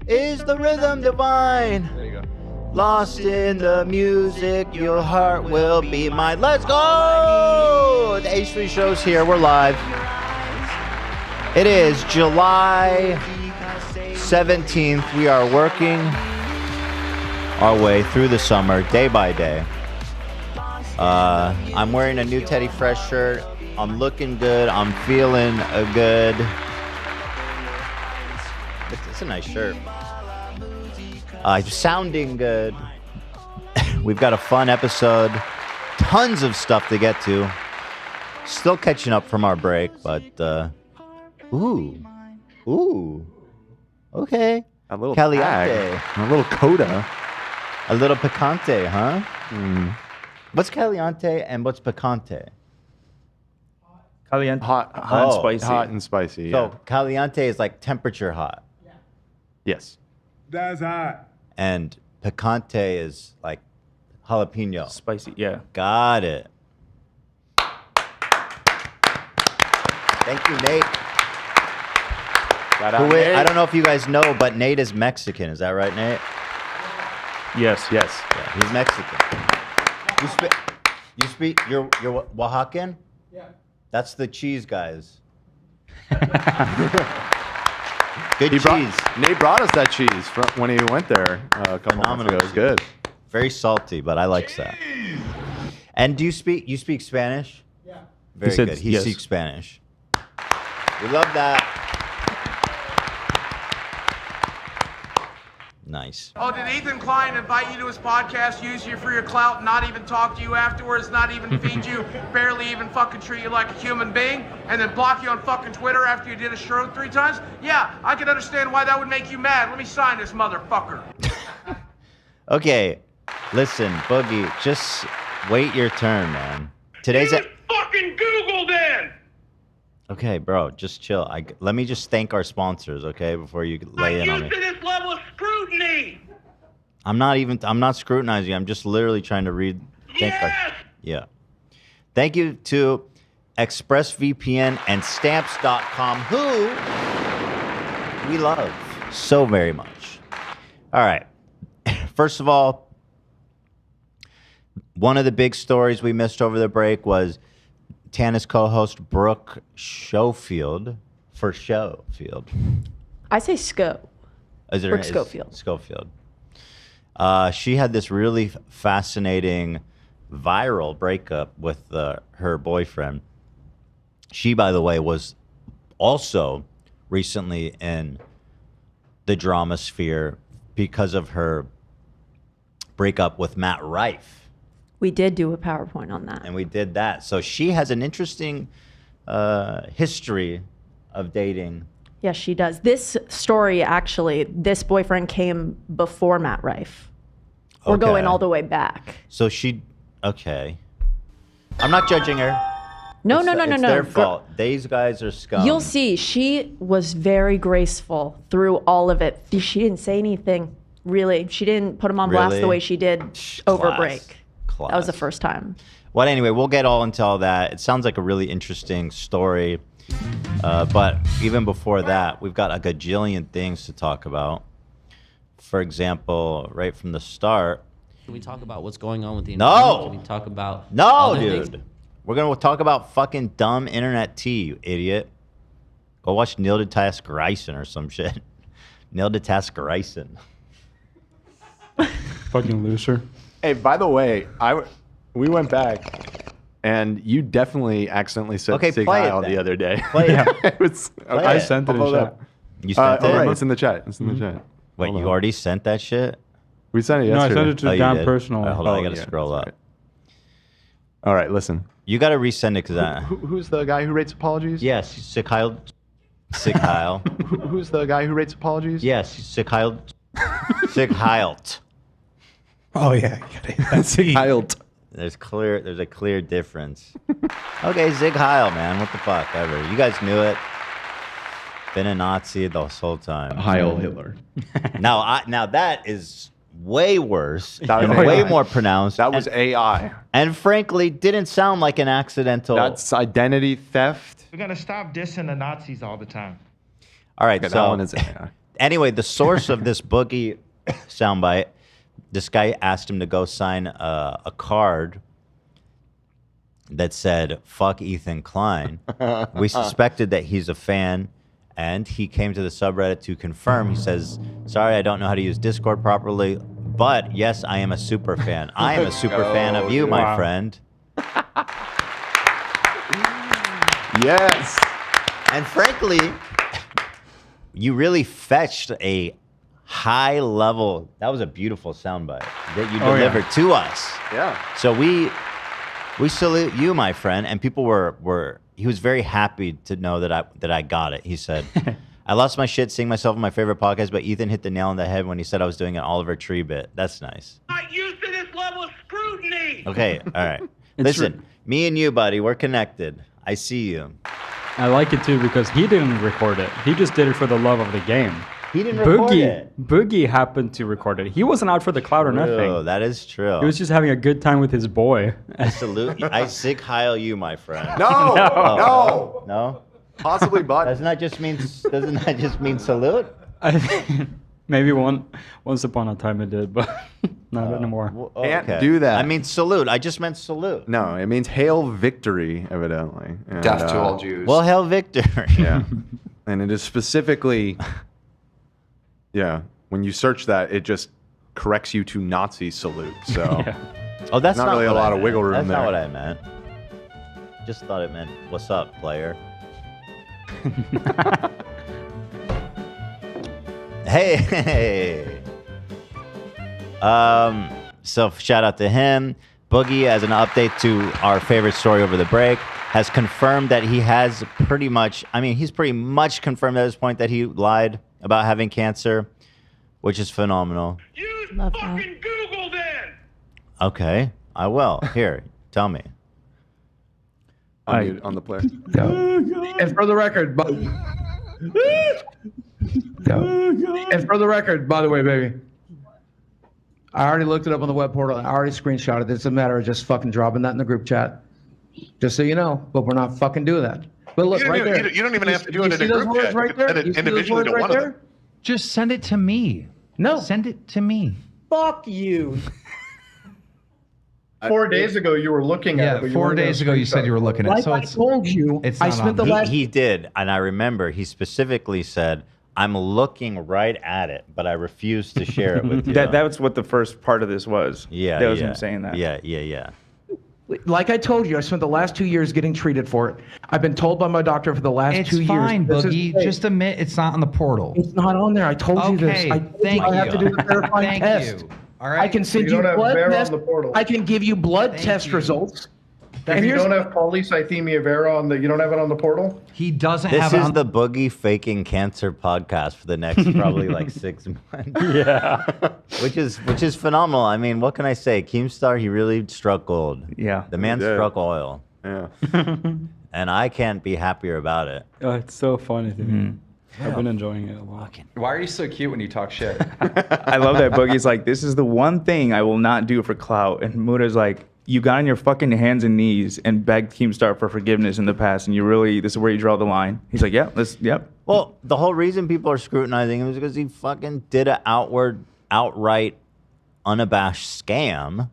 Is the rhythm divine? There you go. Lost in the music, your heart will be mine. Let's go! The H3 show's here. We're live. It is July 17th. We are working our way through the summer day by day. I'm wearing a new Teddy Fresh shirt. I'm looking good. I'm feeling good. It's a nice shirt. Sounding good. We've got a fun episode. Tons of stuff to get to. Still catching up from our break, but ooh, okay. A little Caliente. tag, a little coda, a little picante, huh? What's caliente and what's picante? Caliente. hot and spicy. Hot and spicy. So Yeah. caliente is like temperature hot, Yes. That's hot. and picante is like jalapeno. Spicy, yeah. Got it. Thank you, Nate. Shout out, Who is, Nate. I don't know if you guys know, but Nate is Mexican. Is that right, Nate? Yes. Yes. Yeah, he's Mexican. You're Oaxacan? Yeah. That's the cheese guys. Good cheese. Nate brought us that cheese when he went there a couple months ago. It was good. Very salty, but I like that. And do you speak Spanish? Yeah. Very said good. He yes. speaks Spanish. We love that. Nice. Oh, did Ethan Klein invite you to his podcast, use you for your clout, not even talk to you afterwards, not even feed you, barely even fucking treat you like a human being, and then block you on fucking Twitter after you did a show 3 times? Yeah, I can understand why that would make you mad. Let me sign this motherfucker. Okay, listen, Boogie, just wait your turn, man. Today's fucking Google then! Okay, bro, just chill. Let me just thank our sponsors, okay, before you lay in on me. to this level of scrutiny! I'm not scrutinizing. I'm just literally trying to read. Yeah. Thank you to ExpressVPN and Stamps.com, who we love so very much. All right. First of all, one of the big stories we missed over the break was Tana's co-host Brooke Schofield. I say Sco. Brooke Schofield. She had this really fascinating viral breakup with her boyfriend. She, by the way, was also recently in the drama sphere because of her breakup with Matt Rife. We did do a PowerPoint on that. And we did that. So she has an interesting history of dating. Yes, she does. This story, actually, this boyfriend came before Matt Rife. We're going all the way back. So okay. I'm not judging her. No. It's their fault. These guys are scum. You'll see. She was very graceful through all of it. She didn't say anything, really. She didn't put him on blast Really? the way she did over break. Class. That was the first time. Well, anyway, we'll get all into all that. It sounds like a really interesting story. But even before that, we've got a gajillion things to talk about. For example, right from the start. Can we talk about what's going on with the No! internet? Can we talk about No, other dude. things? We're going to talk about fucking dumb internet tea, you idiot. Go watch Neil deGrasse Tyson or some shit. Neil deGrasse Tyson. Fucking loser. Hey, by the way, we went back, and you definitely accidentally said Sig play it Heil then. the other day. Play it. It was, okay. I sent it in Hold chat. up. You sent All it? right, it's in the chat. It's in the chat. Wait, Hold you on. already sent that shit? We sent it No, I yesterday. sent it to Oh, you Dan did? personal. All right, hold on, I Oh, got to yeah, scroll that's up. All right, listen. You got to resend it because Who's the guy who rates apologies? Yes, Sig Heil. Who's the guy who rates apologies? Yes, Sig Heil. Sig Heil. Oh, yeah. You gotta hit that C. Heiled. There's a clear difference. Okay, Sig Heil, man. What the fuck ever. You guys knew it. Been a Nazi this whole time. Heil Hitler. Now that is way worse. That was and way AI. more pronounced. That was AI. And frankly, didn't sound like an accidental. That's identity theft. We're gonna stop dissing the Nazis all the time. All right, Okay, so that one is AI. Anyway, the source of this Boogie soundbite, this guy asked him to go sign a card that said, fuck Ethan Klein. We suspected that he's a fan, and he came to the subreddit to confirm. He says, sorry, I don't know how to use Discord properly, but yes, I am a super fan. I am a super fan of you, my friend. Yes. And frankly, you really fetched a high level. That was a beautiful soundbite that you delivered to us. Yeah. So we salute you, my friend. And people he was very happy to know that I got it. He said, I lost my shit seeing myself in my favorite podcast, but Ethan hit the nail on the head when he said I was doing an Oliver Tree bit. That's nice. Not used to this level of scrutiny. Okay, all right. Listen, me and you, buddy, we're connected. I see you. I like it too because he didn't record it. He just did it for the love of the game. He didn't record it. Boogie happened to record it. He wasn't out for the clout or nothing. Oh, that is true. He was just having a good time with his boy. I salute you. I sig heil you, my friend. No. No? Possibly, but Doesn't that just mean salute? I think maybe once upon a time it did, but not anymore. Well, Can't do that. I mean salute. I just meant salute. no, it means hail victory, evidently. And, Death to all Jews. Well, hell, Victor. Yeah. And it is specifically, when you search that, it just corrects you to Nazi salute. So Oh, that's Not not really a what I lot of meant. wiggle room That's there. not what I meant. Just thought it meant, what's up, player? Hey. So shout out to him. Boogie, as an update to our favorite story over the break, has confirmed that he has he's pretty much confirmed at this point that he lied about having cancer, which is phenomenal. Use Love fucking Google then. Okay, I will. Here, tell me. on the player. And for the record, by the way, baby, I already looked it up on the web portal. I already screenshotted it. It's a matter of just fucking dropping that in the group chat. Just so you know, but we're not fucking doing that. But look, right there. You don't even have to do it in see a those group words chat. right there? Send it You see those individually words to right one of there? them. Just send it to me. No. Send it to me. Fuck you. 4 days ago, you were looking at it. Yeah, but you 4 weren't gonna days ago you said you were looking at it. Like So I it's told you, it's I not spent on the me. last. He did, and I remember he specifically said, I'm looking right at it, but I refuse to share it with you. That's what the first part of this was. Yeah, that was yeah. him saying that. Yeah. Like I told you, I spent the last 2 years getting treated for it. I've been told by my doctor for the last It's 2 years. fine, this is Boogie. fake. Just admit it's not on the portal. It's not on there. I told you this. Okay, I told thank you I have to you. do the verifying Thank test. you. All right. I can send You you don't have blood Vera on tests. the portal. I can give you blood Thank test you. results. If And you here's don't have polycythemia vera you don't have it on the portal? He doesn't This have it is on the Boogie Faking Cancer podcast for the next probably like 6 months. Yeah. Which is phenomenal. I mean, what can I say? Keemstar, he really struck gold. Yeah. The man He did. struck oil. Yeah. And I can't be happier about it. Oh, it's so funny to me. I've been enjoying it a lot. Why are you so cute when you talk shit? I love that Boogie's like, this is the one thing I will not do for clout. And Muda's like, you got on your fucking hands and knees and begged Keemstar for forgiveness in the past, and this is where you draw the line. He's like, yep. Well, the whole reason people are scrutinizing him is because he fucking did an outright, unabashed scam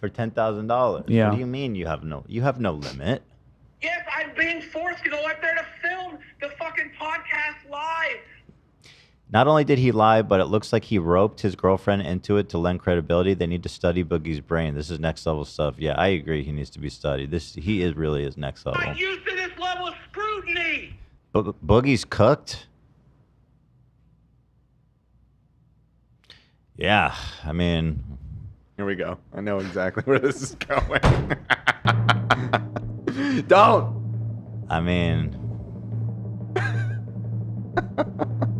for $10,000. Yeah. What do you mean you have no limit? Yes, I'm being forced to go up there to film the fucking podcast live. Not only did he lie, but it looks like he roped his girlfriend into it to lend credibility. They need to study Boogie's brain. This is next level stuff. Yeah, I agree. He needs to be studied. He really is next level. Not used to this level of scrutiny. Boogie's cooked. Yeah, I mean, Here we go. I know exactly where this is going. Don't. I mean,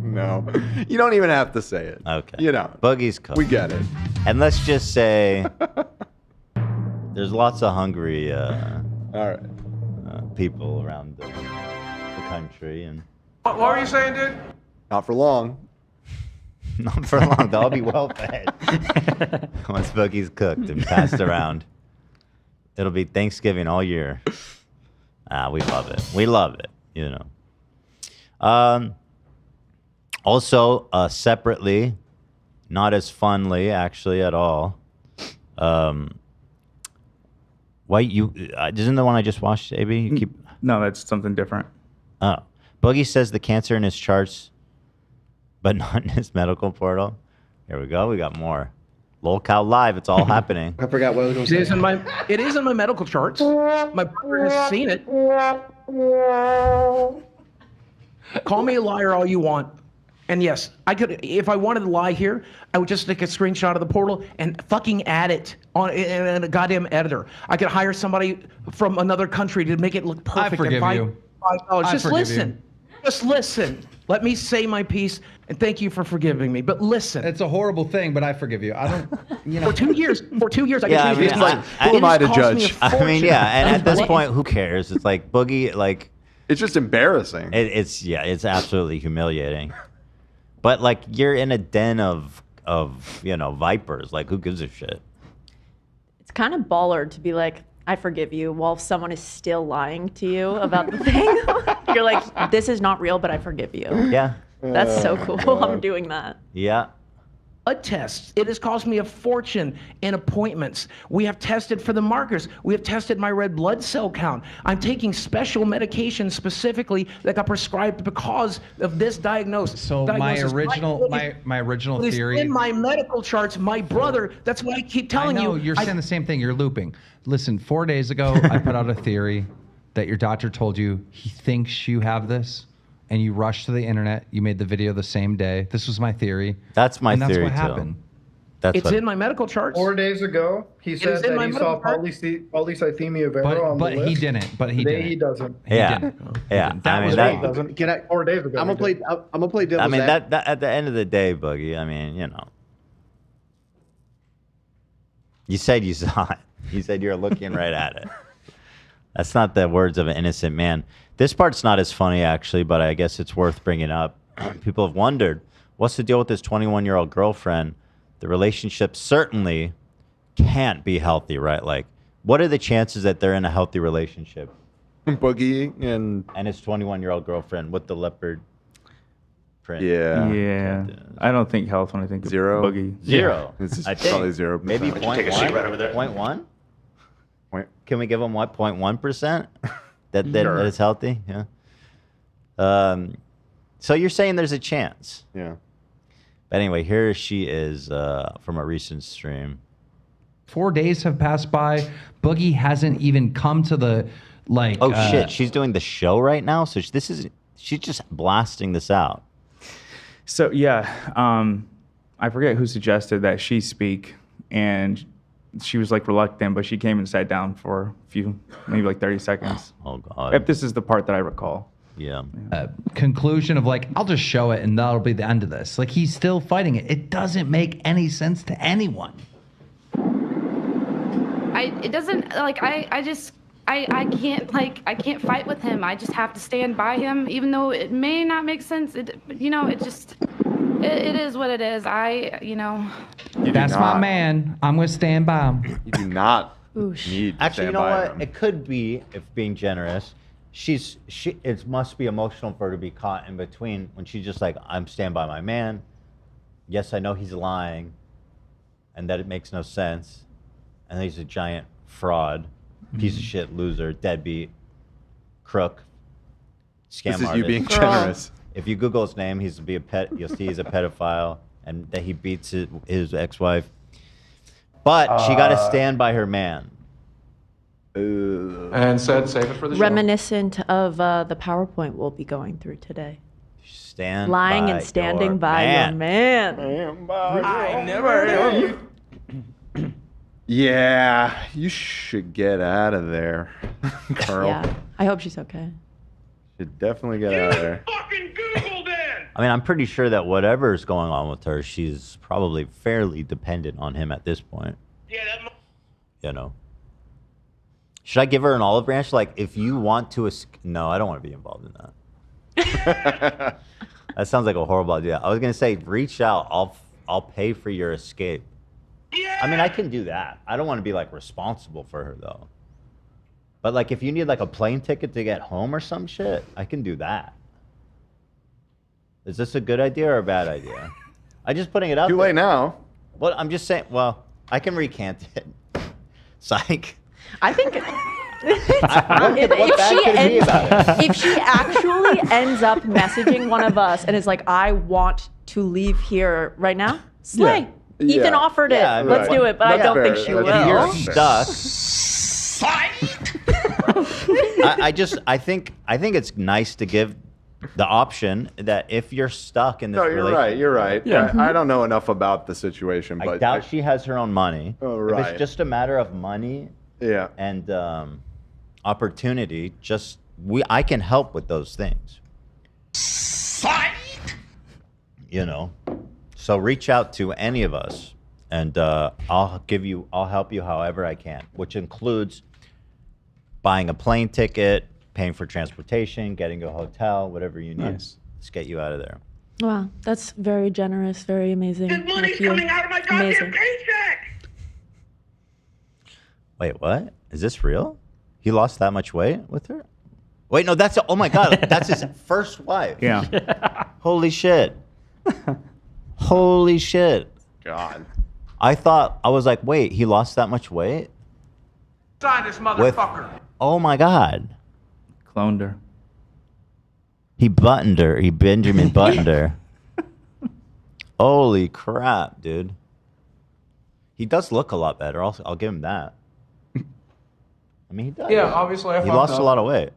No. You don't even have to say it. okay. You know. Boogie's cooked. We get it. And let's just say there's lots of hungry All right. people around the country, and What were you saying, dude? Not for long. not for long. They'll all be well fed once Boogie's cooked and passed around. It'll be Thanksgiving all year. We love it. We love it. You know. Also, separately, not as funly actually at all. Why you? Isn't the one I just watched, AB? You keep. No, that's something different. Oh, Boogie says the cancer in his charts, but not in his medical portal. Here we go. We got more. Lol Cow Live. It's all happening. I forgot what I was going to say. It is in my medical charts. My brother has seen it. Call me a liar all you want. And yes, I could, if I wanted to lie here, I would just take a screenshot of the portal and fucking add it on in a goddamn editor. I could hire somebody from another country to make it look perfect. I forgive you. $5. Just listen. Just listen. Let me say my piece, and thank you for forgiving me. But listen. It's a horrible thing, but I forgive you. I don't, you know. For 2 years, I Yeah, can change I mean, this. who am I to judge? I mean, yeah, and at this point, who cares? It's like Boogie, like it's just embarrassing. It's absolutely humiliating. But like you're in a den of vipers. Like who gives a shit? It's kind of baller to be like, I forgive you, while someone is still lying to you about the thing. You're like, this is not real, but I forgive you. Yeah. That's so cool. I'm doing that. Yeah. Blood tests. It has cost me a fortune in appointments. We have tested for the markers. We have tested my red blood cell count. I'm taking special medication specifically that got prescribed because of this diagnosis. So my original theory. In my medical charts, my brother. That's what I keep telling you. You're saying the same thing. You're looping. Listen, 4 days ago, I put out a theory that your doctor told you he thinks you have this. And you rushed to the internet. You made the video the same day. This was my theory. That's my theory, theory too. Happened. It's in my medical charts. 4 days ago, he said that he saw polycythemia vera on the list. But he didn't. But he didn't. He doesn't. Yeah. Yeah. That was He doesn't. 4 days ago. I'm gonna play devil's I mean, advocate. that at the end of the day, Boogie. I mean, you said you saw it. You said you're looking right at it. That's not the words of an innocent man. This part's not as funny, actually, but I guess it's worth bringing up. People have wondered, what's the deal with this 21-year-old girlfriend? The relationship certainly can't be healthy, right? Like, what are the chances that they're in a healthy relationship? Boogie and his 21-year-old girlfriend with the leopard print. Yeah. I don't think health when I think Zero. of Boogie. Zero. It's I think probably 0%. Maybe Why don't you take a 0.1? seat right over there? 0.1? Can we give them what? 0.1%? That is healthy? Yeah. So you're saying there's a chance? Yeah. But anyway, here she is from a recent stream. 4 days have passed by. Boogie hasn't even come to the Oh shit! She's doing the show right now, so she's just blasting this out. So yeah, I forget who suggested that she speak, and she was like reluctant, but she came and sat down for a few, maybe like 30 seconds. Oh God! If this is the part that I recall. Yeah. Conclusion of like, I'll just show it and that'll be the end of this. Like he's still fighting it. It doesn't make any sense to anyone. It doesn't like I can't fight with him. I just have to stand by him, even though it may not make sense. It is what it is. That's my man. I'm gonna stand by him. You do not Oosh. need to Actually, you stand know by what? him. It could be, if being generous, it must be emotional for her to be caught in between when she's just like, I'm stand by my man. Yes, I know he's lying, and that it makes no sense, and he's a giant fraud, piece of shit, loser, deadbeat, crook, scam This is artist. you being generous. If you Google his name, he's be a pet. You'll see he's a pedophile, and that he beats his ex-wife. But she got to stand by her man. And said, save it for the show. Reminiscent of the PowerPoint we'll be going through today. Stand Lying by and standing your by man. your man. I never heard you. Yeah, you should get out of there, Carl. Yeah, I hope she's okay. Should definitely get out of there. I mean, I'm pretty sure that whatever's going on with her, she's probably fairly dependent on him at this point. You know. Should I give her an olive branch? Like, if you want to... No, I don't want to be involved in that. That sounds like a horrible idea. I was going to say, reach out. I'll pay for your escape. I mean, I can do that. I don't want to be, like, responsible for her, though. But, like, if you need, like, a plane ticket to get home or some shit, I can do that. Is this a good idea or a bad idea? I'm just putting it out Too there. late now. Well, I'm just saying. Well, I can recant it. Psych. I think what bad could it be about it? if she actually ends up messaging one of us and is like, I want to leave here right now, slay. Yeah. Ethan offered it. Yeah, Let's do it, but I don't think she will. If you're stuck, I think it's nice to give the option that if you're stuck in this No, you're right. You're right. Yeah. I don't know enough about the situation, I but doubt she has her own money. Oh, If right. it's just a matter of money yeah. and opportunity, I can help with those things. You know, so reach out to any of us, and I'll help you however I can, which includes buying a plane ticket, paying for transportation, getting to a hotel, whatever you need. Nice. Let's get you out of there. Wow, that's very generous, very amazing. Good money's coming out of my goddamn paycheck. Wait, what? Is this real? He lost that much weight with her? Wait, no, oh my God, that's his first wife. Yeah. Holy shit. Holy shit. God. I was like, wait, he lost that much weight? Sign this motherfucker. Oh my God. Cloned her. He buttoned her. He Benjamin buttoned her. Holy crap, dude. He does look a lot better. I'll give him that. I mean, he does. Yeah, obviously He lost a lot of weight.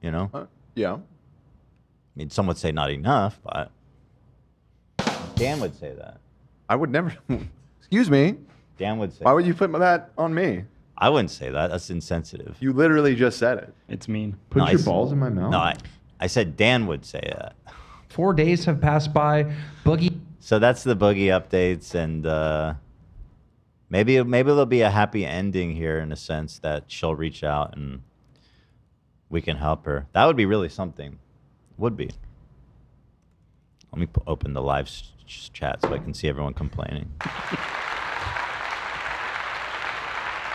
You know? Yeah. I mean, some would say not enough, but Dan would say that. I would never. Excuse me. Dan would say Why would you put that on me? I wouldn't say that. That's insensitive. You literally just said it. It's mean. Put No, your I- balls in my mouth. No, I said Dan would say that. 4 days have passed by. Boogie. So that's the Boogie updates, and maybe there'll be a happy ending here in a sense that she'll reach out and we can help her. That would be really something. Would be. Let me open the live chat so I can see everyone complaining.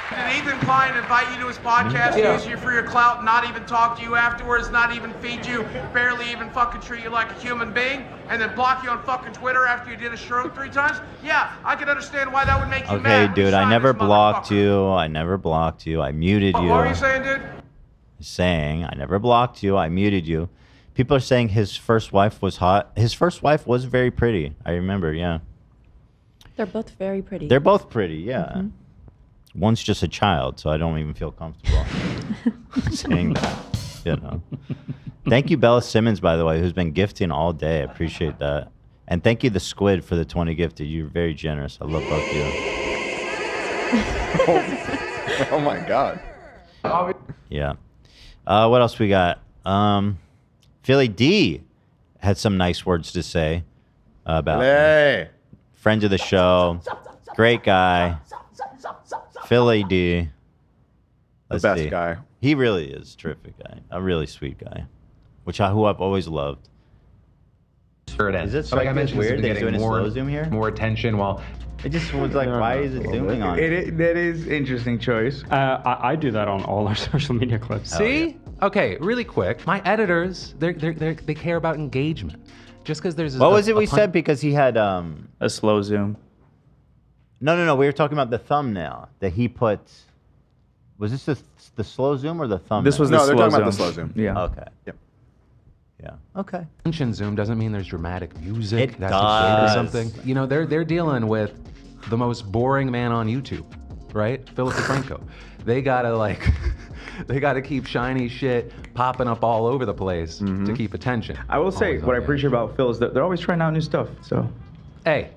Did Ethan Klein invite you to his podcast, use you for your clout, not even talk to you afterwards, not even feed you, barely even fucking treat you like a human being, and then block you on fucking Twitter after you did a stroke 3 times? Yeah, I can understand why that would make you Okay, mad. dude, I Sign never this blocked motherfucker. you. I never blocked you. I muted you. What were you saying, dude? Saying I never blocked you. I muted you. People are saying his first wife was hot. His first wife was very pretty. I remember, yeah. They're both very pretty. They're both pretty, yeah. One's just a child, so I don't even feel comfortable saying that, you know. Thank you, Bella Simmons, by the way, who's been gifting all day. I appreciate that. And thank you, the Squid, for the 20 gifted. You're very generous. I love both of you. Oh my God. Yeah. What else we got? Philly D had some nice words to say about me. Friend of the show. Great guy. Philly D. The best guy. He really is a terrific guy. A really sweet guy. Who I've always loved. Sure it is. Is it Like I like mentioned, weird it's that been he's doing getting a more, slow zoom here? more attention. While It just was like, why is it zooming on? That is interesting choice. I do that on all our social media clips. see, okay, really quick. My editors, they care about engagement. Just because there's What was it we said? Because he had a slow zoom. No. We were talking about the thumbnail that he put. Was this the slow zoom or the thumbnail? This was the No, they're slow talking about zoom. the slow zoom. Yeah. Okay. Yep. Yeah. Okay. Attention zoom doesn't mean there's dramatic music. It that's does. or something. You know, they're dealing with the most boring man on YouTube, right? Philip DeFranco. They gotta keep shiny shit popping up all over the place to keep attention. I will say, Always what I okay. appreciate about Phil is that they're always trying out new stuff. So, Hey,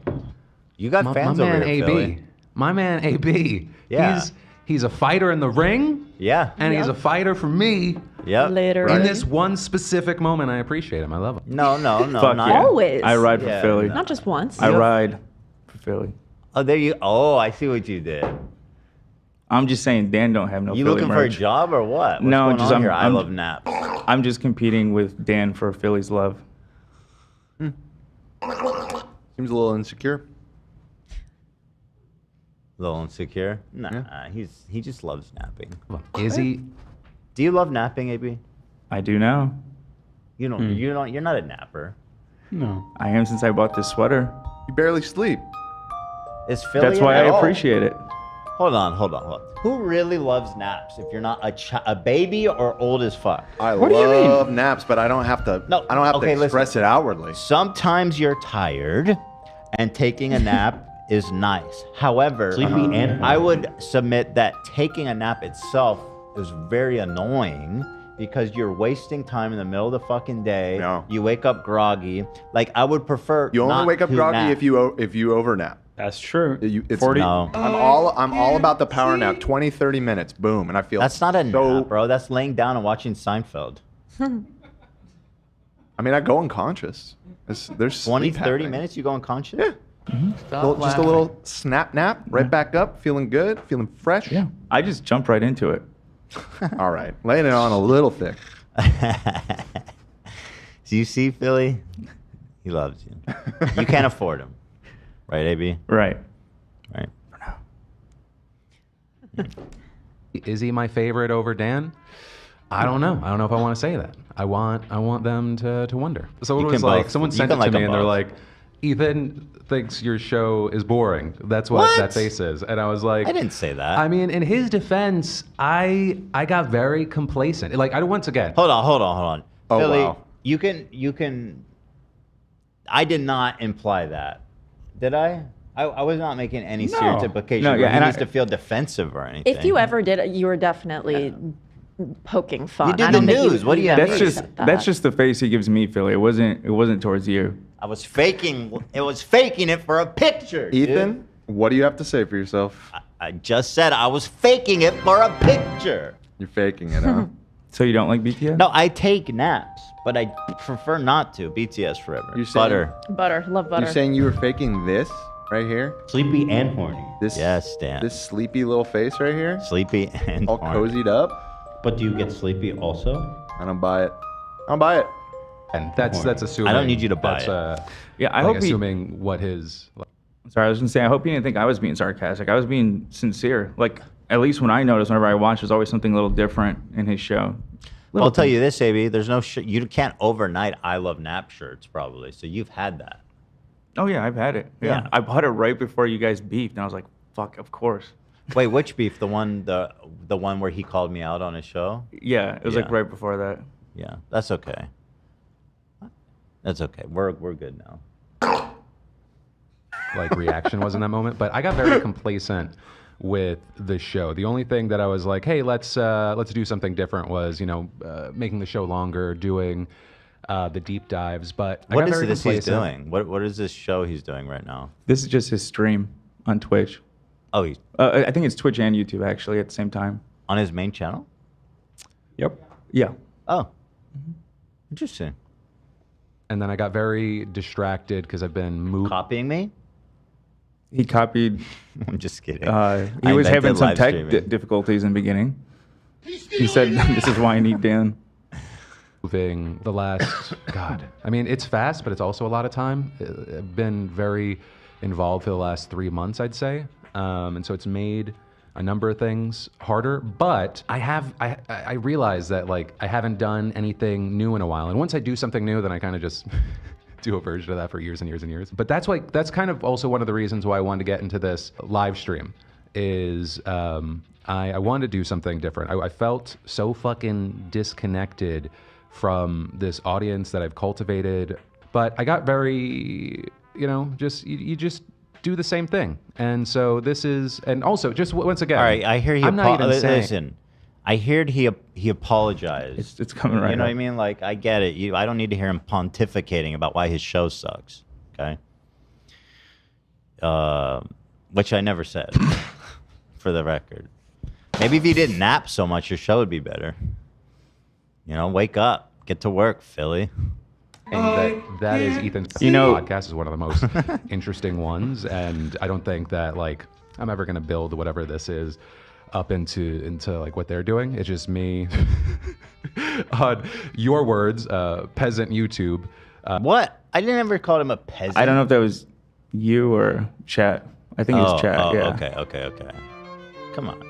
You got fans my over man here, AB. Philly. My man AB. Yeah. He's a fighter in the ring, Yeah. and he's a fighter for me. Yep. Later. In this one specific moment, I appreciate him. I love him. No. fuck not yeah. Always. I ride for Yeah, Philly. no. Not just once. I ride for Philly. Oh, there you. Oh, I see what you did. I'm just saying, Dan don't have no You Philly looking for a merch. job or what? What's No, going just on I'm- here? I I'm- love naps. I'm just competing with Dan for Philly's love. Seems a little insecure. A little insecure? Nah, he just loves napping. Is he? Do you love napping, AB? I do now. You don't. You're not a napper. No. I am since I bought this sweater. You barely sleep. Is Philly That's why at I all? appreciate it. Hold on. Who really loves naps if you're not a baby or old as fuck? I What do you mean? love naps, but I don't have to. No, I don't have okay, to express listen. it outwardly. Sometimes you're tired, and taking a nap is nice. However, I would submit that taking a nap itself is very annoying because you're wasting time in the middle of the fucking day. No. You wake up groggy. Like I would prefer. You only not wake up to groggy nap. if you overnap. That's true. It's 40 No. I'm all about the power nap. 20, 30 minutes, boom, and I feel That's not a so. nap, bro. That's laying down and watching Seinfeld. I mean, I go unconscious. There's 20, sleep 30 happening. minutes, you go unconscious? Yeah. Just a little snap nap, right back up, feeling good, feeling fresh. Yeah. I just jump right into it. All right, laying it on a little thick. Do you see Philly? He loves you. You can't afford him. Right, AB? Right. Right. Is he my favorite over Dan? I don't know. I don't know if I want to say that. I want them to wonder. So it You was can like both. someone You sent can it to like me them and they're both. like, Ethan thinks your show is boring. That's what that face is. And I was like, I didn't say that. I mean, in his defense, I got very complacent. Like once again. Hold on. Oh, Philly, wow. you can. I did not imply that. Did I? I was not making any serious implication. No, yeah, he and needs to feel defensive or anything. If you ever did, you were definitely poking fun. You did I the don't think news. What do you even mean? That's just the face he gives me, Philly. It wasn't towards you. I was faking. It was faking it for a picture. Ethan, dude. what do you have to say for yourself? I just said I was faking it for a picture. You're faking it, huh? So you don't like BTS? No, I take naps, but I prefer not to. BTS forever. You're saying- Butter. Love butter. You're saying you were faking this right here? Sleepy and horny. This Yes, Stan. This sleepy little face right here? Sleepy and all horny. cozied up? But do you get sleepy also? I don't buy it. I don't buy it. And that's assuming. I don't need you to buy that's, it. Yeah, I like hope he- assuming what his. Sorry, I was gonna say I hope you didn't think I was being sarcastic. I was being sincere. Like at least when I notice whenever I watch, there's always something a little different in his show. I'll tell you this, AB. There's no you can't overnight I love nap shirts probably. So you've had that. Oh yeah, I've had it. Yeah. Yeah. I bought it right before you guys beefed, and I was like, "Fuck, of course." Wait, which beef? The one where he called me out on his show? Yeah, it was like Yeah. right before that. Yeah, that's okay. That's okay. We're good now. Like reaction was in that moment, but I got very complacent with the show. The only thing that I was like, hey, let's do something different was, making the show longer, doing the deep dives. But I What got is very this he's complacent. doing? What is this show he's doing right now? This is just his stream on Twitch. Oh, he's I think it's Twitch and YouTube actually at the same time. on his main channel? Yep. Yeah. Oh, interesting. And then I got very distracted because I've been moving. Copying me? He copied. I'm just kidding. He I was having invented some live tech streaming. difficulties in the beginning. He said, "This is why I need Dan." Moving the last, God, I mean, it's fast, but it's also a lot of time. I've been very involved for the last 3 months, I'd say. And so it's made a number of things harder, but I realize that like I haven't done anything new in a while. And once I do something new, then I kind of just do a version of that for years and years and years. But that's kind of also one of the reasons why I wanted to get into this live stream is I wanted to do something different. I felt so fucking disconnected from this audience that I've cultivated, but I got very, you just do the same thing. And so this is, and also just once again, All right, I hear he I'm not even saying, listen. I heard he apologized. It's coming right You know up. what I mean? Like I get it. I don't need to hear him pontificating about why his show sucks. Okay. Which I never said, for the record. Maybe if you didn't nap so much, your show would be better. Wake up, get to work, Philly. And that is Ethan's podcast is one of the most interesting ones, and I don't think that like I'm ever gonna build whatever this is up into like what they're doing. It's just me on your words, peasant YouTube. What? I didn't ever call him a peasant. I don't know if that was you or chat. I think it's chat. Oh, yeah. okay. Come on.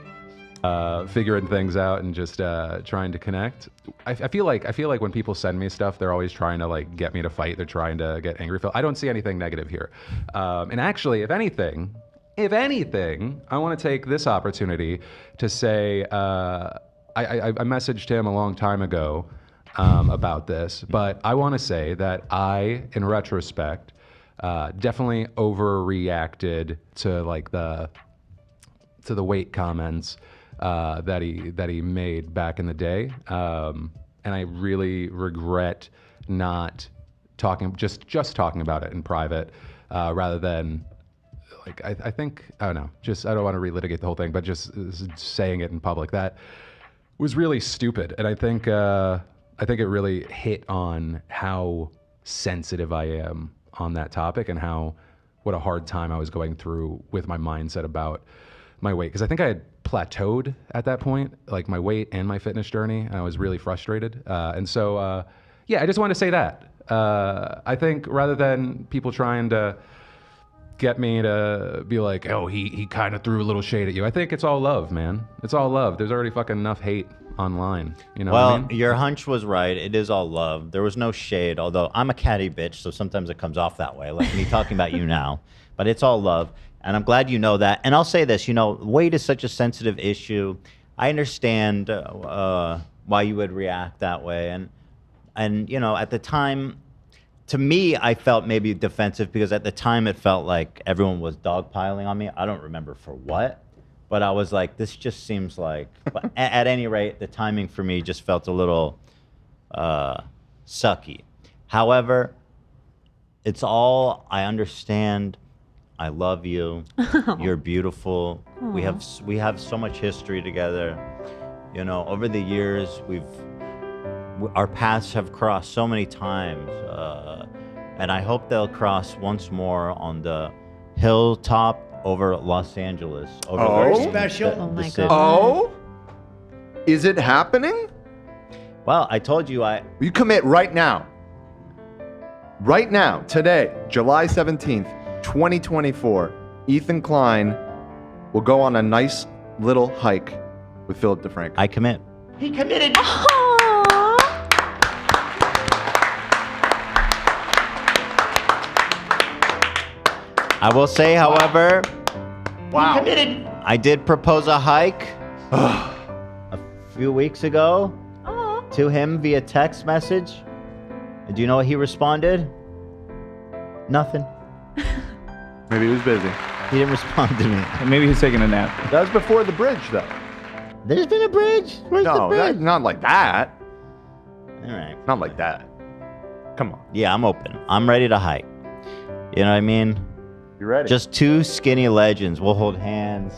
figuring things out and just trying to connect. I feel like when people send me stuff, they're always trying to like get me to fight. They're trying to get angry. I don't see anything negative here. And actually, if anything, I want to take this opportunity to say I messaged him a long time ago about this, but I want to say that I, in retrospect, definitely overreacted to like the weight comments that he made back in the day, and I really regret not just talking about it in private rather than. Like I think I don't know. I don't want to relitigate the whole thing, but just saying it in public that was really stupid. And I think it really hit on how sensitive I am on that topic and what a hard time I was going through with my mindset about my weight. Because I think I had plateaued at that point, like my weight and my fitness journey. And I was really frustrated. And so I just want to say that. I think rather than people trying to get me to be like, oh, he kind of threw a little shade at you. I think it's all love, man. It's all love. There's already fucking enough hate online. You know what I mean? Your hunch was right. It is all love. There was no shade, although I'm a catty bitch, so sometimes it comes off that way, like me talking about you now. But it's all love, and I'm glad you know that. And I'll say this, weight is such a sensitive issue. I understand why you would react that way. And at the time, to me, I felt maybe defensive because at the time it felt like everyone was dogpiling on me. I don't remember for what, but I was like, this just seems like, but at any rate, the timing for me just felt a little sucky. However, it's all, I understand. I love you. You're beautiful. We have so much history together. Over the years, our paths have crossed so many times, and I hope they'll cross once more on the hilltop over Los Angeles. Very special. Oh my city. God. Is it happening? Well, I told you You commit right now. Right now, today, July 17th, 2024, Ethan Klein will go on a nice little hike with Philip DeFranco. I commit. He committed. I will say, however, wow. I did propose a hike a few weeks ago to him via text message. And do you know what he responded? Nothing. Maybe he was busy. He didn't respond to me. Maybe he's taking a nap. That was before the bridge, though. There's been a bridge? Where's the bridge? Not like that. All right. Not like that. Come on. Yeah, I'm open. I'm ready to hike. You know what I mean? You ready? Just two skinny legends. We'll hold hands.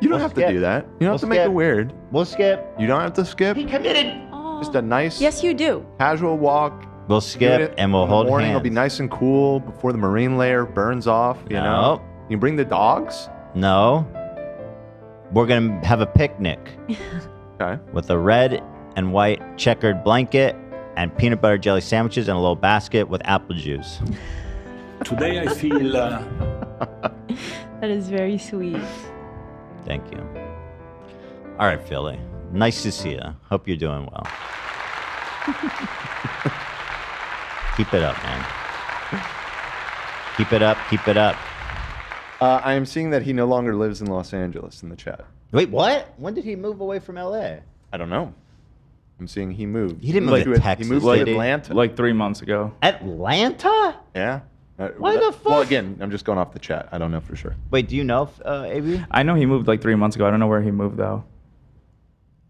You don't have to do that. You don't have to make it weird. We'll skip. You don't have to skip. He committed. Just a nice, Yes, you do. casual walk. We'll skip and we'll hold hands. In the morning, hands. it'll be nice and cool before the marine layer burns off. You know. You bring the dogs. No. We're gonna have a picnic. Okay. With a red and white checkered blanket and peanut butter jelly sandwiches and a little basket with apple juice. Today I feel... That is very sweet. Thank you. All right, Philly. Nice to see you. Hope you're doing well. Keep it up, man. Keep it up. Keep it up. I am seeing that he no longer lives in Los Angeles in the chat. Wait, what? When did he move away from LA? I don't know. I'm seeing he moved. He didn't move to Texas. He moved to Atlanta. Like 3 months ago. Atlanta? Yeah. Why the fuck? Well, again, I'm just going off the chat. I don't know for sure. Wait, do you know, AB? I know he moved like 3 months ago. I don't know where he moved though.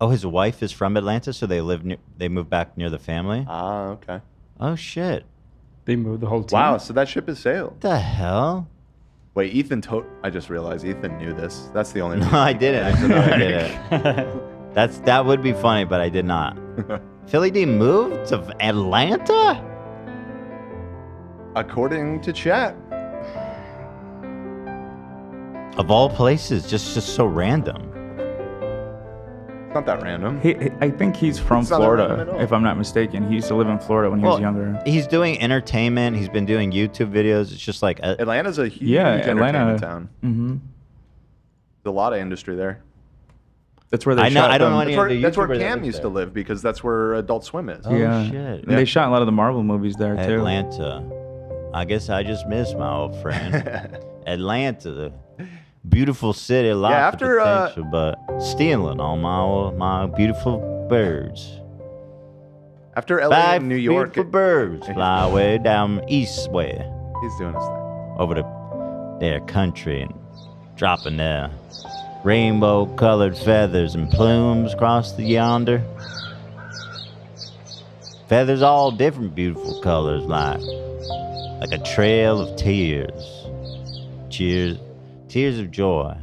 Oh, his wife is from Atlanta, so they moved back near the family? Ah, okay. Oh, shit. They moved the whole team. Wow, so that ship has sailed. What the hell? Wait, I just realized Ethan knew this. That's the only No, reason. I didn't. I said I did it. That would be funny, but I did not. Philly D moved to Atlanta? According to chat. Of all places, just so random. It's not that random. I think he's from It's not that random Florida, at all. if I'm not mistaken. He used to live in Florida when he was younger. He's doing entertainment. He's been doing YouTube videos. It's just like... Atlanta's a huge Yeah, entertainment Atlanta. town. Mm-hmm. There's a lot of industry there. That's where they I know. shot I don't them. know any other That's where YouTuber that Cam lives used to there. live because that's where Adult Swim is. Oh, yeah. shit. And they shot a lot of the Marvel movies there too. Atlanta. I guess I just missed my old friend. Atlanta, the beautiful city, a lot of after, potential, but stealing all my beautiful birds. After LA Five and New York, beautiful birds fly away down east way he's doing his thing. over their country and dropping their rainbow-colored feathers and plumes across the yonder. Feathers all different beautiful colors, like a trail of tears. Tears of joy.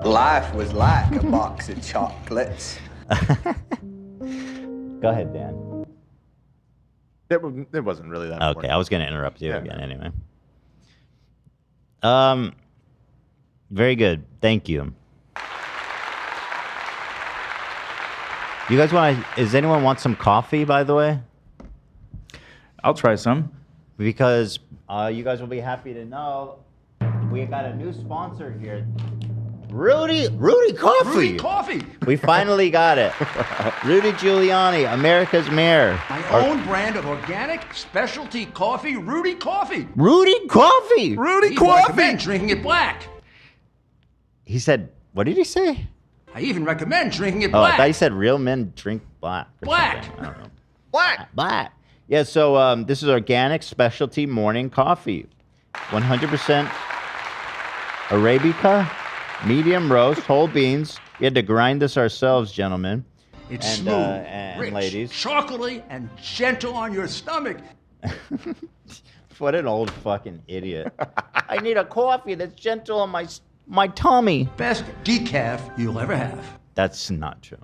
Life was like a box of chocolates. Go ahead, Dan. It wasn't really that Okay, important. I was going to interrupt you again anyway. Very good. Thank you. You guys does anyone want some coffee, by the way? I'll try some. Because you guys will be happy to know we got a new sponsor here. Rudy Coffee. Rudy Coffee. We finally got it. Rudy Giuliani, America's mayor. My own brand of organic specialty coffee, Rudy Coffee. Rudy Coffee. I even recommend drinking it black. He said, what did he say? I even recommend drinking it Oh, I black. thought he said real men drink black. or Black. something. I don't know. Black. Yeah, so this is organic specialty morning coffee. 100% Arabica, medium roast, whole beans. We had to grind this ourselves, gentlemen. It's and, smooth, and rich, ladies. chocolatey, and gentle on your stomach. What an old fucking idiot. I need a coffee that's gentle on my tummy. Best decaf you'll ever have. That's not true.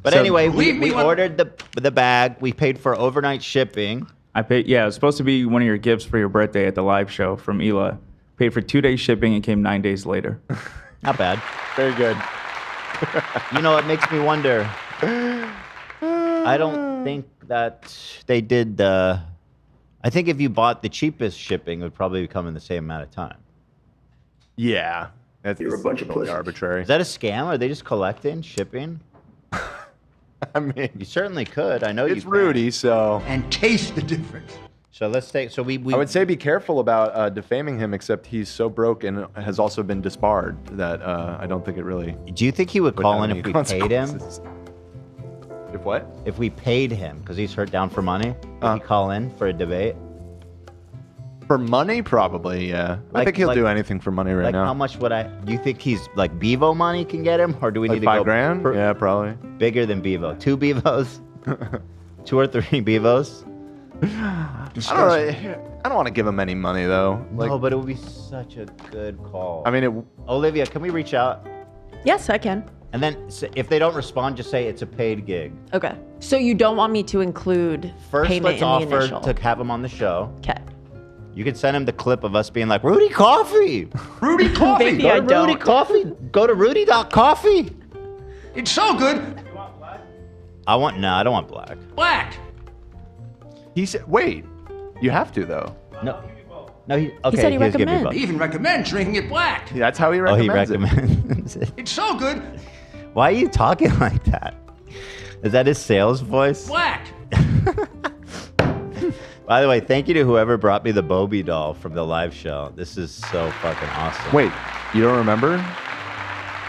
But So- anyway, Believe me we when- ordered the bag. We paid for overnight shipping. I paid. Yeah, it was supposed to be one of your gifts for your birthday at the live show from Ela. Paid for 2 days shipping and came 9 days later. Not bad. Very good. You know, it makes me wonder. I don't think that they did the. I think if you bought the cheapest shipping, it would probably come in the same amount of time. Yeah. You're a bunch of pussies. Arbitrary. Is that a scam? Are they just collecting shipping? I mean, You certainly could. I know it's you can. Rudy, so And taste the difference. So let's take. So we I would say be careful about defaming him, except he's so broke and has also been disbarred that I don't think it really. Do you think he would call in have if any we paid him? consequences. If what? If we paid him because he's hurt down for money, would he call in for a debate? For money, probably, yeah. I Like- think he'll like- do anything for money right Like now. how much would I? Do you think he's like Bevo money can get him, or do we Like need to $5 go grand? Yeah, probably. bigger than Bevo? 2 Bevos, 2 or 3 Bevos. I don't want to give him any money though. Like, No, but it would be such a good call. I mean, Olivia, can we reach out? Yes, I can. And then if they don't respond, just say it's a paid gig. Okay. So you don't want me to include First, payment let's in the offer initial. to have him on the show. Okay. You could send him the clip of us being like, Rudy Coffee. Rudy Coffee. Maybe Go I to Rudy don't. Coffee. Go to Rudy.coffee. It's so good. I don't want black. Black. he said, wait, you have to though. No. No, he okay. said he was giving me recommends. both. I even recommend drinking it black. Yeah, that's how he Oh, he recommends it. recommends it. It's so good. Why are you talking like that? Is that his sales voice? Black. By the way, thank you to whoever brought me the Bobby doll from the live show. This is so fucking awesome. Wait, you don't remember?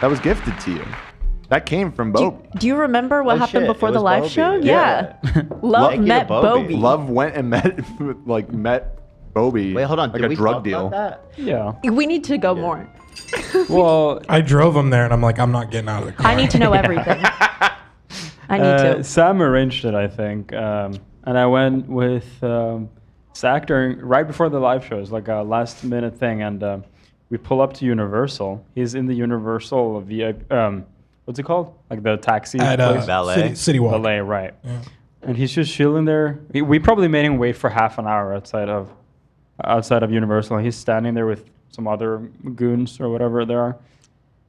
That was gifted to you. That came from Bobby. Do you remember what Oh, happened shit, before it the was live Bobby. show? Yeah. Love Thank you to met Bobby. Bobby. Love went and met Bobby. Wait, hold on. Like Did a we drug talk deal. about that? Yeah. We need to go more. Well, I drove him there, and I'm like, I'm not getting out of the car. I need to know everything. I need to. Sam arranged it, I think, and I went with Zach right before the live show. It's like a last minute thing, and we pull up to Universal. He's in the Universal VIP. What's it called? Like the taxi At place? Valet. City Walk. Valet, right? Yeah. And he's just chilling there. We probably made him wait for half an hour outside of Universal. He's standing there with some other goons or whatever there are,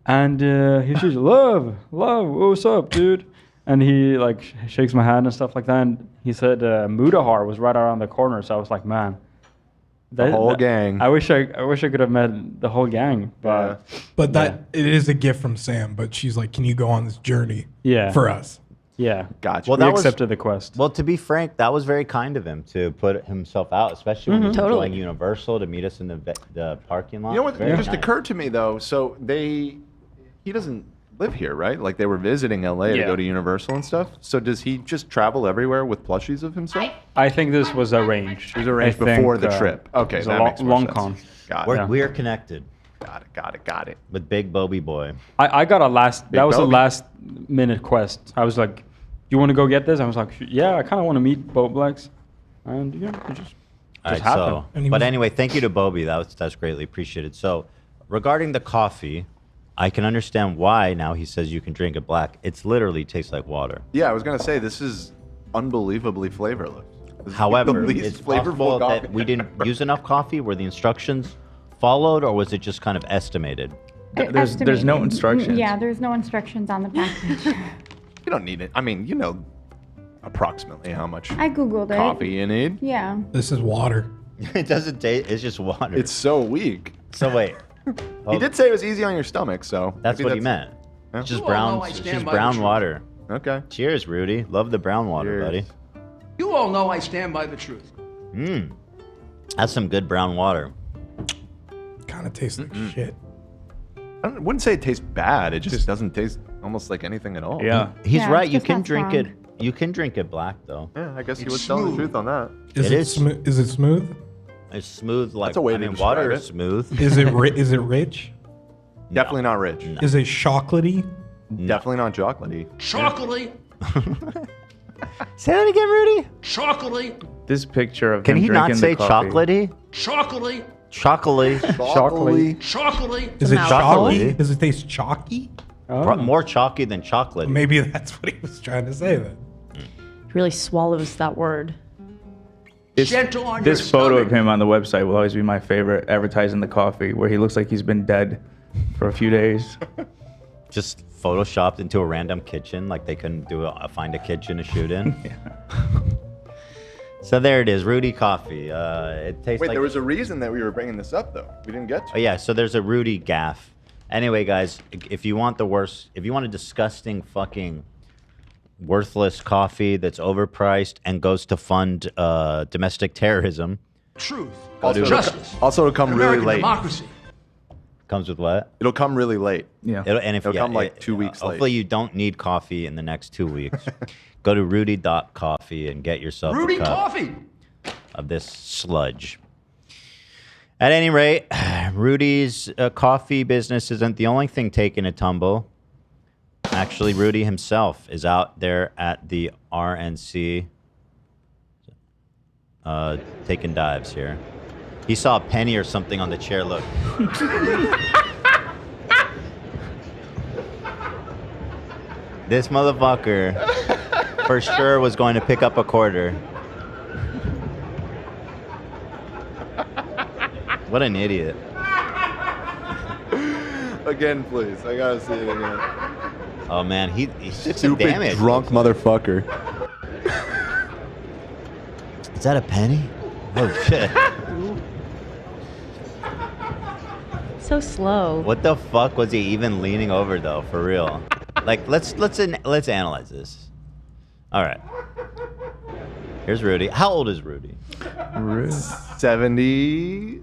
and he's just love, what's up, dude? And he like shakes my hand and stuff like that. And he said Mudahar was right around the corner, so I was like, man, whole gang. I wish I could have met the whole gang, but But that it is a gift from Sam. But she's like, "Can you go on this journey for us?" Yeah, gotcha. Well, that we was- accepted the quest. Well, to be frank, that was very kind of him to put himself out, especially when he was Totally. enjoying Universal, to meet us in the parking lot. You know what Very just nice. occurred to me though? So he doesn't live here, right? Like they were visiting LA to Yeah. go to Universal and stuff. So does he just travel everywhere with plushies of himself? I think this was arranged. It was arranged I before think, the trip. Okay, it's that a makes more long sense. con. Got We're, it. we're connected Got it. with Big Bobby Boy. I got a last. Big that was a Bobby. last minute quest. I was like, "You want to go get this?" I was like, "Yeah, I kind of want to meet Boat Blacks," and yeah, it just All right, happened. so, but anyway, thank you to Bobby. That's greatly appreciated. So, regarding the coffee, I can understand why now he says you can drink it black. It's literally tastes like water. Yeah, I was gonna say this is unbelievably flavorless. This is However, the least it's flavorful possible coffee. that we didn't use enough coffee. Were the instructions followed, or was it just kind of estimated? There's no Estimated. instructions. Yeah, there's no instructions on the package. You don't need it. I mean, you know approximately how much I googled it. coffee you need. Yeah. This is water. It doesn't taste. It's just water. It's so weak. So wait. He did say it was easy on your stomach, so That's maybe what he meant. Yeah. It's just You all know brown. I It's stand just by the brown truth. water. Okay. Cheers, Rudy. Love the brown water, buddy. You all know I stand by the truth. That's some good brown water. Kind of tastes like shit. I wouldn't say it tastes bad. It just doesn't taste almost like anything at all. Yeah. He's Yeah, right. it's You just can not drink strong. it. You can drink it black though. Yeah, I guess you It's would tell the smooth. truth on that. Is It it, is. Is it smooth? It's smooth like That's a way I to mean, describe water it. is smooth. Is it is it rich? Definitely not rich. Is it chocolatey? Definitely not chocolatey. Chocolate, Say that again, Rudy. chocolate, This picture of Can him he not drinking say the coffee. chocolatey? chocolate, Chocolate. Chocolate. chocolate. Is it mouthful. chalky? Does it taste chalky? More chalky than chocolate. Maybe that's what he was trying to say then. He really swallows that word. Gentle on This your photo stomach. of him on the website will always be my favorite advertising the coffee, where he looks like he's been dead for a few days. Just photoshopped into a random kitchen, like they couldn't find a kitchen to shoot in. So there it is, Rudy coffee. It tastes Wait, like. there was a reason that we were bringing this up, though. We didn't get to. Oh yeah, so there's a Rudy gaff. Anyway, guys, if you want the worst, if you want a disgusting fucking worthless coffee that's overpriced and goes to fund domestic terrorism, Truth, Also, justice, also it'll come really American late. democracy. comes with what? It'll come really late. Yeah. It'll come like 2 weeks late. Hopefully you don't need coffee in the next 2 weeks. Go to rudy.coffee and get yourself Rudy a cup Coffee. of this sludge. At any rate, Rudy's coffee business isn't the only thing taking a tumble. Actually, Rudy himself is out there at the RNC taking dives here. He saw a penny or something on the chair. Look. This motherfucker for sure was going to pick up a quarter. What an idiot. Again, please. I gotta see it again. Oh man, he took some Stupid damage. drunk motherfucker. Is that a penny? Oh shit. So slow. What the fuck was he even leaning over though, for real? Like let's analyze this. All right. Here's Rudy. How old is Rudy? 70.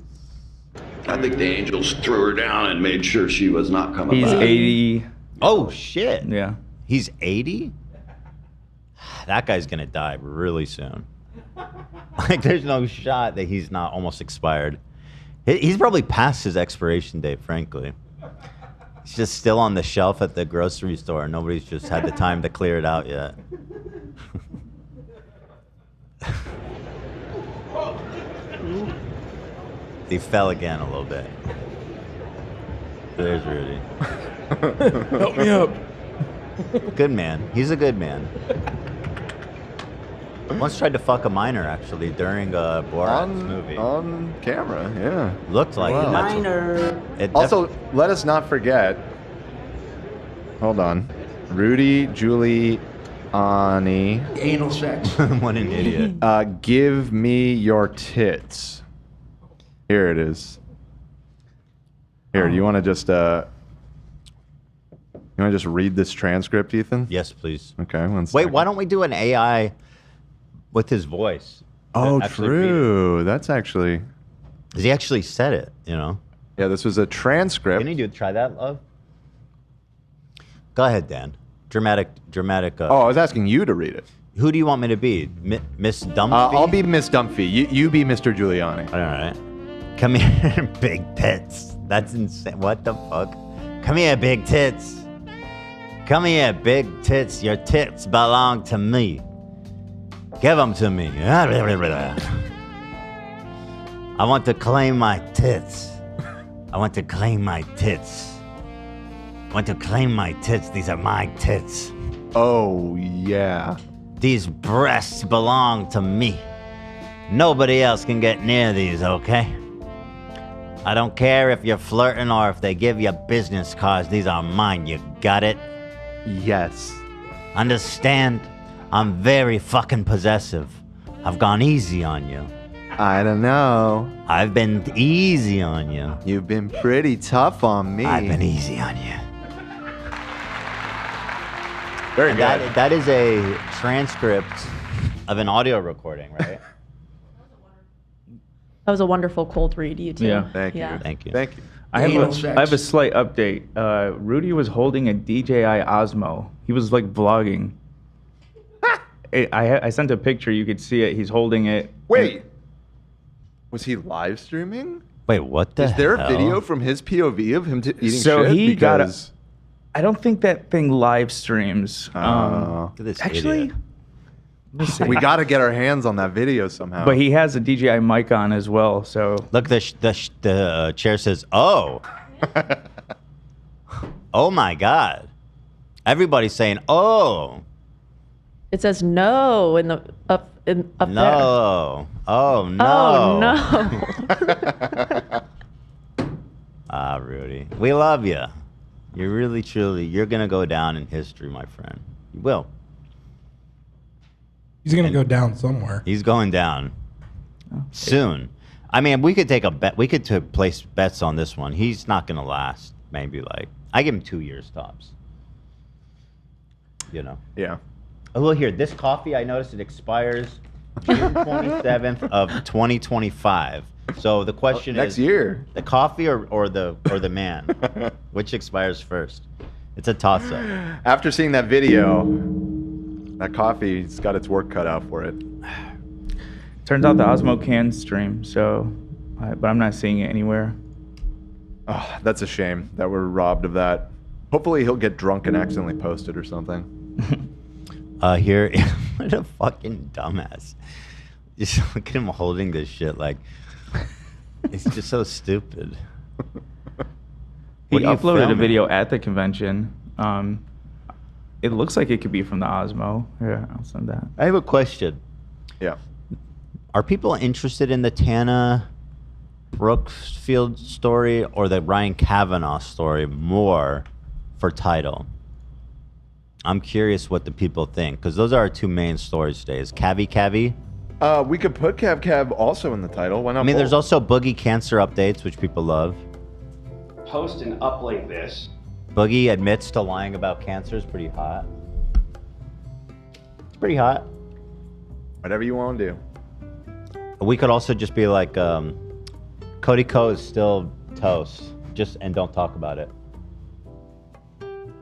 I think the angels threw her down and made sure she was not coming He's back. 80. Oh shit. Yeah. He's 80? That guy's gonna die really soon. Like there's no shot that he's not almost expired. He's probably past his expiration date, frankly. He's just still on the shelf at the grocery store. Nobody's just had the time to clear it out yet. He fell again a little bit. There's Rudy. Help me up. Good man. He's a good man. Once tried to fuck a minor actually during Borat's movie. On camera, yeah. Looked like Wow. it. That's- Minor. it Also, let us not forget. Hold on. Rudy Giuliani. Anal sex. What an idiot. Give me your tits. Here it is. Here, do you want to just read this transcript, Ethan? Yes, please. Okay, one Wait, second. why don't we do an AI with his voice? Oh, Actually read it. true. That's actually. Because he actually said it, you know? Yeah, this was a transcript. Can you try that, love? Go ahead, Dan. Dramatic. Oh, I was asking you to read it. Who do you want me to be? Miss Dumpy? I'll be Miss Dumpy. You be Mr. Giuliani. All right. Come here, big tits. That's insane. What the fuck? Come here, big tits. Come here, big tits. Your tits belong to me. Give them to me. I want to claim my tits. I want to claim my tits. I want to claim my tits. These are my tits. Oh, yeah. These breasts belong to me. Nobody else can get near these, okay? I don't care if you're flirting or if they give you business cards. These are mine. You got it? Yes. Understand? I'm very fucking possessive. I've gone easy on you. I don't know. I've been easy on you. You've been pretty tough on me. I've been easy on you. Very And good. that is a transcript of an audio recording, right? That was a wonderful cold read, you two. Yeah. Thank you. Thank you. Thank you. I have a slight update. Rudy was holding a DJI Osmo. He was like vlogging. I sent a picture. You could see it. He's holding it. Wait. Was he live streaming? Wait, what the Is there hell? a video from his POV of him eating So shit? he got a. Because- I don't think that thing live streams. Look at this actually, idiot. let me see. We got to get our hands on that video somehow. But he has a DJI mic on as well. So Look, the chair says, "Oh, oh my God!" Everybody's saying, "Oh, It says no in the up there. no, oh no, Oh no. Ah, Rudy, we love you. You're really, truly, you're gonna go down in history, my friend. You will. He's gonna go down somewhere. He's going down soon. I mean, we could take a bet. We could place bets on this one. He's not gonna last. Maybe I give him 2 years tops. You know. Yeah. Oh, well, here, this coffee, I noticed it expires June 27th of 2025. So the question next is, year. the coffee or the man? Which expires first? It's a toss-up. After seeing that video, that coffee's got its work cut out for it. turns out the Osmo can stream. So, but I'm not seeing it anywhere. Oh, that's a shame that we're robbed of that. Hopefully he'll get drunk and accidentally post it or something. Here, what a fucking dumbass. Just look at him holding this shit like, it's just so stupid. He What are you uploaded a filming? video at the convention. It looks like it could be from the Osmo. Here, I'll send that. I have a question. Yeah. Are people interested in the Tana Brooke Schofield story or the Ryan Kavanaugh story more for title? I'm curious what the people think, because those are our two main stories today. Is Cavi? We could put Cav also in the title. Why not? I mean, there's both? also Boogie cancer updates, which people love. Post and uplink this. Boogie admits to lying about cancer is pretty hot. It's pretty hot. Whatever you want to do. We could also just be like, Cody Ko is still toast. And don't talk about it.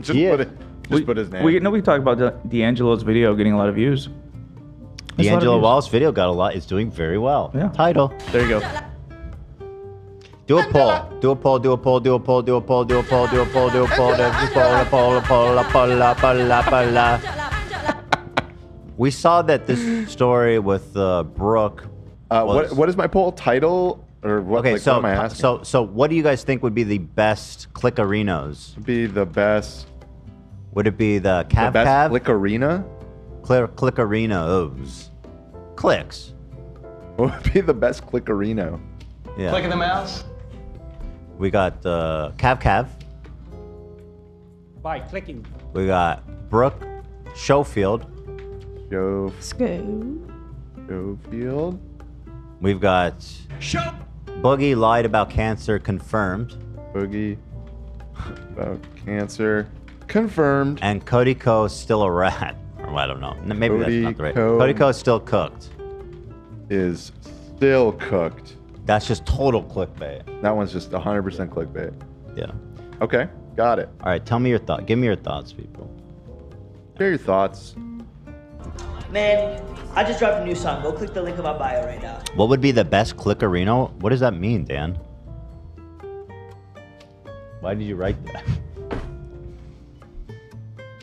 Just put his name. We talked about D'Angelo's video getting a lot of views. D'Angelo Wallace video got a lot. It's doing very well. Yeah. Title. There you go. Do a poll. Do a poll. Do a poll. Do a poll. Do a poll. Do a poll. Do a poll. Do a poll. Do a poll. We saw that this story with Brooke. What is my poll title? Or what, Okay, like, so what am I asking? so what do you guys think would be the best Clickarinos? Be the best. Would it be the Cav? The best Clickarina? Clickarinos. Clicks. What would be the best Clickarino? Yeah. Clicking the mouse. We got Cav. By clicking. We got Brooke Schofield. Schofield. We've got Boogie lied about cancer, confirmed. Boogie about cancer, confirmed. And Cody Ko still a rat. Or I don't know. Maybe that's not the right. Ko- Cody Ko is still cooked. Is still cooked. That's just total clickbait. That one's just 100% clickbait. Yeah. Okay, got it. All right, tell me your thought. Give me your thoughts, people. Share your thoughts. Man, I just dropped a new song. Go click the link in my bio right now. What would be the best clickerino? What does that mean, Dan? Why did you write that?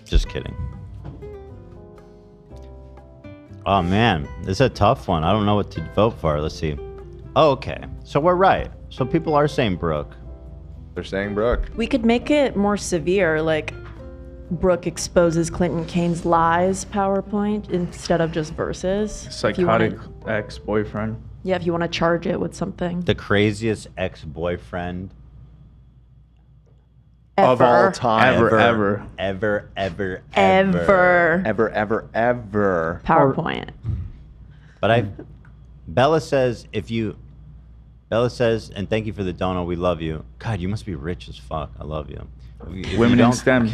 Just kidding. Oh man, this is a tough one. I don't know what to vote for. Let's see. Oh, okay, so we're right. So people are saying Brooke. They're saying Brooke. We could make it more severe, like Brooke exposes Clinton Kane's lies PowerPoint instead of just verses. Psychotic ex-boyfriend. Yeah, if you want to charge it with something. The craziest ex-boyfriend Of all time. ever. PowerPoint. But Bella says, and thank you for the dono, we love you. God, you must be rich as fuck. I love you. If Women you in don't- STEM.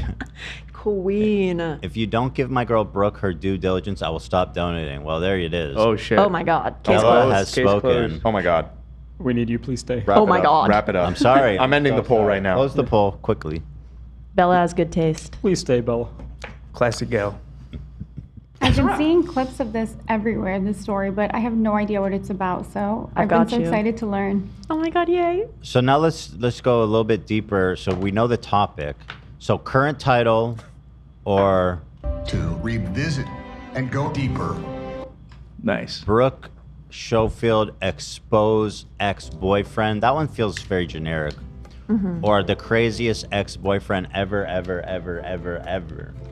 Queen. If you don't give my girl Brooke her due diligence, I will stop donating. Well, there it is. Oh shit. Oh my God. Case Bella closed. has Case spoken. closed. Oh my God. We need you. Please stay. Wrap Oh it my up. God. Wrap it up. I'm sorry. I'm ending the poll right now. Close the poll quickly. Bella has good taste. Please stay, Bella. Classic gal. I've been seeing clips of this everywhere, this story, but I have no idea what it's about. So I I've been got so you. excited to learn. Oh my God, yay. So now let's go a little bit deeper. So we know the topic. So current title or To revisit and go deeper. Nice. Brooke Schofield expose ex-boyfriend. That one feels very generic. Mhm. Or the craziest ex-boyfriend ever.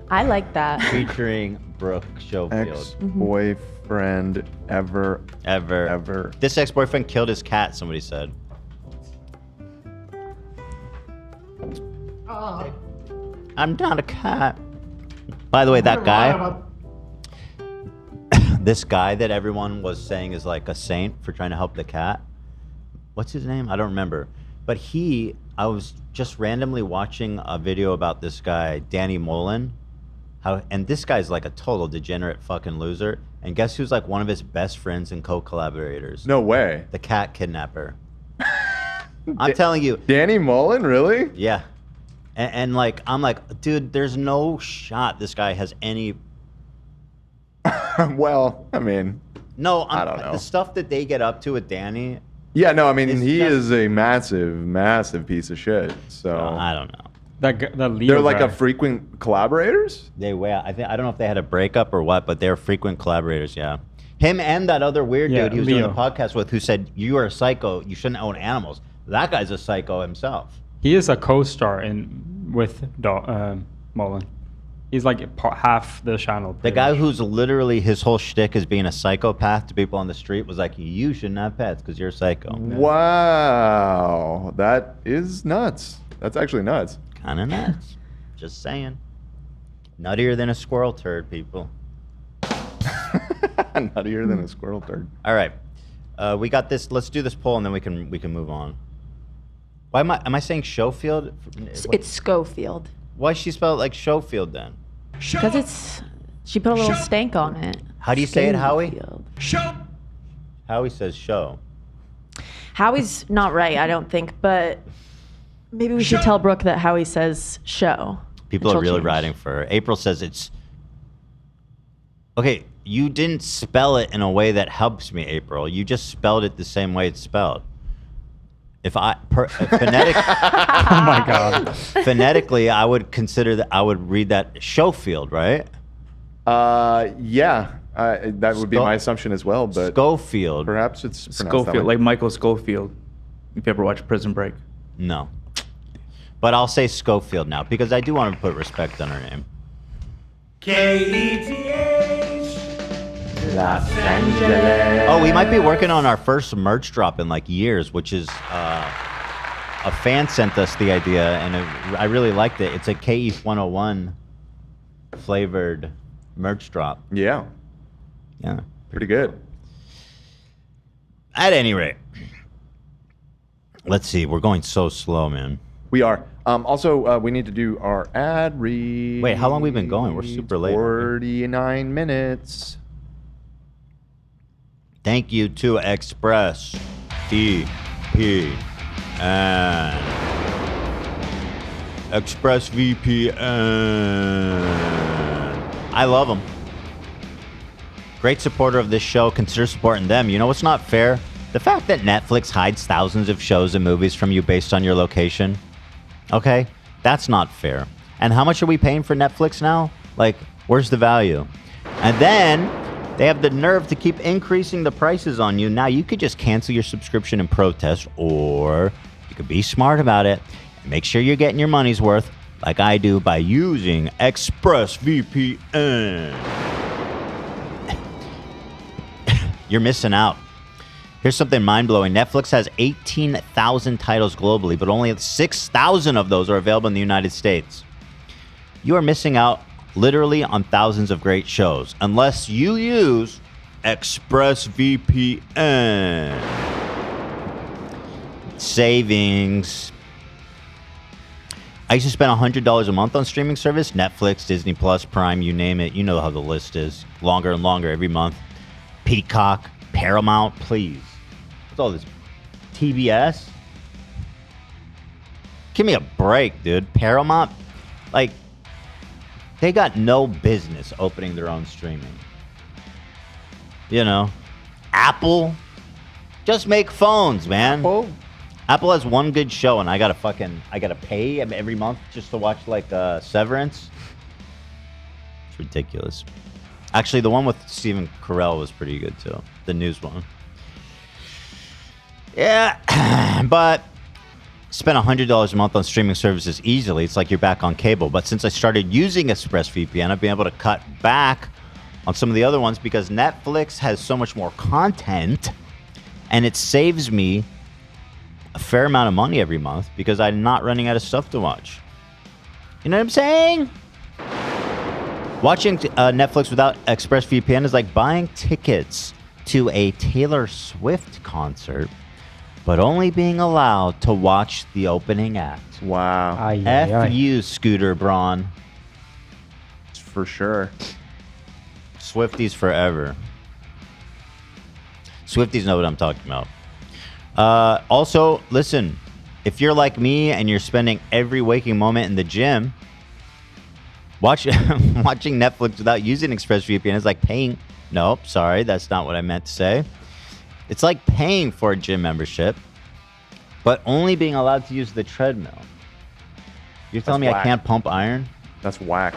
I like that. Featuring Brooke Schofield. Ex-boyfriend ever. This ex-boyfriend killed his cat, somebody said. I'm not a cat. By the way, that guy, this guy that everyone was saying is like a saint for trying to help the cat. What's his name? I don't remember. But I was just randomly watching a video about this guy, Danny Mullen. And this guy's like a total degenerate fucking loser. And guess who's like one of his best friends and co-collaborators? No way. The cat kidnapper. I'm telling you. Danny Mullen, really? Yeah. And like, I'm like, dude, there's no shot this guy has any. Well, I mean. No, I don't know. The stuff that they get up to with Danny. Yeah, no, I mean, he is a massive piece of shit. So I don't know. That Leo They're like guy. a frequent collaborators? I don't know if they had a breakup or what, but they're frequent collaborators, yeah. Him and that other weird Yeah, dude he was doing Leo. the podcast with who said, you are a psycho, you shouldn't own animals. That guy's a psycho himself. He is a co-star with Mullen. He's like half the channel. The guy who's literally his whole shtick is being a psychopath to people on the street was like, you shouldn't have pets because you're a psycho. Wow. That is nuts. That's actually nuts. Kind of nuts. Just saying. Nuttier than a squirrel turd, people. Nuttier than a squirrel turd. All right. We got this. Let's do this poll and then we can move on. Why am I saying Schofield? It's Schofield. Why she spelled it like Schofield then? Because she put a little stank on it. How do you say it, Howie? Show. Howie says show. Howie's not right, I don't think, but maybe we should tell Brooke that Howie says show. People And are she'll really change. riding for her. April says it's. Okay, you didn't spell it in a way that helps me, April. You just spelled it the same way it's spelled. Phonetic. Oh my God. Phonetically, I would consider that I would read that Schofield, right? Yeah. That would be my assumption as well, but Schofield. Perhaps it's pronounced that Schofield, way. like Michael Schofield. If you ever watched Prison Break. No. But I'll say Schofield now because I do want to put respect on her name. KETH. Los Angeles. Oh, we might be working on our first merch drop in like years, which is a fan sent us the idea, and I really liked it. It's a KETH 101 flavored merch drop. Yeah. Yeah. Pretty good. At any rate, Let's see. We're going so slow, man. We are. Also, we need to do our ad read. Wait, how long we been going? We're super late. 49 minutes. Thank you to Express VPN. Express VPN. I love them. Great supporter of this show. Consider supporting them. You know what's not fair? The fact that Netflix hides thousands of shows and movies from you based on your location. Okay? That's not fair. And how much are we paying for Netflix now? Like, where's the value? And then they have the nerve to keep increasing the prices on you. Now you could just cancel your subscription and protest, or you could be smart about it and make sure you're getting your money's worth, like I do, by using ExpressVPN. You're missing out. Here's something mind-blowing. Netflix has 18,000 titles globally, but only 6,000 of those are available in the United States. You are missing out literally on thousands of great shows unless you use ExpressVPN. Savings. I used to spend $100 a month on streaming service, Netflix, Disney Plus, Prime, you name it. You know how the list is. Longer and longer every month. Peacock, Paramount, please. What's all this? TBS? Give me a break, dude. Paramount, like, they got no business opening their own streaming. You know? Apple, just make phones, man. Apple has one good show, and I gotta pay every month just to watch, like, Severance. It's ridiculous. Actually, the one with Stephen Carell was pretty good, too. The news one. Yeah, but spend $100 a month on streaming services easily. It's like you're back on cable. But since I started using ExpressVPN, I've been able to cut back on some of the other ones because Netflix has so much more content, and it saves me a fair amount of money every month because I'm not running out of stuff to watch. You know what I'm saying? Watching Netflix without ExpressVPN is like buying tickets to a Taylor Swift concert, but only being allowed to watch the opening act. Wow. F you, Scooter Braun. For sure. Swifties forever. Swifties know what I'm talking about. Also, listen, if you're like me and you're spending every waking moment in the gym, watching Netflix without using ExpressVPN is like paying. Nope, sorry, that's not what I meant to say. It's like paying for a gym membership, but only being allowed to use the treadmill. You're telling me I can't pump iron? That's whack.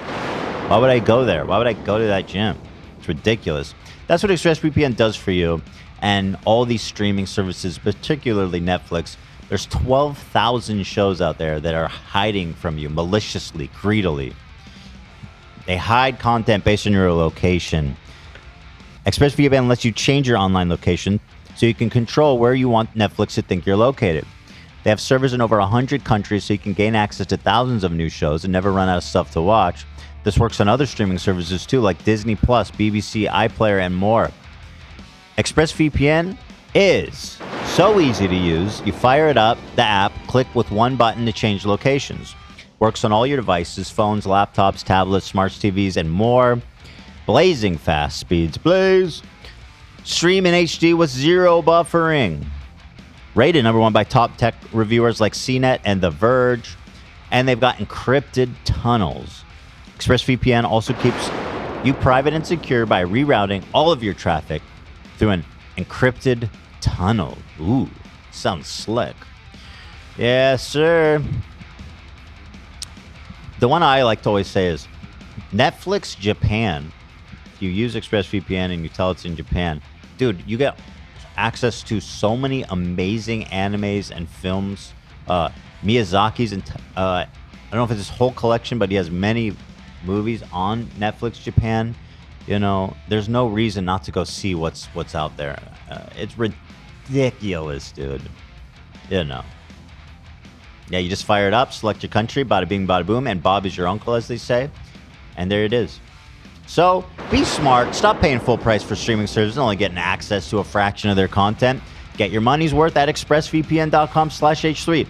Why would I go there? Why would I go to that gym? It's ridiculous. That's what ExpressVPN does for you. And all these streaming services, particularly Netflix, there's 12,000 shows out there that are hiding from you maliciously, greedily. They hide content based on your location. ExpressVPN lets you change your online location so you can control where you want Netflix to think you're located. They have servers in over 100 countries so you can gain access to thousands of new shows and never run out of stuff to watch. This works on other streaming services too, like Disney Plus, BBC, iPlayer, and more. ExpressVPN is so easy to use. You fire it up, the app, click with one button to change locations. Works on all your devices, phones, laptops, tablets, smart TVs, and more. Blazing fast speeds. Blaze. Stream in HD with zero buffering. Rated #1 by top tech reviewers like CNET and The Verge. And they've got encrypted tunnels. ExpressVPN also keeps you private and secure by rerouting all of your traffic through an encrypted tunnel. Ooh, sounds slick. Yes, sir. The one I like to always say is Netflix Japan. If you use ExpressVPN and you tell it's in Japan, dude, you get access to so many amazing animes and films. Miyazaki's, and I don't know if it's his whole collection, but he has many movies on Netflix Japan. You know, there's no reason not to go see what's out there. It's ridiculous, dude. You know. Yeah, you just fire it up, select your country, bada bing, bada boom, and Bob is your uncle, as they say. And there it is. So, be smart. Stop paying full price for streaming services and only getting access to a fraction of their content. Get your money's worth at expressvpn.com/H3.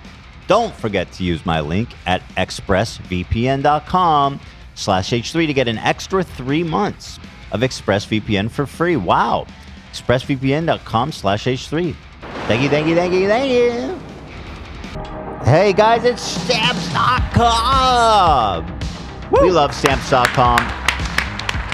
Don't forget to use my link at expressvpn.com/H3 to get an extra 3 months of ExpressVPN for free. Wow. expressvpn.com/H3. Thank you, thank you, thank you, thank you. Hey guys, it's Stamps.com. We love Stamps.com.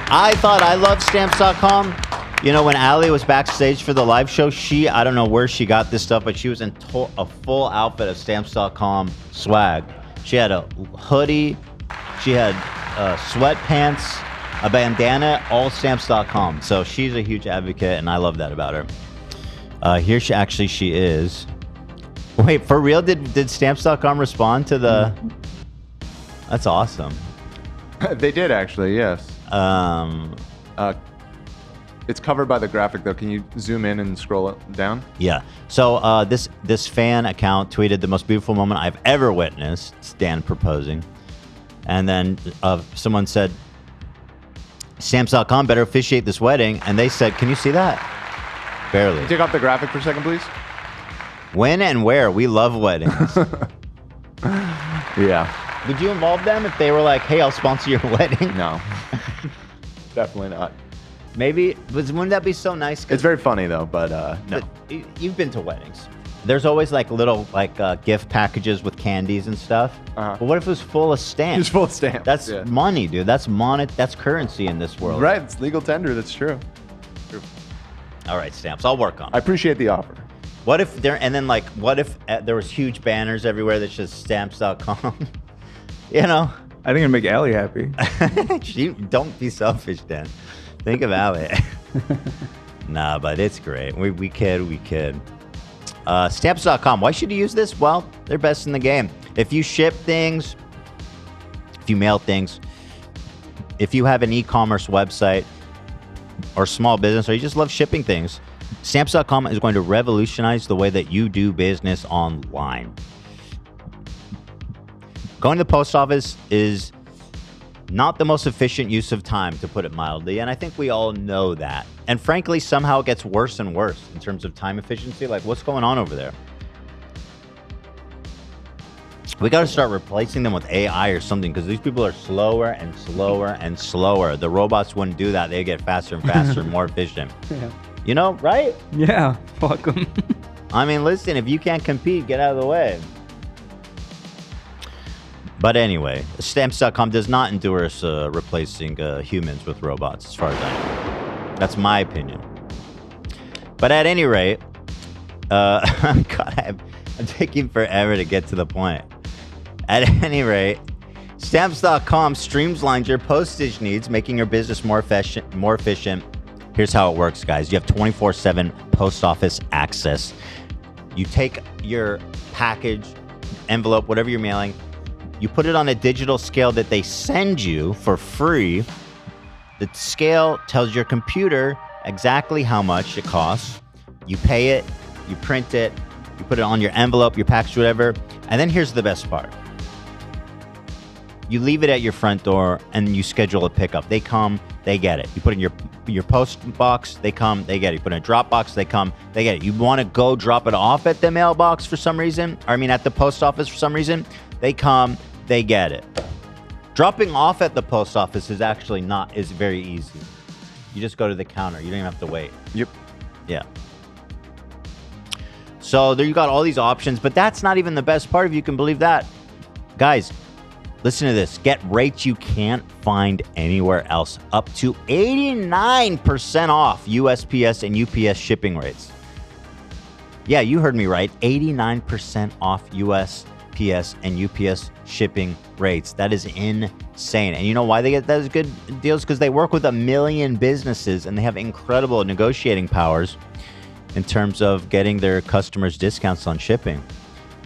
I thought I loved Stamps.com. You know, when Allie was backstage for the live show, I don't know where she got this stuff, but she was in a full outfit of Stamps.com swag. She had a hoodie, she had sweatpants, a bandana, all Stamps.com. So she's a huge advocate, and I love that about her. Here she is. Wait, for real? Did Stamps.com respond to the... That's awesome. They did, actually, yes. It's covered by the graphic, though. Can you zoom in and scroll it down? Yeah. So this fan account tweeted the most beautiful moment I've ever witnessed. Stan proposing. And then someone said, Stamps.com better officiate this wedding. And they said, can you see that? Barely. Can you take off the graphic for a second, please? When and where? We love weddings. Yeah. Would you involve them if they were like, hey, I'll sponsor your wedding? No. Definitely not. Maybe, wouldn't that be so nice? It's very funny, though, but no. But you've been to weddings. There's always like little gift packages with candies and stuff. But what if it was full of stamps? It's full of stamps. That's money, dude. That's currency in this world. Right, it's legal tender. That's true. All right, stamps. I'll work on it. I appreciate the offer. What if there was huge banners everywhere that says stamps.com? You know? I think it'd make Allie happy. Don't be selfish, Dan. Think of Allie. Nah, but it's great. We kid. Stamps.com. Why should you use this? Well, they're best in the game. If you ship things, if you mail things, if you have an e-commerce website or small business, or you just love shipping things, Stamps.com is going to revolutionize the way that you do business online. Going to the post office is not the most efficient use of time, to put it mildly, and I think we all know that. And frankly, somehow it gets worse and worse in terms of time efficiency. Like, what's going on over there? We got to start replacing them with AI or something, because these people are slower and slower and slower. The robots wouldn't do that. They get faster and faster and more efficient. Yeah. You know, right? Yeah, fuck them. I mean, listen, if you can't compete, get out of the way. But anyway, Stamps.com does not endorse replacing humans with robots, as far as I know. That's my opinion. But at any rate, God, I'm taking forever to get to the point. At any rate, Stamps.com streamlines your postage needs, making your business more efficient. Here's how it works, guys. You have 24/7 post office access. You take your package, envelope, whatever you're mailing, you put it on a digital scale that they send you for free. The scale tells your computer exactly how much it costs. You pay it, you print it, you put it on your envelope, your package, whatever. And then here's the best part. You leave it at your front door and you schedule a pickup. They come, they get it. You put it in your post box, they come, they get it. You put it in a drop box, they come, they get it. You want to go drop it off at the mailbox for some reason, at the post office for some reason, they come, they get it. Dropping off at the post office is very easy. You just go to the counter. You don't even have to wait. Yep. Yeah. So there you got all these options, but that's not even the best part, if you can believe that. Guys, listen to this. Get rates you can't find anywhere else. Up to 89% off USPS and UPS shipping rates. Yeah, you heard me right. 89% off USPS and UPS shipping rates. That is insane. And you know why they get those good deals? Because they work with 1 million businesses and they have incredible negotiating powers in terms of getting their customers discounts on shipping.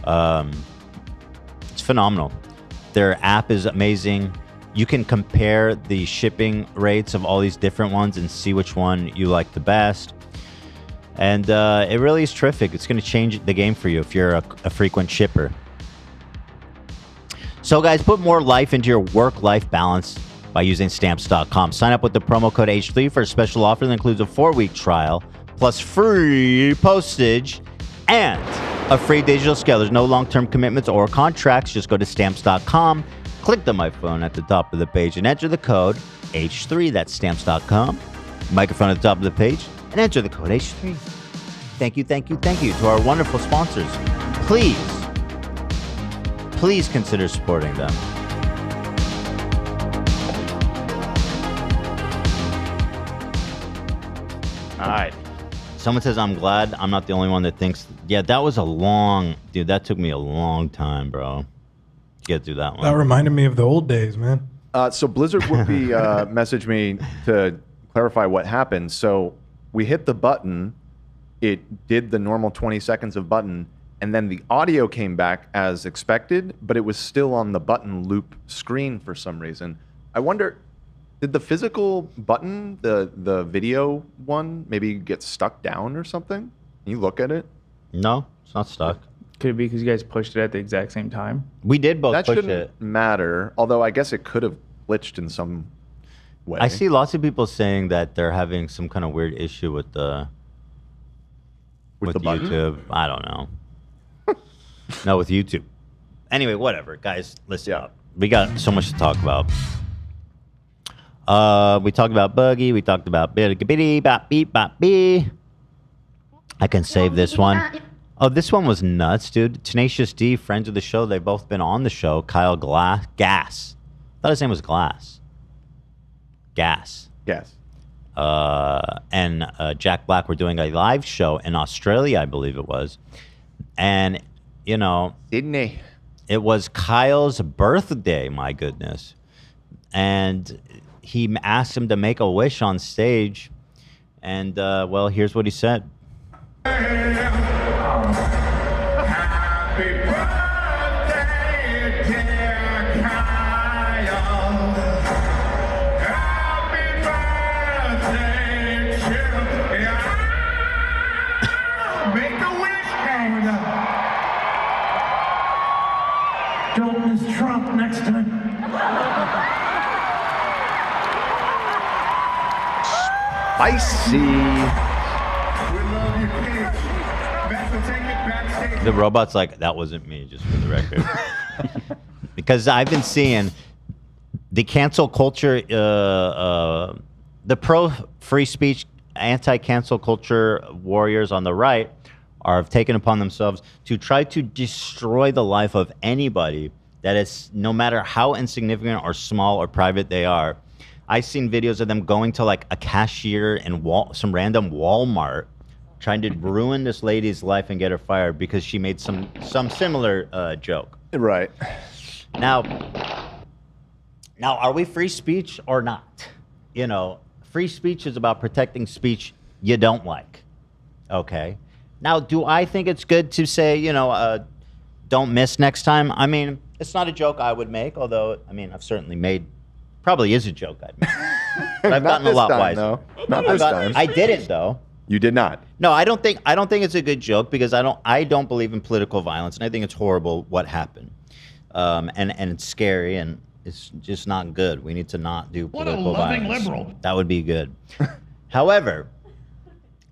It's phenomenal. Their app is amazing. You can compare the shipping rates of all these different ones and see which one you like the best. And it really is terrific. It's going to change the game for you if you're a frequent shipper. So guys, put more life into your work-life balance by using Stamps.com. Sign up with the promo code H3 for a special offer that includes a 4-week trial, plus free postage and a free digital scale. There's no long-term commitments or contracts. Just go to stamps.com, click the My Phone at the top of the page, and enter the code H3. That's stamps.com. Microphone at the top of the page, and enter the code H3. Thank you to our wonderful sponsors. Please consider supporting them. All right. Someone says, I'm glad I'm not the only one that thinks. Yeah, that was dude, that took me a long time, bro, to get through that one. That reminded me of the old days, man. So Blizzard Whoopi messaged me to clarify what happened. So we hit the button. It did the normal 20 seconds of button, and then the audio came back as expected, but it was still on the button loop screen for some reason. I wonder, did the physical button, the video one, maybe get stuck down or something? Can you look at it? No, it's not stuck. Could it be because you guys pushed it at the exact same time? We did both That push shouldn't it. matter, although I guess it could have glitched in some way. I see lots of people saying that they're having some kind of weird issue with the button? YouTube. I don't know. No, with YouTube. Anyway, whatever, guys. Listen up. We got so much to talk about. We talked about Boogie. We talked about Biddy Bop Beep Bop Bee. I can save this one. Oh, this one was nuts, dude. Tenacious D, friends of the show. They've both been on the show. Kyle Gass. I thought his name was Glass. Gas. And Jack Black were doing a live show in Australia, I believe it was. And, you know, Sydney. It was Kyle's birthday, my goodness. And he asked him to make a wish on stage. And, well, here's what he said. Happy birthday, dear Kyle. Happy birthday to you. Make a wish, Kyle. Don't miss Trump next time. Spicy. The robot's like, that wasn't me, just for the record. Because I've been seeing the cancel culture, the pro-free speech, anti-cancel culture warriors on the right have taken upon themselves to try to destroy the life of anybody that is, no matter how insignificant or small or private they are. I've seen videos of them going to like a cashier in some random Walmart, trying to ruin this lady's life and get her fired because she made some similar joke. Right. Now, are we free speech or not? You know, free speech is about protecting speech you don't like. Okay. Now, do I think it's good to say, you know, don't miss next time? I mean, it's not a joke I would make, although, I mean, I've certainly made, probably is a joke I'd make. But I've gotten a lot wiser. No. Not this time. I didn't, though. You did not. No, I don't think it's a good joke because I don't believe in political violence, and I think it's horrible what happened, and it's scary and it's just not good. We need to not do political violence. What a loving liberal. That would be good. However,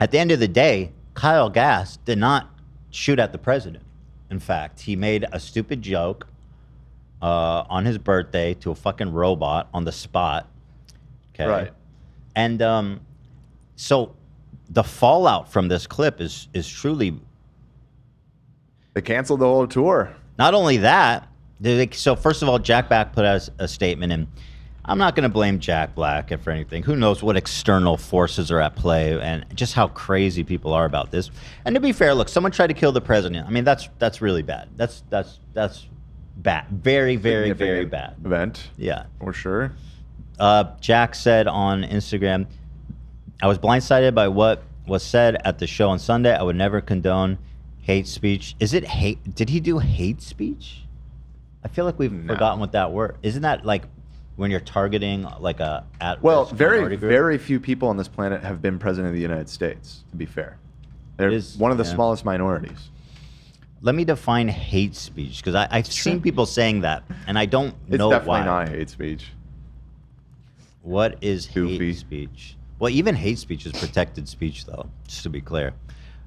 at the end of the day, Kyle Gass did not shoot at the president. In fact, he made a stupid joke on his birthday to a fucking robot on the spot. Okay. Right. And so the fallout from this clip is truly. They canceled the whole tour. Not only that, so first of all, Jack Black put out a statement, and I'm not going to blame Jack Black for anything. Who knows what external forces are at play and just how crazy people are about this. And to be fair, look, someone tried to kill the president. I mean, that's really bad. That's bad. Very, very, very bad. Event. Yeah. For sure. Jack said on Instagram, I was blindsided by what was said at the show on Sunday. I would never condone hate speech. Is it hate? Did he do hate speech? I feel like we've forgotten what that word. Isn't that like when you're targeting like a at-risk minority group? Very few people on this planet have been president of the United States, to be fair. They're one of the smallest minorities. Let me define hate speech, because I've seen people saying that, and I don't know why. It's definitely not hate speech. What is hate speech? Well, even hate speech is protected speech, though, just to be clear.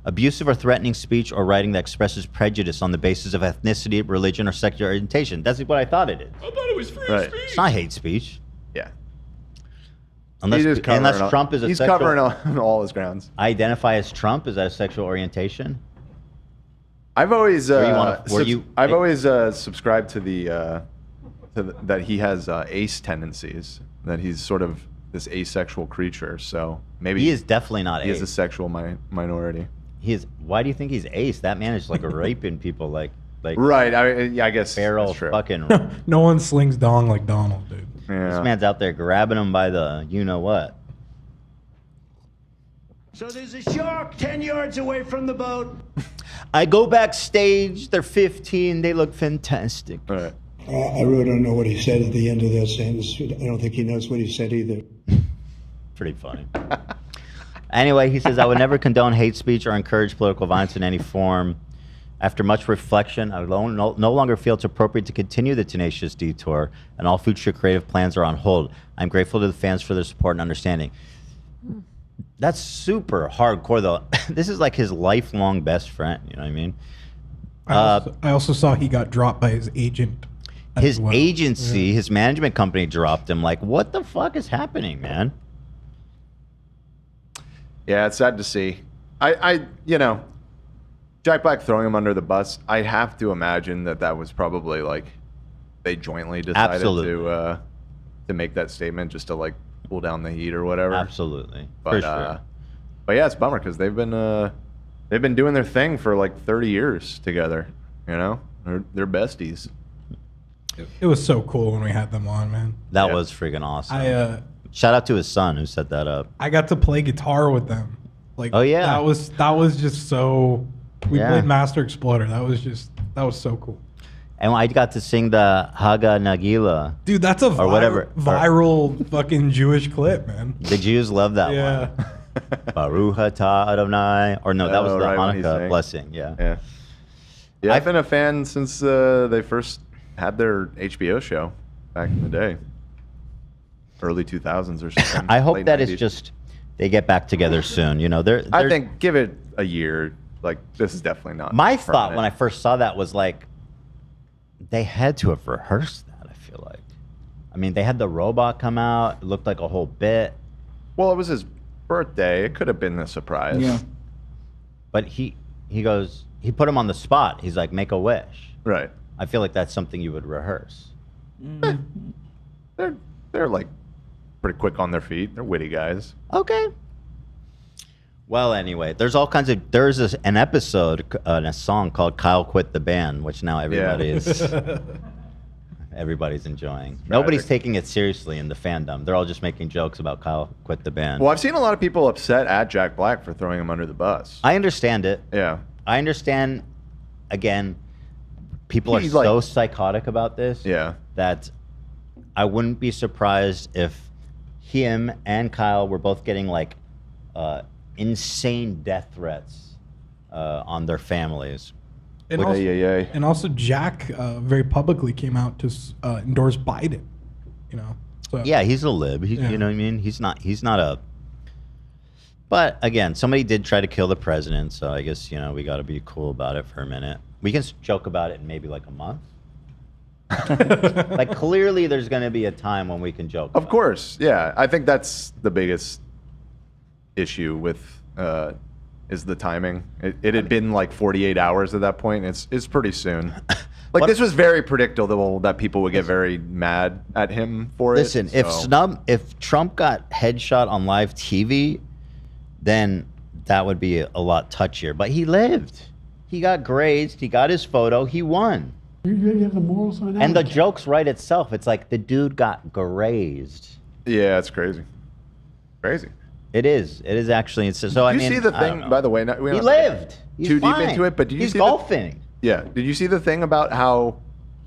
Abusive or threatening speech or writing that expresses prejudice on the basis of ethnicity, religion, or sexual orientation. That's what I thought it is. I thought it was free Right. speech. It's not hate speech. Yeah. Unless Trump is a he's sexual... covering all his grounds. Identify as Trump? Is that a sexual orientation? I've always I've always subscribed to that he has ace tendencies, that he's sort of this asexual creature. So maybe He is definitely not he is ace. a sexual minority. He is. Why do you think he's ace? That man is like raping people, like Right. I guess feral that's true. fucking. No one slings dong like Donald, dude. This man's out there grabbing him by the you know what. So there's a shark 10 yards away from the boat. I go backstage. They're 15. They look fantastic. Right. I really don't know what he said at the end of that sentence. I don't think he knows what he said either. Pretty funny. Anyway, he says, I would never condone hate speech or encourage political violence in any form. After much reflection, I no longer feel it's appropriate to continue the Tenacious detour, and all future creative plans are on hold. I'm grateful to the fans for their support and understanding. That's super hardcore, though. This is like his lifelong best friend. You know what I mean? I also saw he got dropped by his agent. His agency, his management company dropped him. Like, what the fuck is happening, man? Yeah, it's sad to see. You know, Jack Black throwing him under the bus. I have to imagine that was probably like they jointly decided to make that statement just to like cool down the heat or whatever. Absolutely, but for sure. But yeah, it's a bummer because they've been doing their thing for like 30 years together. You know, they're besties. It was so cool when we had them on, man. That was freaking awesome. Shout out to his son who set that up. I got to play guitar with them. Like, oh yeah, that was just so. We Yeah. played Master Exploder. That was so cool. And I got to sing the Haga Nagila. Dude, that's a or whatever viral fucking Jewish clip, man. The Jews love that Yeah. one. Baruch atah Adonai. Or no, that was the right, when he Hanukkah sang. blessing. Yeah. Yeah. Yeah, I've been a fan since they first had their HBO show back in the day. Early 2000s or something. I hope late that 90s. it's just they get back together soon. You know, I think give it a year. Like this is definitely not. my thought permanent. when I first saw that was like, they had to have rehearsed that. I feel like, I mean, they had the robot come out. It looked like a whole bit. Well, it was his birthday. It could have been a surprise. Yeah. But he goes, he put him on the spot. He's like, make a wish. Right. I feel like that's something you would rehearse. They're like pretty quick on their feet. They're witty guys. Okay. Well, anyway, there's all kinds of. There's an episode and a song called "Kyle Quit the Band," which now everybody's enjoying. Nobody's taking it seriously in the fandom. They're all just making jokes about Kyle quit the band. Well, I've seen a lot of people upset at Jack Black for throwing him under the bus. I understand it. Yeah. I understand. Again, people are He's so like- psychotic about this. Yeah. That I wouldn't be surprised if him and Kyle were both getting like insane death threats on their families. And also, and also Jack very publicly came out to endorse Biden. You know. So, Yeah, he's a lib. Yeah. You know what I mean? He's not a. But again, somebody did try to kill the president, so I guess we got to be cool about it for a minute. We can joke about it in maybe like a month. Like clearly, there's going to be a time when we can joke. Of course, yeah. I think that's the biggest issue with is the timing. It had been like 48 hours at that point. It's pretty soon. Like this was very predictable that people would get very mad at him for Listen, it. if Trump got headshot on live TV, then that would be a lot touchier. But he lived. He got grazed. He got his photo. He won. You have the morals of an And the advocate. joke's right itself. It's like the dude got grazed. Yeah, it's crazy. Crazy. It is. It is actually. It's, so I Did you mean, see the I don't thing, know. by the way? He lived. He's too fine. deep into it, but did you He's see golfing. Yeah. Did you see the thing about how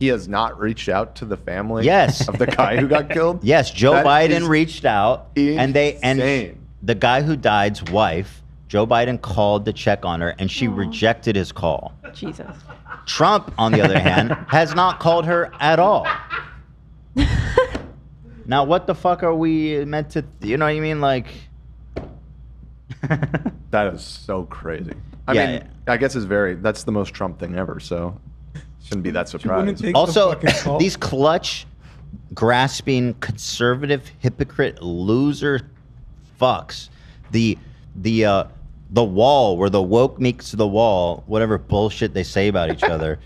he has not reached out to the family? Yes. Of the guy who got killed? Yes, Joe That Biden is reached out, and insane. the guy who died's wife, Joe Biden called to check on her, and she rejected his call. Jesus. Trump, on the other hand, has not called her at all. Now, what the fuck are we meant to? You know what I mean? Like, That is so crazy. I Yeah, mean, I guess that's the most Trump thing ever, so shouldn't be that surprised. Also, these clutch, grasping, conservative, hypocrite, loser fucks. The wall where the woke meets the wall, whatever bullshit they say about each other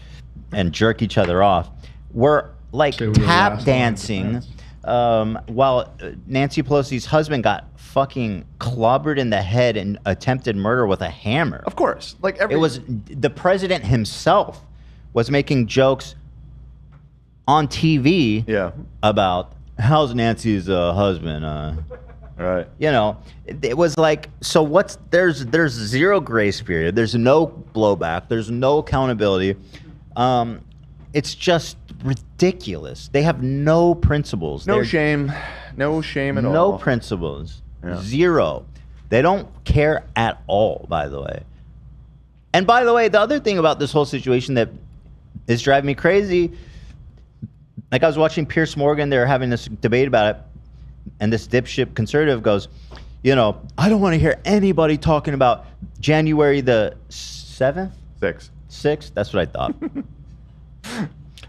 and jerk each other off, were like tap dancing while Nancy Pelosi's husband got fucking clobbered in the head and attempted murder with a hammer. Of course. It was the president himself was making jokes on TV about how's Nancy's husband. Right. You know, it was like, so there's zero grace period. There's no blowback. There's no accountability. It's just ridiculous. They have no principles. No shame at all. No principles. Zero. They don't care at all, by the way. And by the way, the other thing about this whole situation that is driving me crazy, like I was watching Piers Morgan, they were having this debate about it, and this dipshit conservative goes, you know, I don't want to hear anybody talking about January the 7th? 6th? That's what I thought.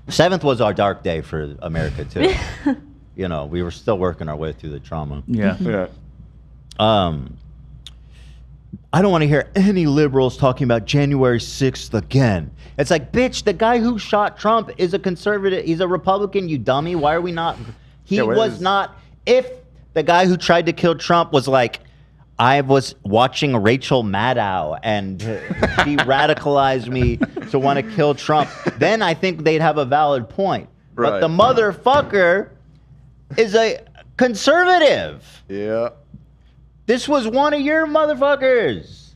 7th was our dark day for America, too. You know, we were still working our way through the trauma. Yeah. I don't want to hear any liberals talking about January 6th again. It's like, bitch, the guy who shot Trump is a conservative. He's a Republican, you dummy. Why are we not? He was not. If the guy who tried to kill Trump was like, I was watching Rachel Maddow and she radicalized me to want to kill Trump, then I think they'd have a valid point. But Right. the motherfucker is a conservative. Yeah. This was one of your motherfuckers.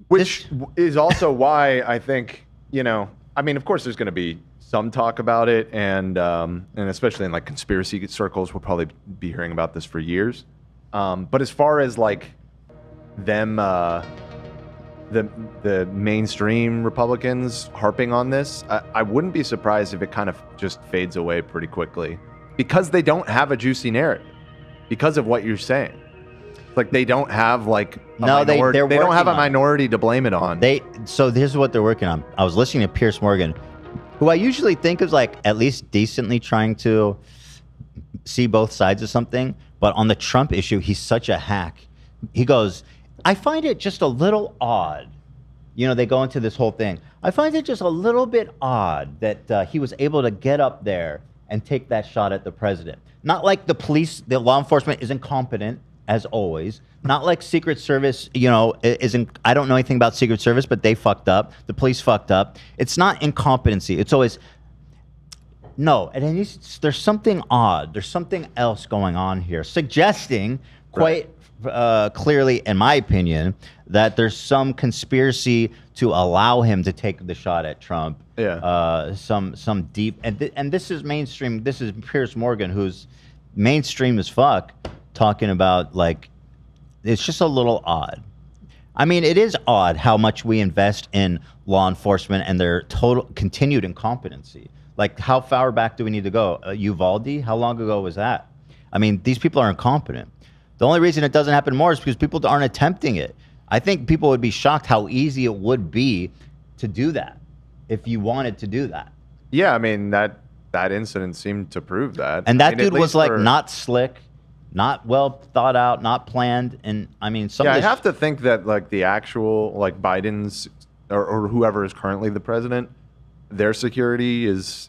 Which is also why I think, you know, I mean, of course there's going to be some talk about it, and especially in like conspiracy circles, we'll probably be hearing about this for years. But as far as like them, the mainstream Republicans harping on this, I wouldn't be surprised if it kind of just fades away pretty quickly, because they don't have a juicy narrative because of what you're saying. Like they don't have like a minority, they don't have a minority to blame it on. So here's what they're working on. I was listening to Piers Morgan, who I usually think is like at least decently trying to see both sides of something, but on the Trump issue, he's such a hack. He goes, I find it just a little odd. You know, they go into this whole thing. I find it just a little bit odd that he was able to get up there and take that shot at the president. Not like the police, the law enforcement is incompetent, as always. Not like Secret Service, you know, isn't. I don't know anything about Secret Service, but they fucked up. The police fucked up. It's not incompetency. It's always, no, and there's something odd. There's something else going on here, suggesting quite clearly, in my opinion, that there's some conspiracy to allow him to take the shot at Trump. Yeah. Some deep, and this is mainstream. This is Piers Morgan, who's mainstream as fuck, talking about like, it's just a little odd. I mean, it is odd how much we invest in law enforcement and their total continued incompetency. Like, how far back do we need to go? Uvalde? How long ago was that? I mean, these people are incompetent. The only reason it doesn't happen more is because people aren't attempting it. I think people would be shocked how easy it would be to do that if you wanted to do that. Yeah, I mean, that incident seemed to prove that. And that I mean, dude was like not slick, not well thought out, not planned. And I mean, I have to think that like the actual like Biden's or whoever is currently the president, their security is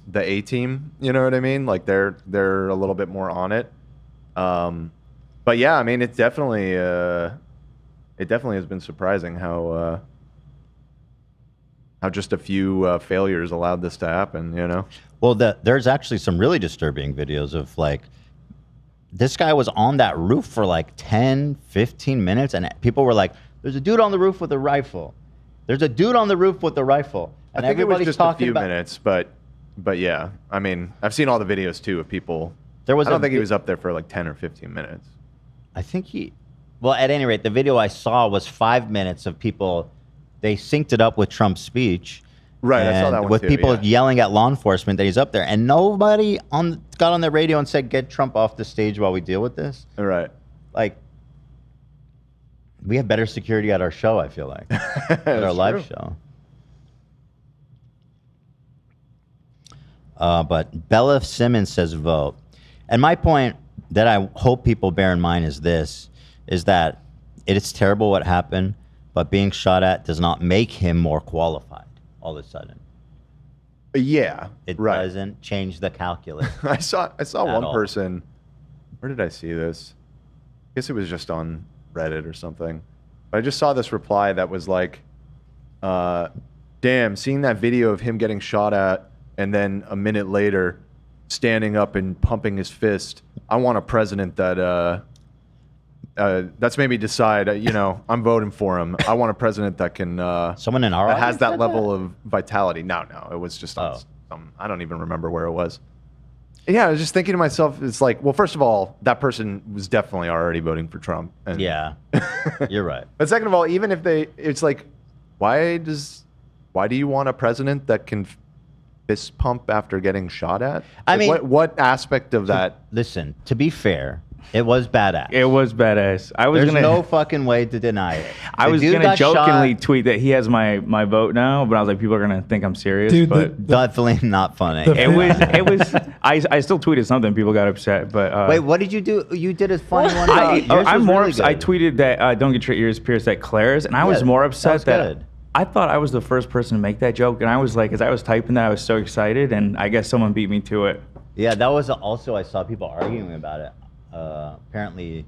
the A team. You know what I mean? Like they're a little bit more on it. But yeah, I mean, it definitely has been surprising how just a few failures allowed this to happen. You know? Well, there's actually some really disturbing videos of like, this guy was on that roof for like 10, 15 minutes, and people were like, there's a dude on the roof with a rifle. There's a dude on the roof with a rifle. And I think everybody's it was just talking a few about minutes, but yeah, I mean, I've seen all the videos too of people. I don't think he was up there for like 10 or 15 minutes. I think well, at any rate, the video I saw was 5 minutes of people, they synced it up with Trump's speech. Right, I saw that one with too, people yeah. yelling at law enforcement that he's up there, and nobody got on the radio and said, "Get Trump off the stage while we deal with this." Right. Like, We have better security at our show, I feel like. At our live show. But Bella Simmons says vote. And my point that I hope people bear in mind is this, is that it's terrible what happened, but being shot at does not make him more qualified all of a sudden. Yeah. It doesn't change the calculus. I saw one all. person. Where did I see this? I guess it was just on Reddit or something. But I just saw this reply that was like, damn, seeing that video of him getting shot at and then a minute later standing up and pumping his fist. I want a president that that's made me decide, I'm voting for him. I want a president that can someone in our that has audience that said level of vitality. No, it was just on some, I don't even remember where it was. Yeah, I was just thinking to myself, it's like, well, first of all, that person was definitely already voting for Trump. And Yeah, you're right. But second of all, even if it's like, why do you want a president that can fist pump after getting shot at? I mean, what aspect of that? Listen, to be fair, it was badass. It was badass. There's no fucking way to deny it. I The was dude gonna got jokingly shot. tweet that he has my vote now, but I was like, people are gonna think I'm serious. Dude, but definitely not funny. it was. I still tweeted something. People got upset, but Wait, what did you do? You did a funny one. I'm more. I tweeted that don't get your ears pierced at Claire's, and I was Yeah, more that upset was that. good. I thought I was the first person to make that joke, and I was like, as I was typing that, I was so excited, and I guess someone beat me to it. Yeah, that was also, I saw people arguing about it. Apparently,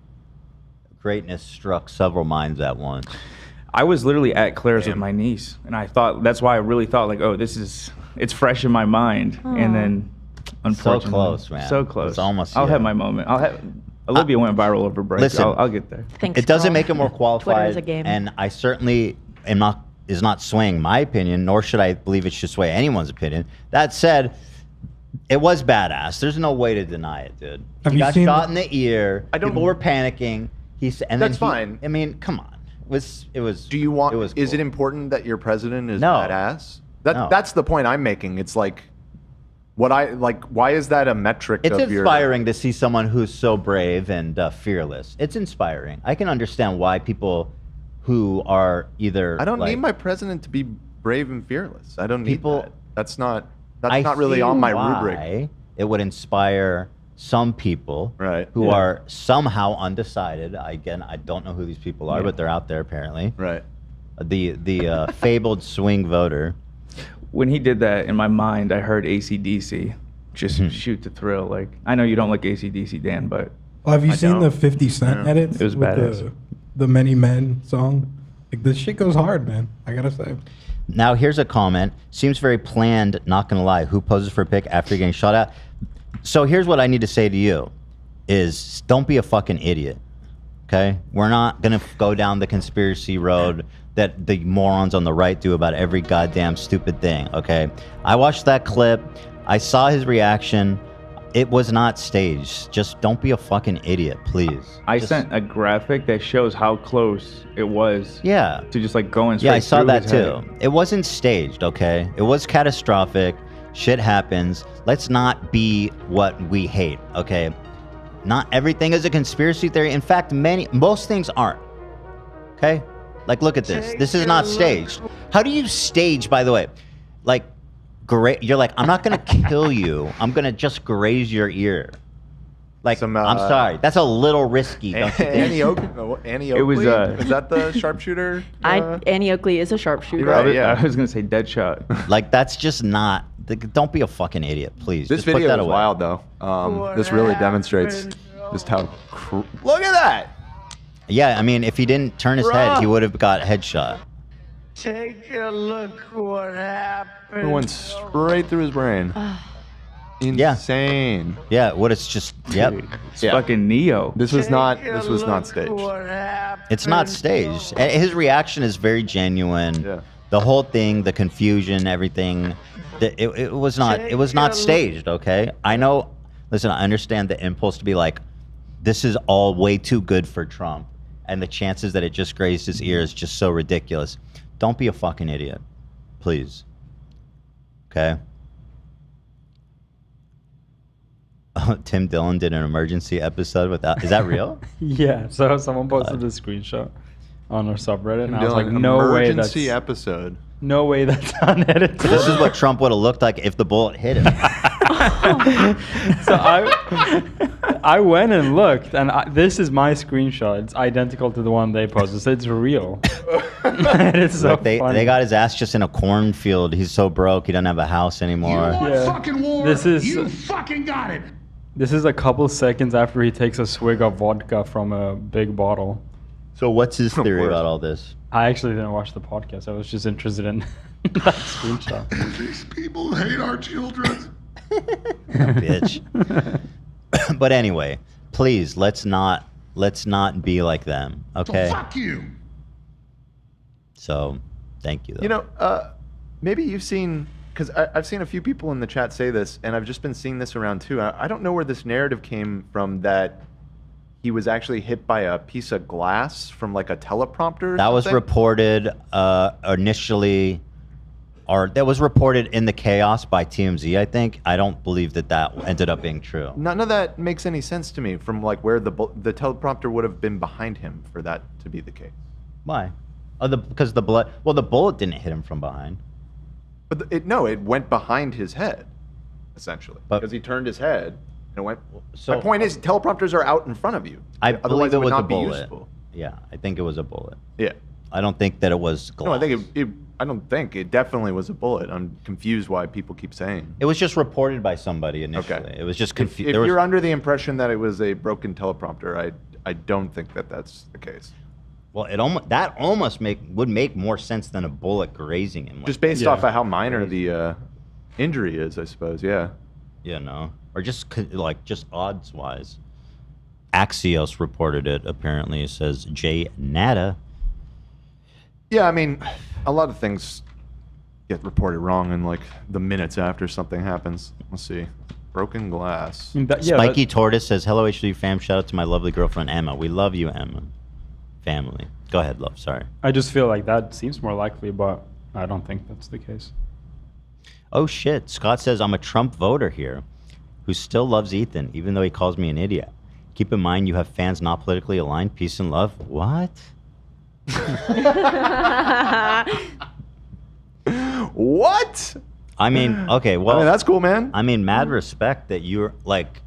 greatness struck several minds at once. I was literally at Claire's with my niece, and I thought that's why I really thought like, oh, it's fresh in my mind, and then unfortunately, close, man. so close. It's almost. I'll have my moment. Olivia went viral over break. Listen, I'll get there. It doesn't make it more qualified. Twitter is a game. And I certainly is not swaying my opinion, nor should I believe it should sway anyone's opinion. That said, it was badass. There's no way to deny it, dude. Have He you got seen shot the- in the ear. People were panicking. That's fine. I mean, come on. It was. Do you want? Is it important that your president is No. badass? No. That's the point I'm making. It's like, why is that a metric? It's of your? inspiring to see someone who's so brave and fearless. It's inspiring. I can understand why people who are either. I don't need my president to be brave and fearless. I don't need that. That's not really see on my why rubric. It would inspire some people who are somehow undecided. Again, I don't know who these people are, but they're out there apparently. Right. The fabled swing voter. When he did that, in my mind, I heard AC/DC just shoot to thrill. Like, I know you don't like AC/DC, Dan, but Well, have you I seen don't. the 50 Cent Yeah. edits? It was with badass. The Many Men song? Like, this shit goes hard, man. I gotta say. Now here's a comment. Seems very planned, not gonna lie. Who poses for a pic after getting shot at? So here's what I need to say to you is don't be a fucking idiot. Okay? We're not gonna go down the conspiracy road that the morons on the right do about every goddamn stupid thing. Okay? I watched that clip. I saw his reaction. It was not staged. Just don't be a fucking idiot, please. I sent a graphic that shows how close it was. Yeah. To just like going straight Yeah, I saw through that his too. head. It wasn't staged, okay? It was catastrophic. Shit happens. Let's not be what we hate, okay? Not everything is a conspiracy theory. In fact, most things aren't. Okay? Like, look at this. This is not staged. How do you stage, by the way? Like, you're like, I'm not gonna kill you. I'm gonna just graze your ear. Like, I'm sorry. That's a little risky, don't you think? Annie Oakley? Is that the sharpshooter? Annie Oakley is a sharpshooter. Right, yeah. I was gonna say dead shot. Like, that's just not. Don't be a fucking idiot, please. This Just put video that is away. wild, though. This really demonstrates just how. Look at that! Yeah, I mean, if he didn't turn his head, he would have got headshot. Take a look what happened. It went straight through his brain. Insane. Yeah, what it's just. Yep. It's fucking Neo. This was not staged. It's not staged. His reaction is very genuine. Yeah. The whole thing, the confusion, everything. It was not. It was not staged. Okay. I know. Listen, I understand the impulse to be like, this is all way too good for Trump, and the chances that it just grazed his ear is just so ridiculous. Don't be a fucking idiot, please. Okay. Tim Dillon did an emergency episode without. Is that real? Yeah. So someone posted a screenshot on our subreddit, and I Doing was like, an no way that's emergency episode. no way that's unedited. This is what Trump would have looked like if the bullet hit him. So I went and looked, and this is my screenshot. It's identical to the one they posted. So it's real. It's so Look, funny. they got his ass just in a cornfield. He's so broke, he doesn't have a house anymore. Fucking war. This is- You fucking got it. This is a couple seconds after he takes a swig of vodka from a big bottle. So what's his theory about all this? I actually didn't watch the podcast. I was just interested in that screenshot. These people hate our children. Bitch. But anyway, please let's not be like them, okay? So fuck you. So, thank you. Though. You know, maybe you've seen, because I've seen a few people in the chat say this, and I've just been seeing this around too. I don't know where this narrative came from that he was actually hit by a piece of glass from like a teleprompter. Or that was something. reported initially, or that was reported in the chaos by TMZ. I think. I don't believe that ended up being true. None of that makes any sense to me from like where the teleprompter would have been behind him for that to be the case. Why? Oh, because the blood. Well, the bullet didn't hit him from behind. But it went behind his head, essentially, because he turned his head and it went. So- my point is, teleprompters are out in front of you. I Otherwise, believe it would was a not be bullet. useful. Yeah, I think it was a bullet. Yeah. I don't think that it was glass. No, I think I don't think it definitely was a bullet. I'm confused why people keep saying. It was just reported by somebody initially. Okay. It was just If confused. you're under the impression that it was a broken teleprompter, I don't think that that's the case. Well, that almost would make more sense than a bullet grazing him. Just based off of how minor the injury is, I suppose. Yeah. Yeah, no. Or just odds wise. Axios reported it. Apparently, it says Jay Nada. Yeah, I mean, a lot of things get reported wrong in like the minutes after something happens. Let's see. Broken glass. Spiky Tortoise says, "Hello, HD fam. Shout out to my lovely girlfriend Emma. We love you, Emma. Family." Go ahead, love. Sorry. I just feel like that seems more likely, but I don't think that's the case. Oh shit! Scott says, "I'm a Trump voter here, who still loves Ethan, even though he calls me an idiot. Keep in mind, you have fans not politically aligned. Peace and love." What? What? I mean, okay, well, I mean, that's cool, man. I mean, mad respect that you're like,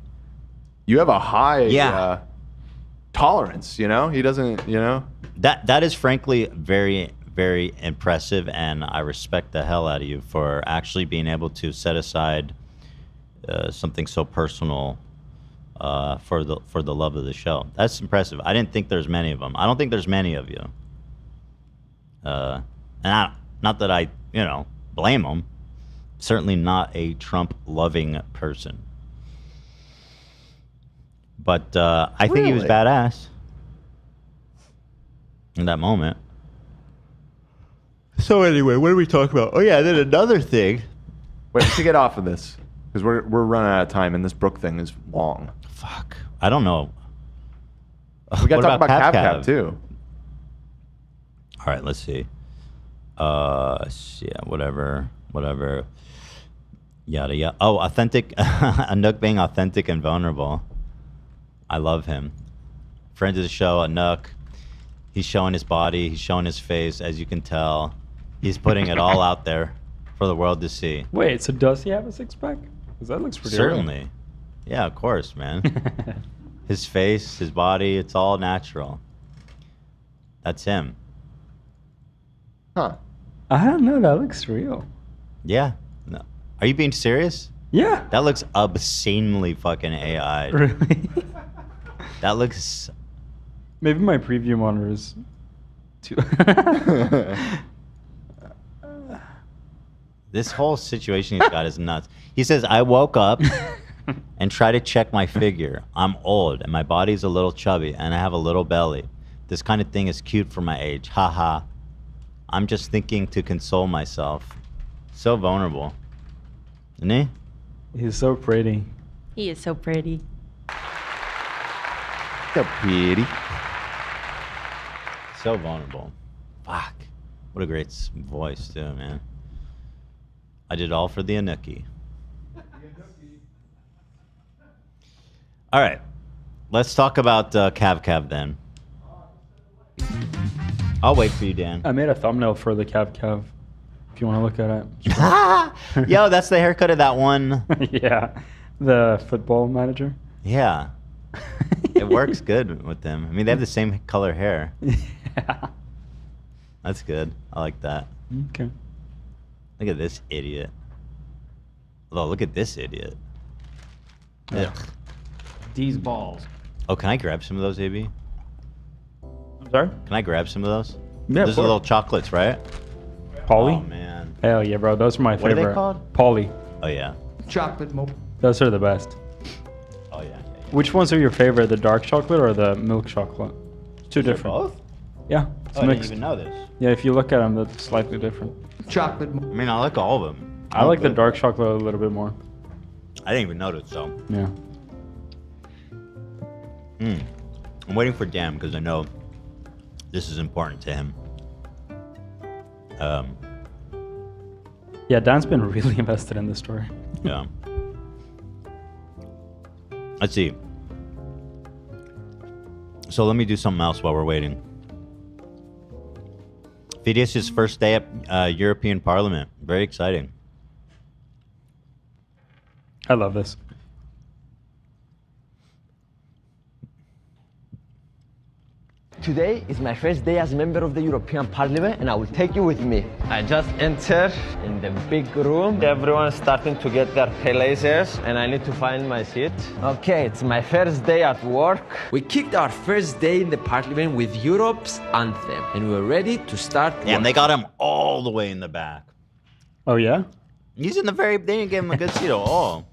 you have a high yeah. Tolerance. You know, he doesn't. You know, that is frankly very, very impressive, and I respect the hell out of you for actually being able to set aside something so personal for the love of the show. That's impressive. I didn't think there's many of them. I don't think there's many of you. And not that I, blame them. Certainly not a Trump-loving person. But I think he was badass in that moment. So anyway, what are we talking about? Oh yeah, then another thing. Wait, to get off of this, because we're running out of time, and this Brooke thing is long. Fuck, I don't know. We got to talk about Cav Cav too. All right, let's see. Yeah, whatever. Yada yada. Oh, authentic. Anuc being authentic and vulnerable. I love him. Friend of the show, Anuc. He's showing his body. He's showing his face. As you can tell, he's putting it all out there for the world to see. Wait, so does he have a six-pack? Because that looks pretty Certainly. real. Yeah, of course, man. His face, his body, it's all natural. That's him. Huh. I don't know. That looks real. Yeah. No. Are you being serious? Yeah. That looks obscenely fucking AI. Really? That looks... Maybe my preview monitor is too... This whole situation he's got is nuts. He says, I woke up and try to check my figure. I'm old and my body's a little chubby and I have a little belly. This kind of thing is cute for my age. Haha. I'm just thinking to console myself. So vulnerable. Isn't he? He's so pretty. He is so pretty. So pretty. So vulnerable. Fuck. What a great voice too, man. I did all for the Anuki. All right. Let's talk about Cav then. I'll wait for you, Dan. I made a thumbnail for the Cav. If you want to look at it. Yo, that's the haircut of that one. Yeah, the football manager. Yeah. It works good with them. I mean, they have the same color hair. Yeah. That's good. I like that. Okay. Look at this idiot. Oh, look at this idiot. Yeah. Ugh. These balls. Oh, can I grab some of those, AB? I'm sorry? Can I grab some of those? Yeah, of Those are course. little chocolates, right? Polly? Oh, man. Hell yeah, bro. Those are my What favorite. are they called? Polly. Oh, yeah. Chocolate mo. Those are the best. Oh, yeah. Which ones are your favorite? The dark chocolate or the milk chocolate? Two Is there different. both? Yeah. It's Oh, I didn't mixed. even know this. Yeah, if you look at them, that's slightly different. Chocolate. I mean, I like all of them. I like the dark chocolate a little bit more. I didn't even notice, so. Yeah. I'm waiting for Dan because I know this is important to him. Yeah, Dan's been really invested in this story. Yeah. Let's see. So let me do something else while we're waiting. Fidias' first day at European Parliament. Very exciting. I love this. Today is my first day as a member of the European Parliament and I will take you with me. I just entered in the big room. Everyone's starting to get their places and I need to find my seat. Okay, it's my first day at work. We kicked our first day in the Parliament with Europe's anthem and we're ready to start Damn, they got him all the way in the back. Oh, yeah? He's in the very... They didn't give him a good seat at all.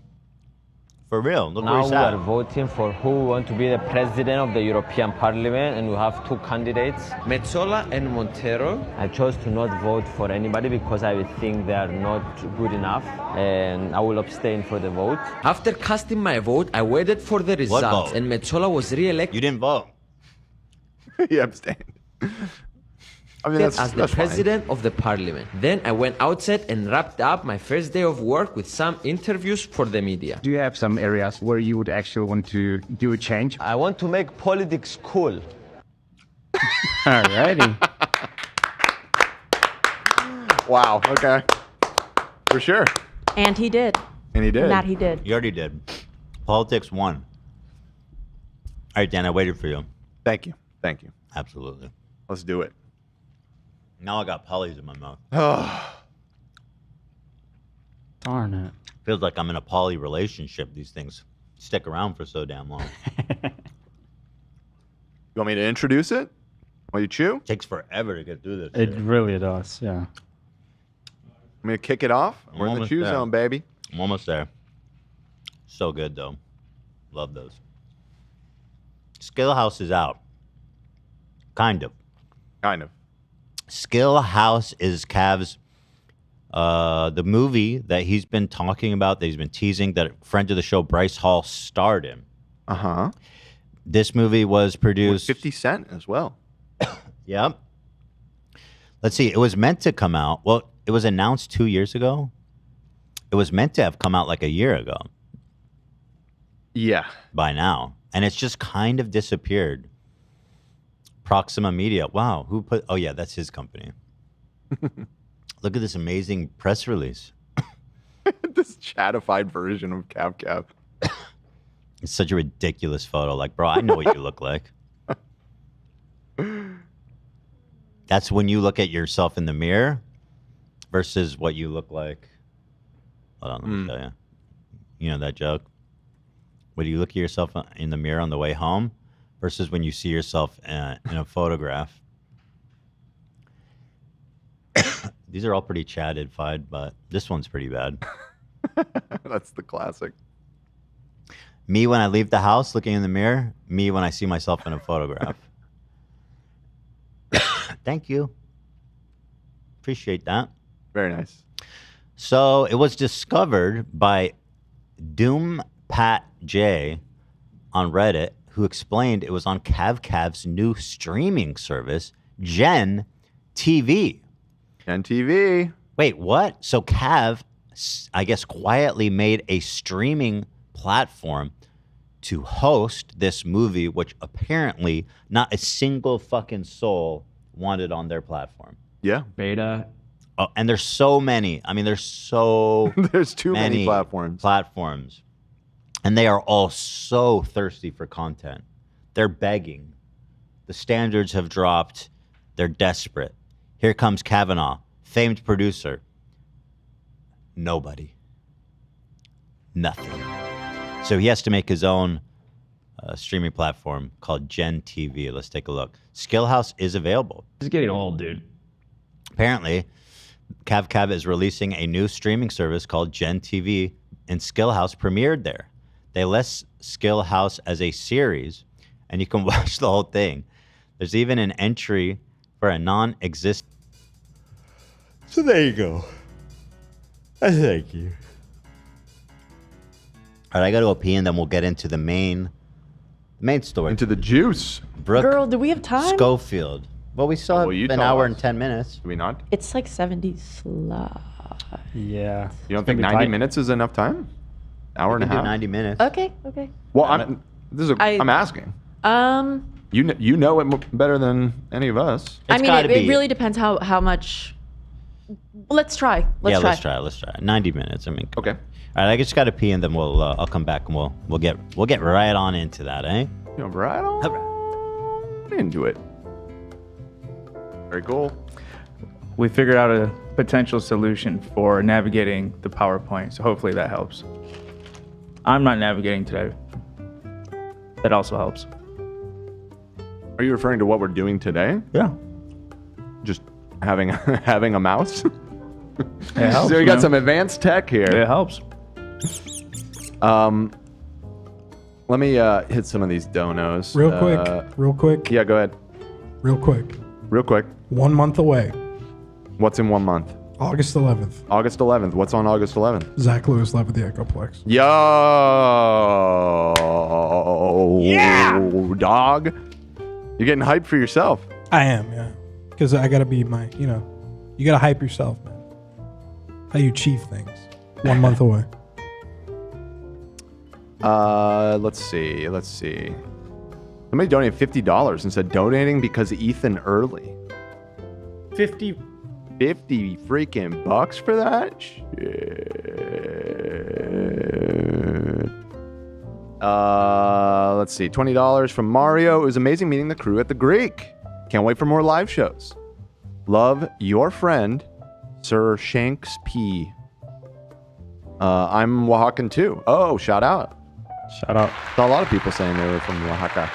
For real. Look where Now he's we at. are voting for who we want to be the president of the European Parliament and we have two candidates, Metsola and Montero. I chose to not vote for anybody because I think they are not good enough and I will abstain for the vote. After casting my vote, I waited for the results vote? and Metsola was re-elected. You didn't vote. He abstained. I mean, as the that's fine. president of the parliament. Then I went outside and wrapped up my first day of work with some interviews for the media. Do you have some areas where you would actually want to do a change? I want to make politics cool. Alrighty. Wow. Okay. For sure. And he did. And he did. And that he did. You already did. Politics won. All right, Dan, I waited for you. Thank you. Thank you. Absolutely. Let's do it. Now I got polys in my mouth. Darn it. Feels like I'm in a poly relationship. These things stick around for so damn long. You want me to introduce it while you chew? Takes forever to get through this. It shit. really does, yeah. I'm going to kick it off. We're in the almost chew there. zone, baby. I'm almost there. So good, though. Love those. Skill House is out. Kind of. Kind of. Skill House is Cav's, the movie that he's been talking about, that he's been teasing, that a friend of the show, Bryce Hall, starred in. Uh-huh. This movie was produced... 50 Cent as well. Yep. Let's see. It was meant to come out. Well, it was announced 2 years ago. It was meant to have come out like a year ago. Yeah. By now. And it's just kind of disappeared. Proxima Media. Wow. Who put... Oh, yeah. That's his company. Look at this amazing press release. This chatified version of Cav. It's such a ridiculous photo. Like, bro, I know what you look like. That's when you look at yourself in the mirror versus what you look like. Hold on, let me tell you. You know that joke? When you look at yourself in the mirror on the way home versus when you see yourself in a photograph. These are all pretty chatted-fied, but this one's pretty bad. That's the classic. Me when I leave the house looking in the mirror. Me when I see myself in a photograph. Thank you. Appreciate that. Very nice. So it was discovered by Doom Pat J on Reddit, who explained it was on Cav's new streaming service, Gen TV. Gen TV. Wait, what? So Cav, I guess, quietly made a streaming platform to host this movie, which apparently not a single fucking soul want it on their platform. Yeah. Beta. Oh, and there's so many. I mean, there's so there's too many platforms. And they are all so thirsty for content. They're begging. The standards have dropped. They're desperate. Here comes Kavanaugh, famed producer. Nobody. Nothing. So he has to make his own streaming platform called Gen TV. Let's take a look. Skillhouse is available. It's getting old, dude. Apparently, Cav is releasing a new streaming service called Gen TV, and Skillhouse premiered there. They list Skillhouse as a series, and you can watch the whole thing. There's even an entry for a non-existent. So there you go. Thank you. All right, I got to go pee, and then we'll get into the main story. Into the juice. Brooke Girl, do we have time? Schofield. Well, we still have an hour and 10 minutes. Do we not? It's like 70 slot. Yeah. You don't think 90 minutes is enough time? Hour and a half? 90 minutes. Okay. Well, I'm asking. You know it better than any of us. I mean, it really depends how much. Let's try. Let's try. 90 minutes. I mean. Okay. All right, I just got to pee, and then I'll come back, and we'll get right on into that, eh? Right on into it. Very cool. We figured out a potential solution for navigating the PowerPoint, so hopefully that helps. I'm not navigating today. That also helps. Are you referring to what we're doing today? Yeah. Just having a mouse? It helps, so we got man. some advanced tech here. It helps. Let me hit some of these donos. Real quick. Yeah, go ahead. Real quick. 1 month away. What's in 1 month? August 11th. August 11th. What's on August 11th? Zach Lewis live at the Echoplex. Yo, yeah, dog. You're getting hyped for yourself. I am, yeah. Because I gotta be you gotta hype yourself, man. How you achieve things. 1 month away. Let's see. Somebody donated $50 and said donating because Ethan early. 50 freaking bucks for that? Shit. Let's see. $20 from Mario. It was amazing meeting the crew at the Greek. Can't wait for more live shows. Love, your friend, Sir Shanks P. I'm Oaxacan too. Oh, shout out. Shout out. Saw a lot of people saying they were from Oaxaca.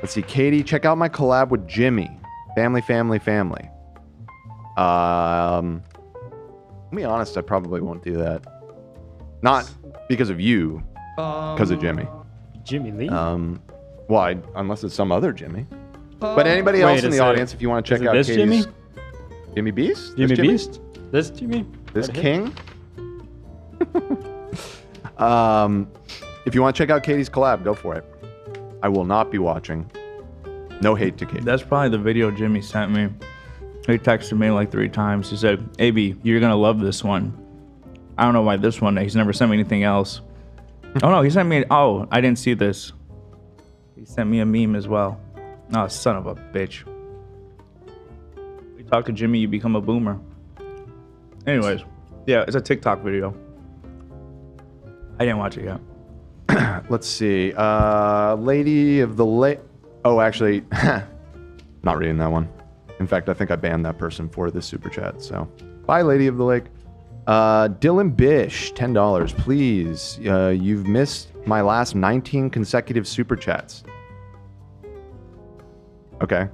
Let's see. Katie, check out my collab with Jimmy. Family. Let me be honest, I probably won't do that. Not because of you, because of Jimmy. Jimmy Lee? Why? Unless it's some other Jimmy. But anybody else in the audience, if you want to check out this Katie's... Jimmy? Jimmy Beast? Jimmy This Jimmy? Beast? This Jimmy? This Right king? If you want to check out Katie's collab, go for it. I will not be watching. No hate to Katie. That's probably the video Jimmy sent me. He texted me like 3 times. He said, AB, you're going to love this one. I don't know why this one. He's never sent me anything else. Oh, no. He sent me... Oh, I didn't see this. He sent me a meme as well. Oh, son of a bitch. You talk to Jimmy, you become a boomer. Anyways. Yeah, it's a TikTok video. I didn't watch it yet. Let's see. Lady of the Lake. Oh, actually, not reading that one. In fact, I think I banned that person for this super chat. So, bye, Lady of the Lake. Dylan Bish, $10. Please, you've missed my last 19 consecutive super chats. Okay.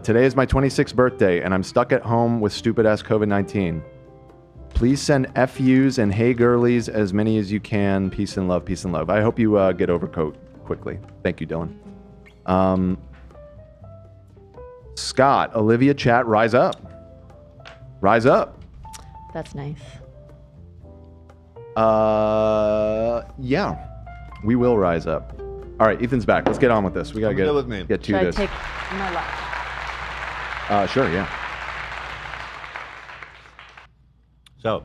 Today is my 26th birthday, and I'm stuck at home with stupid-ass COVID-19. Please send FUs and hey girlies as many as you can. Peace and love, peace and love. I hope you get over COVID quickly. Thank you, Dylan. Scott, Olivia chat, rise up. Rise up. That's nice. Yeah, we will rise up. All right, Ethan's back. Let's get on with this. We gotta get to Should this. I take my lap? Sure, yeah. So,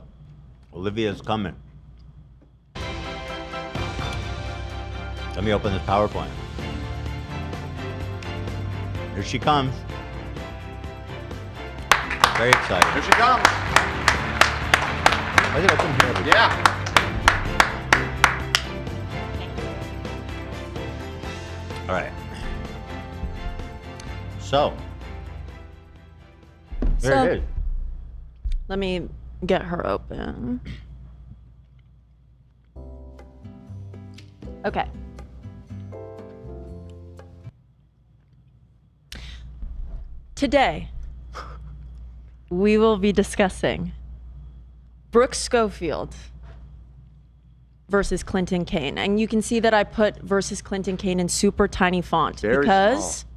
Olivia's coming. Let me open this PowerPoint. Here she comes. Very excited. Here she comes. I think I can hear it. Yeah. All right. So. There it is. Let me get her open. Okay. Today, we will be discussing Brooke Schofield versus Clinton Kane. And you can see that I put versus Clinton Kane in super tiny font Very because small.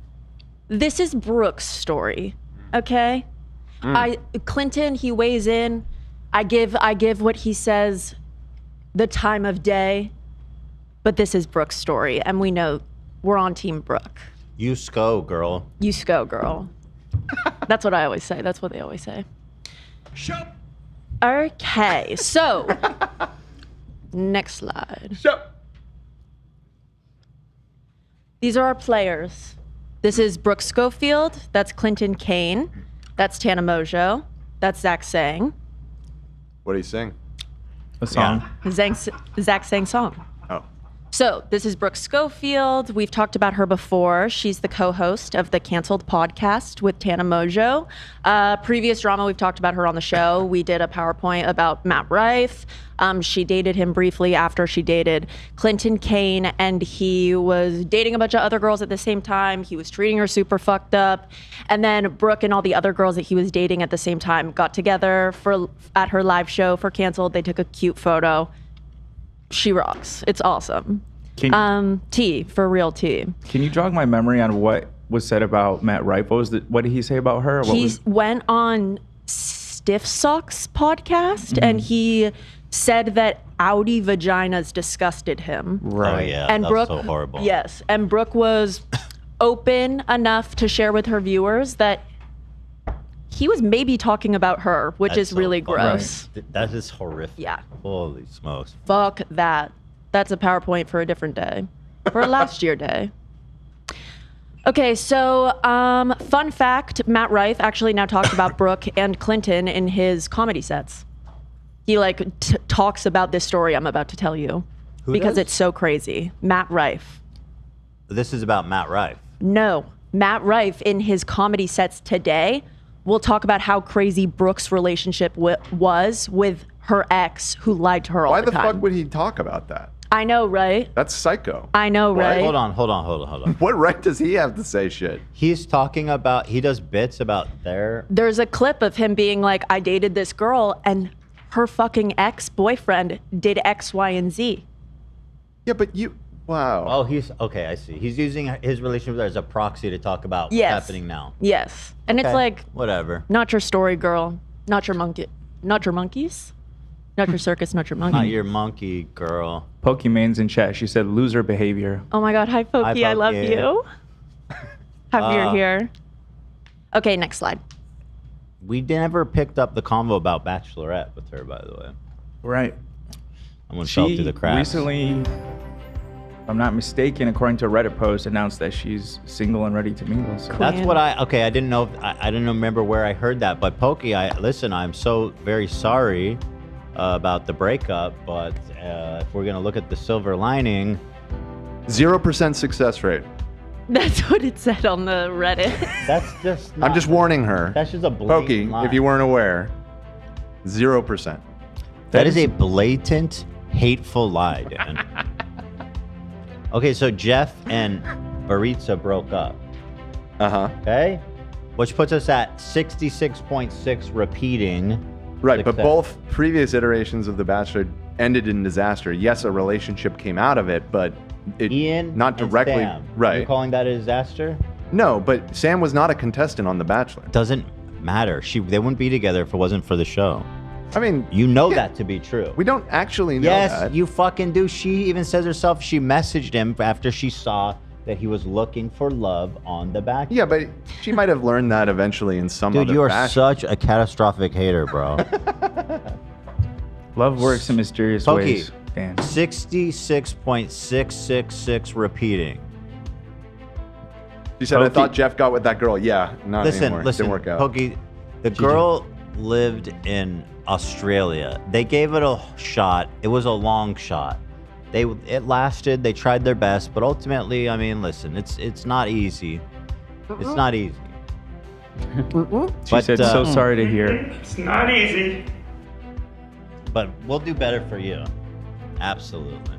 this is Brooke's story, okay? Clinton, he weighs in. I give what he says the time of day, but this is Brooke's story, and we know we're on Team Brooke. You sco, girl. You sco, girl. That's what I always say. That's what they always say. Shut. Okay, so next slide. Shut. These are our players. This is Brooke Schofield. That's Clinton Kane. That's Tana Mojo. That's Zach Sang. What do you sing? A song. Zach Sang song. Oh. So this is Brooke Schofield. We've talked about her before. She's the co-host of the Canceled podcast with Tana Mojo. Previous drama, we've talked about her on the show. We did a PowerPoint about Matt Rife. She dated him briefly after she dated Clinton Kane, and he was dating a bunch of other girls at the same time. He was treating her super fucked up. And then Brooke and all the other girls that he was dating at the same time got together at her live show for Canceled. They took a cute photo. She rocks. It's awesome. T for real T. Can you jog my memory on what was said about Matt Rife? What did he say about her? He went on Stiff Socks podcast and he said that Audi vaginas disgusted him. Right. Oh, yeah. And that's Brooke, so horrible. Yes. And Brooke was open enough to share with her viewers that he was maybe talking about her, which is really gross. Right. That is horrific. Yeah. Holy smokes. Fuck that. That's a PowerPoint for a different day. For a last year day. Okay, so fun fact, Matt Rife actually now talks about Brooke and Clinton in his comedy sets. He talks about this story I'm about to tell you. Who because does? it's so crazy. Matt Rife. This is about Matt Rife. No, Matt Rife in his comedy sets today will talk about how crazy Brooke's relationship was with her ex who lied to her all Why the the time. fuck would he talk about that? I know, right? That's psycho. I know, right? Hold on. What right does he have to say shit? He's talking about, he does bits about There's a clip of him being like, I dated this girl and her fucking ex-boyfriend did X, Y, and Z. Yeah, but wow. Oh, okay, I see. He's using his relationship as a proxy to talk about what's happening now. Yes. And Okay, it's like, whatever. not your story, girl. Not your monkey. Not your monkeys. Not your circus, not your monkey. Not your monkey, girl. Pokemon's in chat. She said loser behavior. Oh my God. Hi, Pokey. I love Pokey. you. Happy you're here. Okay, next slide. We never picked up the convo about Bachelorette with her, by the way. Right. Someone fell through the cracks. Recently, if I'm not mistaken, according to a Reddit post, announced that she's single and ready to mingle. So. That's what I didn't know. I didn't remember where I heard that. But Pokey, listen, I'm so very sorry about the breakup. But if we're gonna look at the silver lining, 0% success rate. That's what it said on the Reddit. That's just. I'm just warning her. That's just a blatant Pokey, lie. if you weren't aware, 0%. That is a blatant, hateful lie, Dan. Okay, so Jeff and Baritza broke up. Okay? Which puts us at 66.6 repeating. Right, but success. both previous iterations of The Bachelor ended in disaster. Yes, a relationship came out of it, but it not and directly. Sam. Are Right. you calling that a disaster? No, but Sam was not a contestant on The Bachelor. Doesn't matter. They wouldn't be together if it wasn't for the show. I mean, you know that to be true. We don't actually know yes, that. you fucking do. She even says herself, she messaged him after she saw that he was looking for love on The Bachelor. Yeah, but she might have learned that eventually in some Dude, other you are fashion. such a catastrophic hater, bro. Love works in mysterious Pokey, ways. Dan. 66.666 repeating. She said, I thought Jeff got with that girl. Yeah, not anymore. Listen, Didn't work out. Pokey, the girl lived in Australia. They gave it a shot. It was a long shot. It lasted. They tried their best, but ultimately, I mean, listen, it's not easy. It's not easy. She said, so sorry to hear. It's not easy. But we'll do better for you. Absolutely.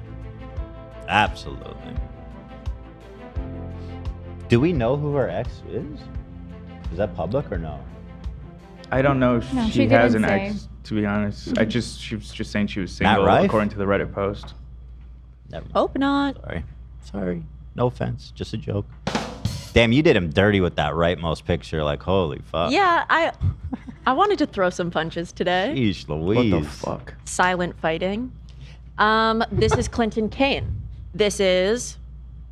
Absolutely. Do we know who her ex is? Is that public or no? I don't know if No, she she has didn't an say. ex, to be honest. She was just saying she was Matt single, Rife? according to the Reddit post. Never mind. Hope not. Sorry. No offense. Just a joke. Damn, you did him dirty with that rightmost picture. Like, holy fuck. Yeah, I wanted to throw some punches today. Sheesh Louise. What the fuck? Silent fighting. This is Clinton Kane. This is,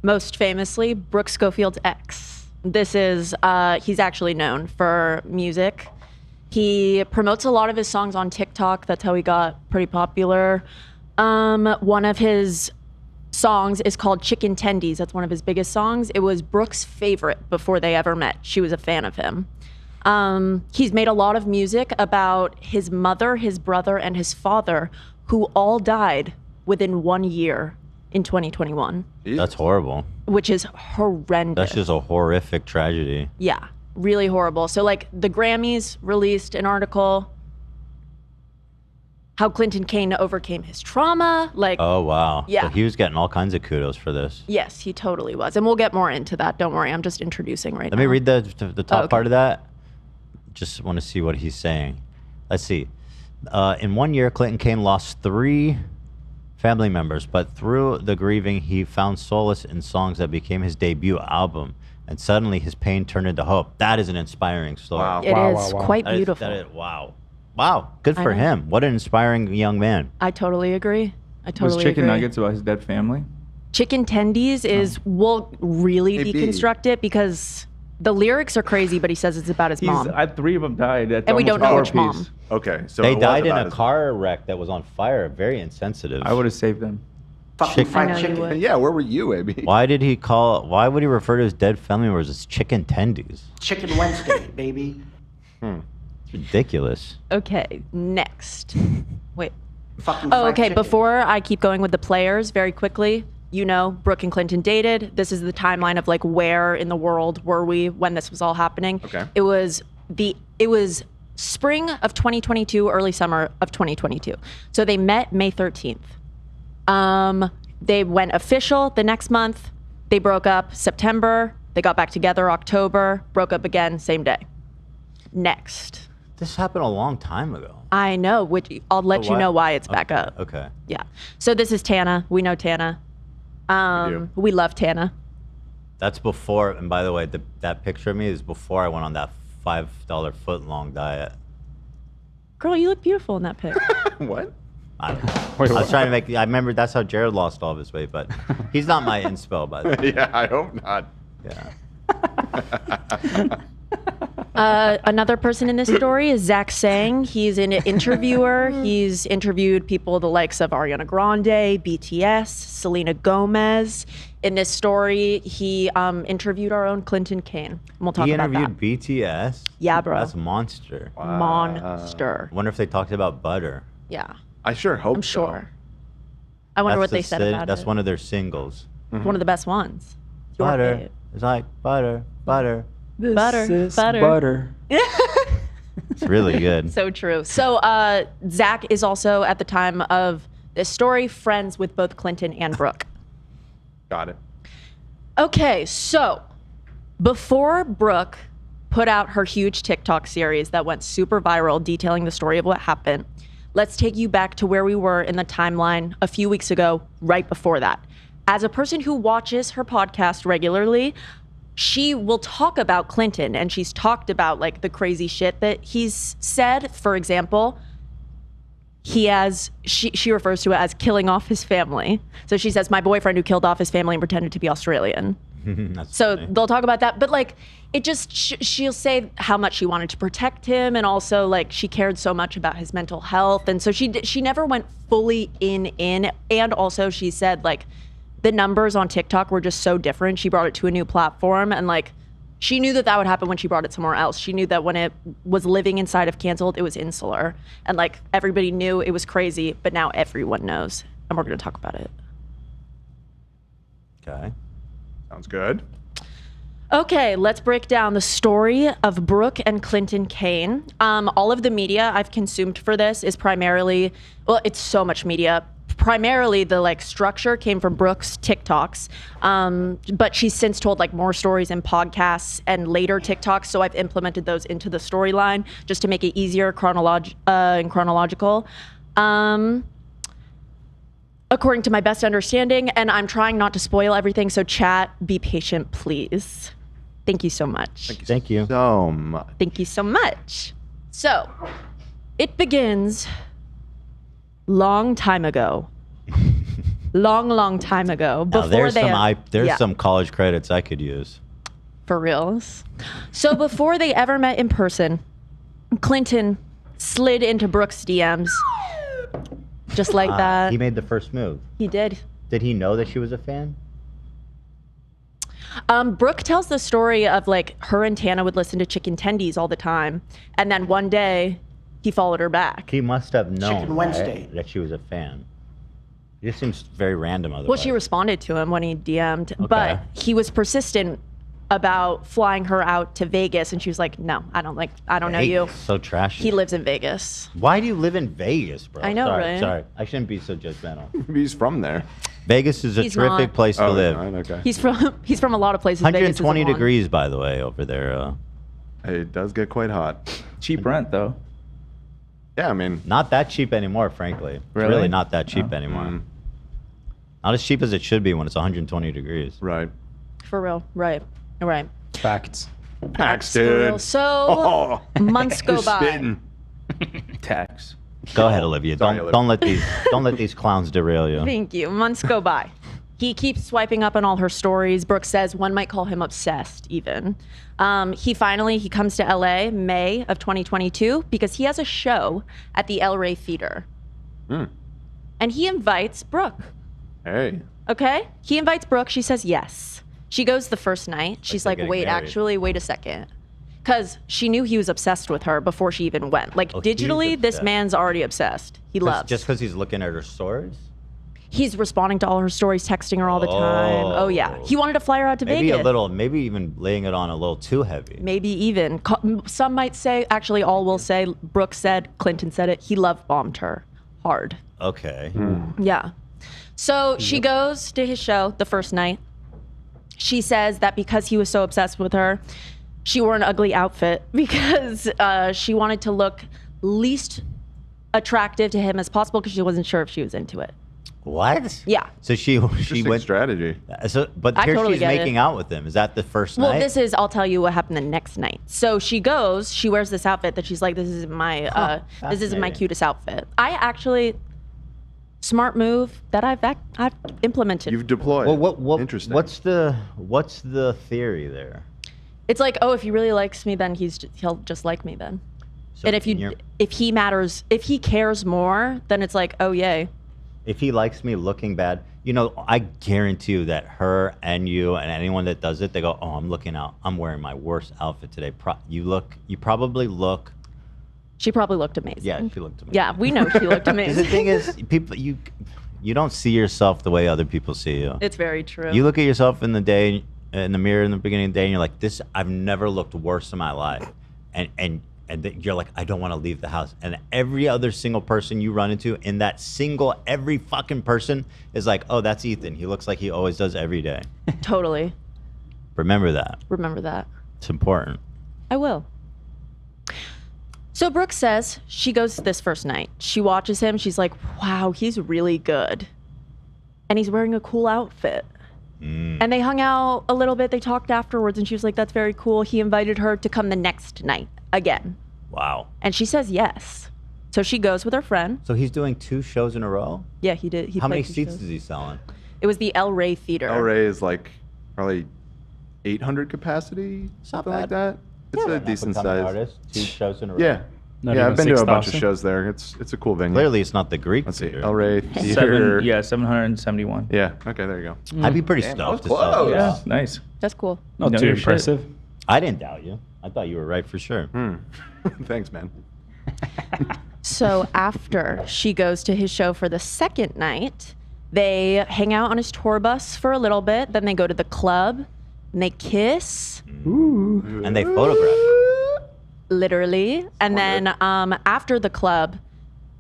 most famously, Brooke Schofield's ex. This is, he's actually known for music. He promotes a lot of his songs on TikTok. That's how he got pretty popular. One of his songs is called Chicken Tendies. That's one of his biggest songs. It was Brooke's favorite before they ever met. She was a fan of him. He's made a lot of music about his mother, his brother, and his father, who all died within 1 year in 2021. That's horrible. Which is horrendous. That's just a horrific tragedy. Yeah, really horrible. So, like, the Grammys released an article how Clinton Kane overcame his trauma. Like, Oh, wow. Yeah. So he was getting all kinds of kudos for this. yes, he totally was. And we'll get more into that. Don't worry. I'm just introducing right Let now. me read the top okay. part of that. Just want to see what he's saying. Let's see. In 1 year, Clinton Kane lost 3 family members, but through the grieving, he found solace in songs that became his debut album. And suddenly his pain turned into hope. That is an inspiring story. Wow. It is quite beautiful. Wow. Wow. Good I for know. him. What an inspiring young man. I totally agree. I totally Was Chicken agree. Nuggets about his dead family? Chicken Tendies is, we'll really Hey, B. deconstruct it because the lyrics are crazy, but he says it's about his mom. 3 of them died. That's And we don't almost know war which piece. mom. Okay, so they it was died in about a his- car wreck that was on fire. Very insensitive. I would have saved them. Fucking I fried know you chicken. would. Yeah, where were you, AB? Why would he refer to his dead family members as chicken tendies? Chicken Wednesday, baby. It's ridiculous. Okay, next. Wait. Fucking Oh, fried okay. chicken. Before I keep going with the players, very quickly, you know, Brooke and Clinton dated. This is the timeline of like where in the world were we when this was all happening. Okay. It was spring of 2022, early summer of 2022. So they met May 13th. They went official the next month. They broke up September. They got back together October. Broke up again same day. Next. This happened a long time ago. I know, which I'll let you know why it's back up. Okay. Yeah. So this is Tana. We know Tana. We love Tana. That's before, and by the way, that picture of me is before I went on that $5 foot long diet. Girl, you look beautiful in that pic. What? I was trying to make. I remember that's how Jared lost all of his weight, but he's not my inspo, by the way. Yeah, I hope not. Yeah. Another person in this story is Zach Sang. He's an interviewer. He's interviewed people the likes of Ariana Grande, BTS, Selena Gomez. In this story, he interviewed our own Clinton Kane. And we'll talk He about interviewed that. BTS. Yeah, bro. That's monster. Monster. I wonder if they talked about butter. Yeah. I sure hope I'm sure. I wonder what they said about That's it. one of their singles. One of the best ones. Your Butter. fave. It's like butter, butter. Butter. It's really good. So true. So Zach is also, at the time of this story, friends with both Clinton and Brooke. Got it. Okay, so before Brooke put out her huge TikTok series that went super viral detailing the story of what happened, let's take you back to where we were in the timeline a few weeks ago, right before that. As a person who watches her podcast regularly, she will talk about Clinton, and she's talked about like the crazy shit that he's said. For example, she refers to it as killing off his family. So she says, my boyfriend who killed off his family and pretended to be Australian. So they'll talk about that, but like it just she'll say how much she wanted to protect him, and also like she cared so much about his mental health, and so she never went fully in. And also she said like the numbers on TikTok were just so different. She brought it to a new platform, and like, she knew that would happen when she brought it somewhere else. She knew that when it was living inside of Canceled, it was insular. And like, everybody knew it was crazy, but now everyone knows. And we're going to talk about it. Okay. Sounds good. Okay, let's break down the story of Brooke and Clinton Kane. All of the media I've consumed for this is primarily, well, it's so much media. Primarily the like structure came from Brooke's TikToks, but she's since told like more stories in podcasts and later TikToks. So I've implemented those into the storyline just to make it easier and chronological. According to my best understanding, and I'm trying not to spoil everything. So chat, be patient, please. Thank you so much. Thank you so much. Thank you so much. So it begins long time ago. long time ago. Now, Before there's some college credits I could use. For reals. So before they ever met in person, Clinton slid into Brooke's DMs. Just like that. He made the first move. He did. Did he know that she was a fan? Brooke tells the story of like her and Tana would listen to Chicken Tendies all the time. And then one day he followed her back. He must have known Chicken Wednesday. right, that she was a fan. It just seems very random otherwise. Well, she responded to him when he DM'd, but he was persistent about flying her out to Vegas, and she was like, "No, I don't know you." So trashy. He lives in Vegas. Why do you live in Vegas, bro? I know, sorry, right? Sorry, I shouldn't be so judgmental. He's from there. Vegas is a He's terrific not. place to live. Right, okay. He's from a lot of places. Vegas isn't 120 one. degrees, by the way, over there. It does get quite hot. Cheap rent, though. Yeah, I mean, not that cheap anymore, frankly. It's Really? really not that cheap anymore. Not as cheap as it should be when it's 120 degrees. Right. For real, right? Facts. Facts, For dude. real. So months go by. Spitting. Tax. Go ahead, Olivia. Sorry, Don't let these clowns derail you. Thank you. Months go by. He keeps swiping up on all her stories. Brooke says one might call him obsessed even. He comes to LA May of 2022 because he has a show at the El Rey Theater. And he invites Brooke. Hey. Okay? He invites Brooke. She says yes. She goes the first night. She's like, getting wait, married. actually, wait a second. Because she knew he was obsessed with her before she even went. Like, Oh, he's digitally, this obsessed. man's already obsessed. He loves. Just because he's looking at her stories? He's responding to all her stories, texting her all the time. Oh, yeah. He wanted to fly her out to Maybe Vegas. maybe even laying it on a little too heavy. Maybe even. Some might say, actually, all will say, Brooke said, Clinton said it, he love bombed her hard. Okay. Yeah. So she goes to his show the first night. She says that because he was so obsessed with her, she wore an ugly outfit because she wanted to look least attractive to him as possible because she wasn't sure if she was into it. What? Yeah. So she went strategy. But I here totally she's get making it. out with him. Is that the first Well, night? I'll tell you what happened the next night. So she goes, she wears this outfit that she's like, this isn't my fascinating. cutest outfit. I actually, smart move that I've implemented. You've deployed. Well, what Interesting. What's the theory there? It's like, oh, if he really likes me, then he'll just like me then. So And if he cares more, then it's like, oh yay. If he likes me looking bad, I guarantee you that her and you and anyone that does it, they go, "Oh, I'm wearing my worst outfit today." You probably look. She probably looked amazing. Yeah, she looked amazing. Yeah, we know she looked 'Cause amazing. the thing is, people, you don't see yourself the way other people see you. It's very true. You look at yourself in the mirror in the beginning of the day, and you're like, "This, I've never looked worse in my life," and you're like, "I don't want to leave the house." And every other single person you run into in that every fucking person is like, "Oh, that's Ethan. He looks like he always does every day." Totally. Remember that. Remember that. It's important. I will. So Brooke says she goes this first night. She watches him. She's like, wow, he's really good. And he's wearing a cool outfit. And they hung out a little bit. They talked afterwards, and she was like, that's very cool. He invited her to come the next night again. Wow. And she says yes. So she goes with her friend. So he's doing 2 shows in a row? Yeah, he did. How many played 2 seats shows. is he selling? It was the El Rey Theater. El Rey is like probably 800 capacity, something like that. It's a decent size. Artist, 2 shows in a row. Yeah. Not Yeah, even I've been to a bunch of 6,000? shows there. It's a cool venue. Clearly, it's not the Greek Let's see. theater. El Rey Theater. 771. Yeah. Okay, there you go. I'd be pretty Damn, that stoked to was sell close. this. Yeah, nice. That's cool. Not Know too your shit. impressive. I didn't doubt you. I thought you were right for sure. Thanks, man. So after she goes to his show for the second night, they hang out on his tour bus for a little bit. Then they go to the club and they kiss. And they photograph. Literally. And then after the club,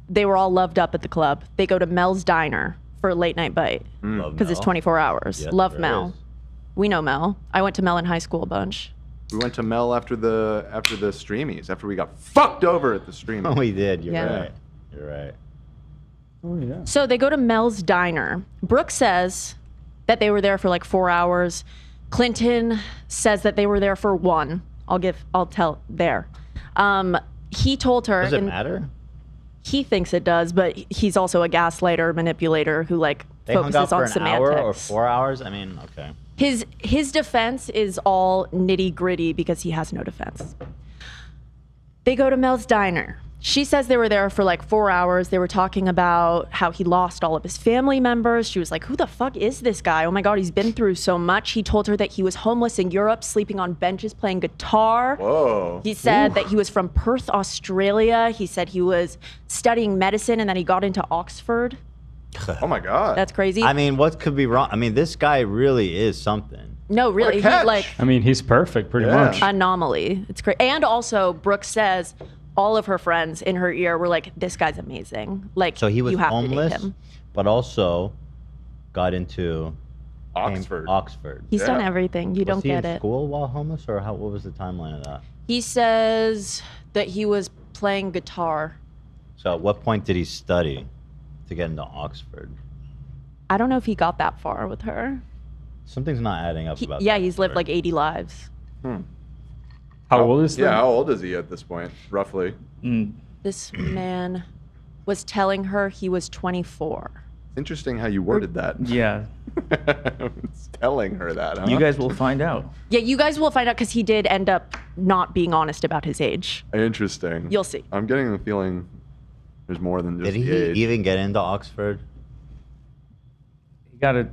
they were all loved up at the club. They go to Mel's Diner for a late night bite because it's 24 hours. Yes, Love there Mel. is. We know Mel. I went to Mel in high school a bunch. We went to Mel after the streamies, after we got fucked over at the streamies. Oh, we did. You're Yeah. right. You're right. Oh yeah. So they go to Mel's Diner. Brooke says that they were there for like 4 hours. Clinton says that they were there for 1. I'll tell there. He told her. Does it and matter? He thinks it does, but he's also a gaslighter, manipulator who like They hung out focuses for on an semantics. hour or 4 hours? I mean, okay. His defense is all nitty gritty because he has no defense. They go to Mel's Diner. She says they were there for like 4 hours. They were talking about how he lost all of his family members. She was like, who the fuck is this guy? Oh my God, he's been through so much. He told her that he was homeless in Europe, sleeping on benches, playing guitar. Whoa. He said that he was from Perth, Australia. He said he was studying medicine and then he got into Oxford. Oh my God. That's crazy. I mean, what could be wrong? I mean, this guy really is something. No, really, he like I mean, he's perfect, pretty much. anomaly. It's great. And also, Brooke says all of her friends in her ear were like, "This guy's amazing. Like, So he was you have homeless, to date him." but also got into Oxford. Oxford. He's done everything. You Was don't he get in it. school while homeless, or what was the timeline of that? He says that he was playing guitar. So at what point did he study to get into Oxford? I don't know if he got that far with her. Something's not adding up about Yeah, that he's lived story. like 80 lives. How old is he? Yeah, how old is he at this point, roughly? This man was telling her he was 24. Interesting how you worded that. Yeah. It's telling her that, huh? You guys will find out. Yeah, you guys will find out because he did end up not being honest about his age. Interesting. You'll see. I'm getting the feeling there's more than just Did he the age. even get into Oxford? He got a.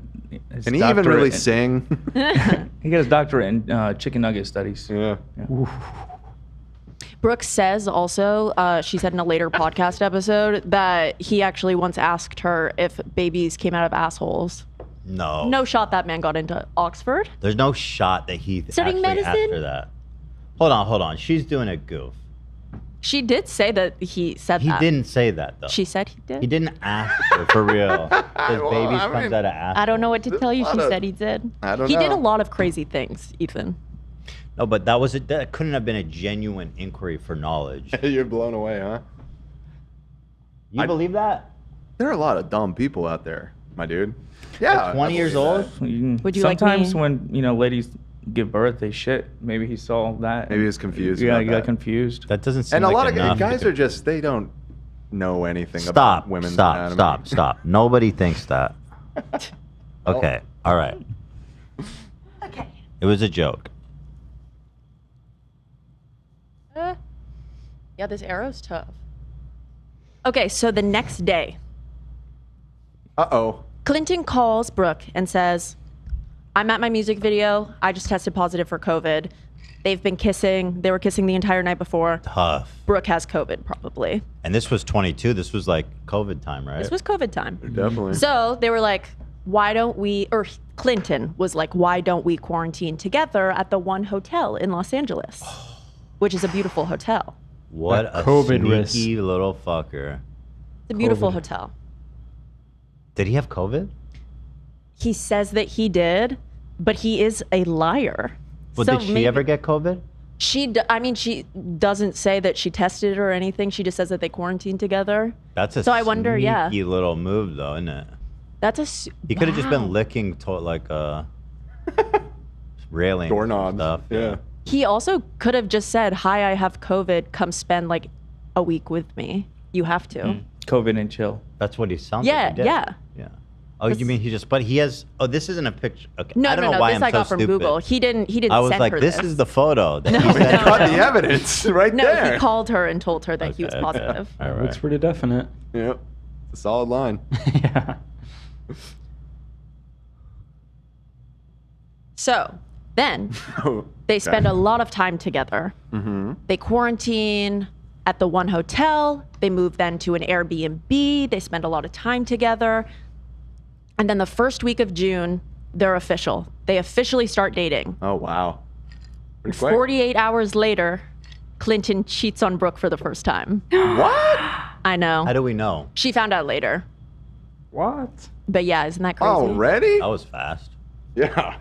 Can he even really sing? He got his doctorate in chicken nugget studies. Yeah. Brooke says also, she said in a later podcast episode, that he actually once asked her if babies came out of assholes. No. No shot that man got into Oxford. There's no shot that he Studying actually asked medicine? her that. Hold on. She's doing a goof. She did say that he said He that. didn't say that though. She said he did. He didn't ask her for real. His babies comes out of ass. I don't know what to tell you. lot She of- said he did. I don't He did know. a lot of crazy things, Ethan. No, but that couldn't have been a genuine inquiry for knowledge. You're blown away, huh? You believe that? There are a lot of dumb people out there, my dude. Yeah. At 20 years old? Would you like Sometimes me- when ladies give birth, they shit. Maybe he saw that. Maybe he was confused. Yeah, about he got that. confused. That doesn't seem And a like lot of enough. guys are just, they don't know anything about women's anatomy. Stop. Nobody thinks that. Okay. All right. Okay. It was a joke. Yeah, this arrow's tough. Okay, so the next day, Uh-oh. Clinton calls Brooke and says, I'm at my music video. I just tested positive for COVID. They've been kissing. They were kissing the entire night before. Tough. Brooke has COVID, probably. And this was 22. This was like COVID time, right? This was COVID time. Definitely. So they were like, why don't we, or Clinton was like, why don't we quarantine together at the one hotel in Los Angeles, which is a beautiful hotel. What That a COVID risk. sneaky little fucker. It's a beautiful COVID. hotel. Did he have COVID? He says that he did, but he is a liar. Well, So did she maybe- ever get COVID? She doesn't say that she tested or anything. She just says that they quarantined together. That's a So I wonder, yeah. sneaky little move, though, isn't it? That's He could have just wow. been licking like railing Doorknobs. stuff. Yeah. He also could have just said, hi, I have COVID. Come spend like a week with me. You have to. COVID and chill. That's what he sounds Yeah, like. he did. yeah. Yeah. Oh, you mean he just? But he has. Oh, this isn't a picture. Okay. No, I don't no, know no. why This I'm I got so from stupid. Google. He didn't I was send like, her this this. is the photo that he You sent. got the evidence right No, there. he called her and told her that he was positive. All right. Looks pretty definite. Yep. It's a solid line. Yeah. So then they spend a lot of time together. Mm-hmm. They quarantine at the one hotel. They move then to an Airbnb. They spend a lot of time together. And then the first week of June, they're official. They officially start dating. Oh, wow. Pretty quick. 48 hours later, Clinton cheats on Brooke for the first time. What? I know. How do we know? She found out later. What? But yeah, isn't that crazy? Already? That was fast. Yeah.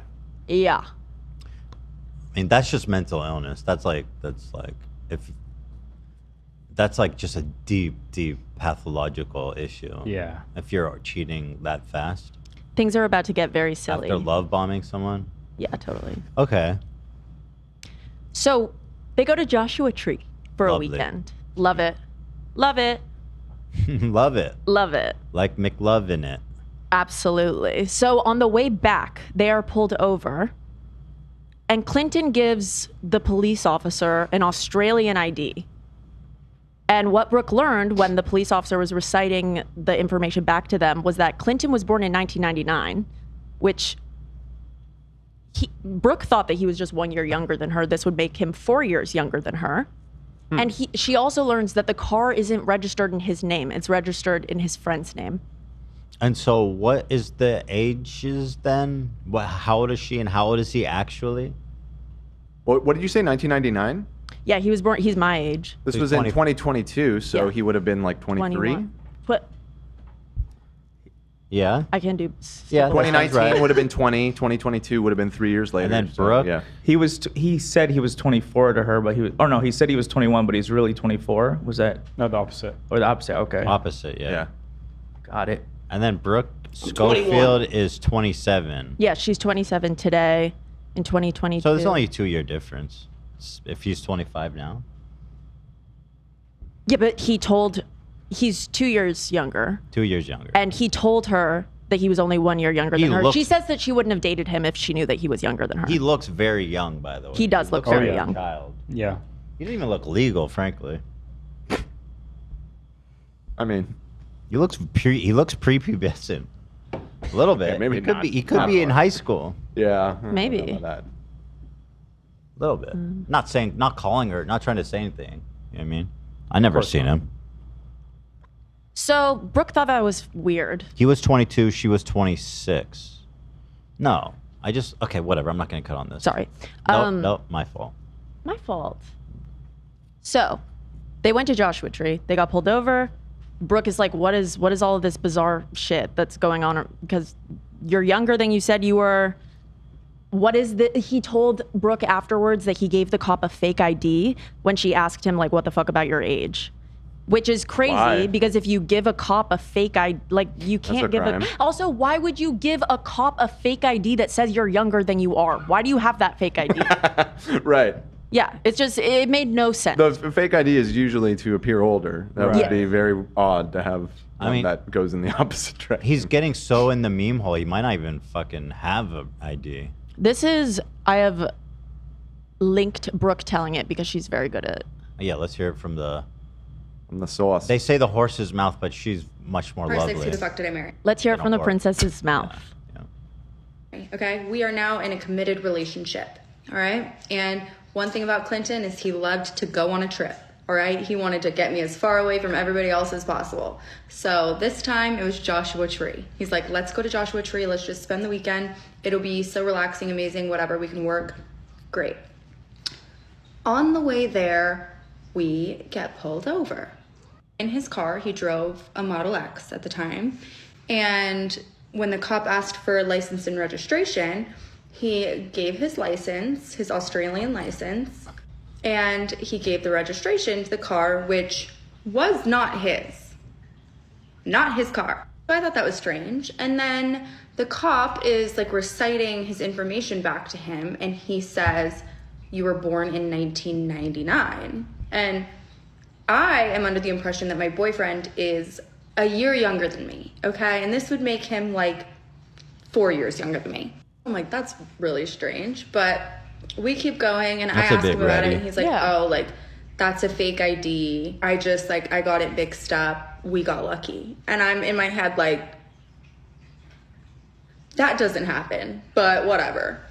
Yeah. I mean, that's just mental illness. That's like if that's like just a deep pathological issue. Yeah. If you're cheating that fast Things are about to get very silly. after love bombing someone. Yeah, totally. Okay. So they go to Joshua Tree for Lovely. a weekend. Love it. Love it. Love it. Love it. Like McLove in it. Absolutely. So on the way back, they are pulled over, and Clinton gives the police officer an Australian ID. And what Brooke learned when the police officer was reciting the information back to them was that Clinton was born in 1999, which Brooke thought that he was just 1 year younger than her. This would make him 4 years younger than her. And she also learns that the car isn't registered in his name. It's registered in his friend's name. And so what is the ages then? How old is she and how old is he actually? What did you say, 1999? Yeah, he was born, he's my age. This He's was 20. in 2022, so Yeah. he would have been like 23. 21. But Yeah. I can do. Yeah. 2019 right. would have been 20. 2022 would have been 3 years later. And then so, Brooke? yeah. He said he was 24 to her, but he was. Oh no, he said he was 21, but he's really 24. Was that? No, the opposite. Or the opposite? Okay. Opposite, yeah. Yeah. Got it. And then Brooke Schofield is 27. Yeah, she's 27 today in 2022. So there's only a 2-year difference if he's 25 now. Yeah, but he's 2 years younger. 2 years younger. And he told her that he was only 1 year younger He than her. looks- She says that she wouldn't have dated him if she knew that he was younger than her. He looks very young, by the way. He does look looks very like a young. Child. Yeah. He doesn't even look legal, frankly. I mean, he looks prepubescent. A little bit. Okay, maybe he could not. be. He could Not be in much. high school. Yeah. I don't Maybe. know about that. A little bit. Not calling her. Not trying to say anything. You know what I mean? I never seen him. So Brooke thought that was weird. He was 22. She was 26. No, okay, whatever. I'm not going to cut on this. Sorry. No, my fault. My fault. So they went to Joshua Tree. They got pulled over. Brooke is like, what is all of this bizarre shit that's going on? Because you're younger than you said you were. What is the? He told Brooke afterwards that he gave the cop a fake ID when she asked him, like, what the fuck about your age? Which is crazy. Why? Because if you give a cop a fake ID, like, you can't a give crime. Also, why would you give a cop a fake ID that says you're younger than you are? Why do you have that fake ID? Right. Yeah, it made no sense. The fake ID is usually to appear older. That Right. would be very odd to have I mean, that goes in the opposite direction. He's getting so in the meme hole, he might not even fucking have an ID. I have linked Brooke telling it because she's very good at it. Yeah, let's hear it from the sauce. They say the horse's mouth, but she's much more Princess, lovely. who the fuck did I marry? Let's hear it They from the don't work. princess's mouth. Okay, we are now in a committed relationship. All right, and one thing about Clinton is he loved to go on a trip. All right, he wanted to get me as far away from everybody else as possible. So this time it was Joshua Tree. He's like, let's go to Joshua Tree. Let's just spend the weekend. It'll be so relaxing, amazing, whatever. We can work. Great. On the way there, we get pulled over. In his car, he drove a Model X at the time. And when the cop asked for license and registration, he gave his license, his Australian license, and he gave the registration to the car, which was not his. Not his car. So I thought that was strange. And then the cop is like reciting his information back to him, and he says, you were born in 1999. And I am under the impression that my boyfriend is a year younger than me, okay? And this would make him like 4 years younger than me. I'm like, that's really strange. But we keep going, and That's I a ask big him about it, ready. and he's like, oh, like, that's a fake ID. I just, like, I got it mixed up. We got lucky. And I'm in my head like, that doesn't happen, but whatever.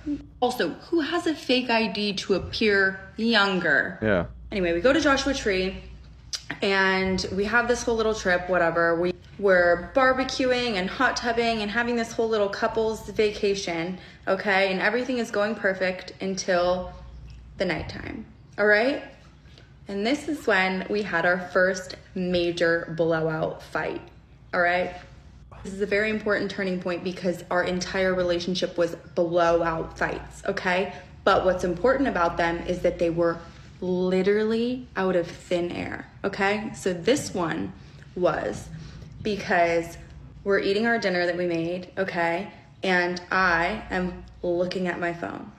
Also, who has a fake ID to appear younger? Yeah. Anyway, we go to Joshua Tree, and we have this whole little trip, whatever. We're barbecuing and hot tubbing and having this whole little couples vacation, okay? And everything is going perfect until the nighttime, all right? And this is when we had our first major blowout fight, all right? This is a very important turning point because our entire relationship was blowout fights, okay? But what's important about them is that they were literally out of thin air, okay? So this one was because we're eating our dinner that we made, okay? And I am looking at my phone,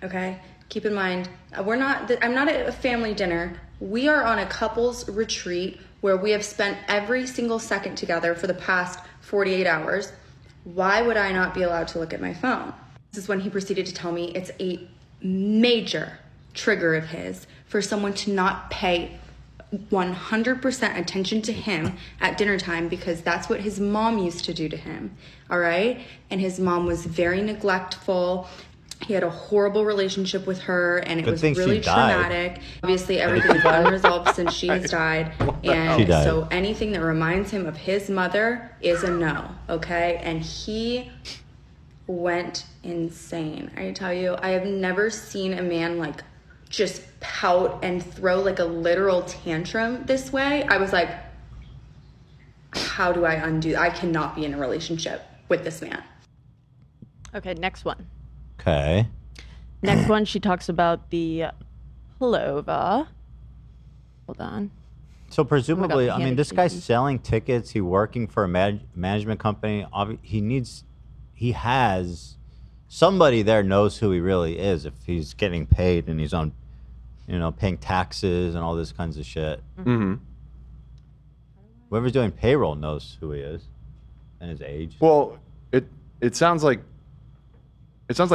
okay? Keep in mind, I'm not at a family dinner. We are on a couples retreat where we have spent every single second together for the past 48 hours. Why would I not be allowed to look at my phone? This is when he proceeded to tell me it's a major trigger of his for someone to not pay 100% attention to him at dinner time because that's what his mom used to do to him, all right? And his mom was very neglectful. He had a horrible relationship with her, and it was really traumatic. Obviously, everything is unresolved since she has died. And so anything that reminds him of his mother is a no, okay? And he went insane. I tell you, I have never seen a man like just pout and throw like a literal tantrum this way. I was like, how do I undo? I cannot be in a relationship with this man. Okay, next one. Okay. Next one, she talks about the pullover. Hold on. So presumably, Oh my God, I mean, this panic guy's selling tickets. He's working for a management company. He has somebody there knows who he really is if he's getting paid and he's on, paying taxes and all this kinds of shit. Mm-hmm. Whoever's doing payroll knows who he is and his age. Well, it sounds like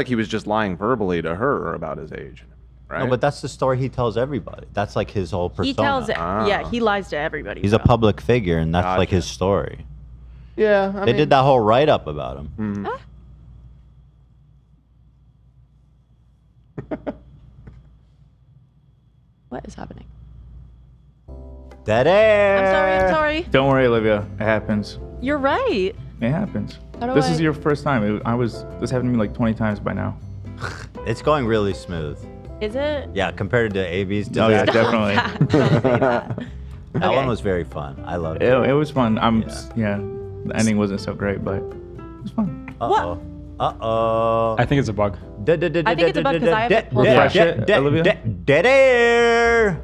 he was just lying verbally to her about his age, right? No, but that's the story he tells everybody. That's like his whole persona. He tells, he lies to everybody. He's a public figure, and that's like his story. Yeah, they did that whole write-up about him. Mm-hmm. What is happening? Dead air. I'm sorry. Don't worry, Olivia. It happens. You're right. It happens. How do This I- is your first time. This happened to me like 20 times by now. It's going really smooth. Is it? Yeah, compared to AB's Oh, yeah, disaster. definitely. That Okay. one was very fun. I loved it. It was fun. The ending wasn't so great, but it was fun. Uh-oh. Uh-oh. I think it's a bug. I think it's a bug because I have it pulled Refresh up. it, Olivia. Dead air.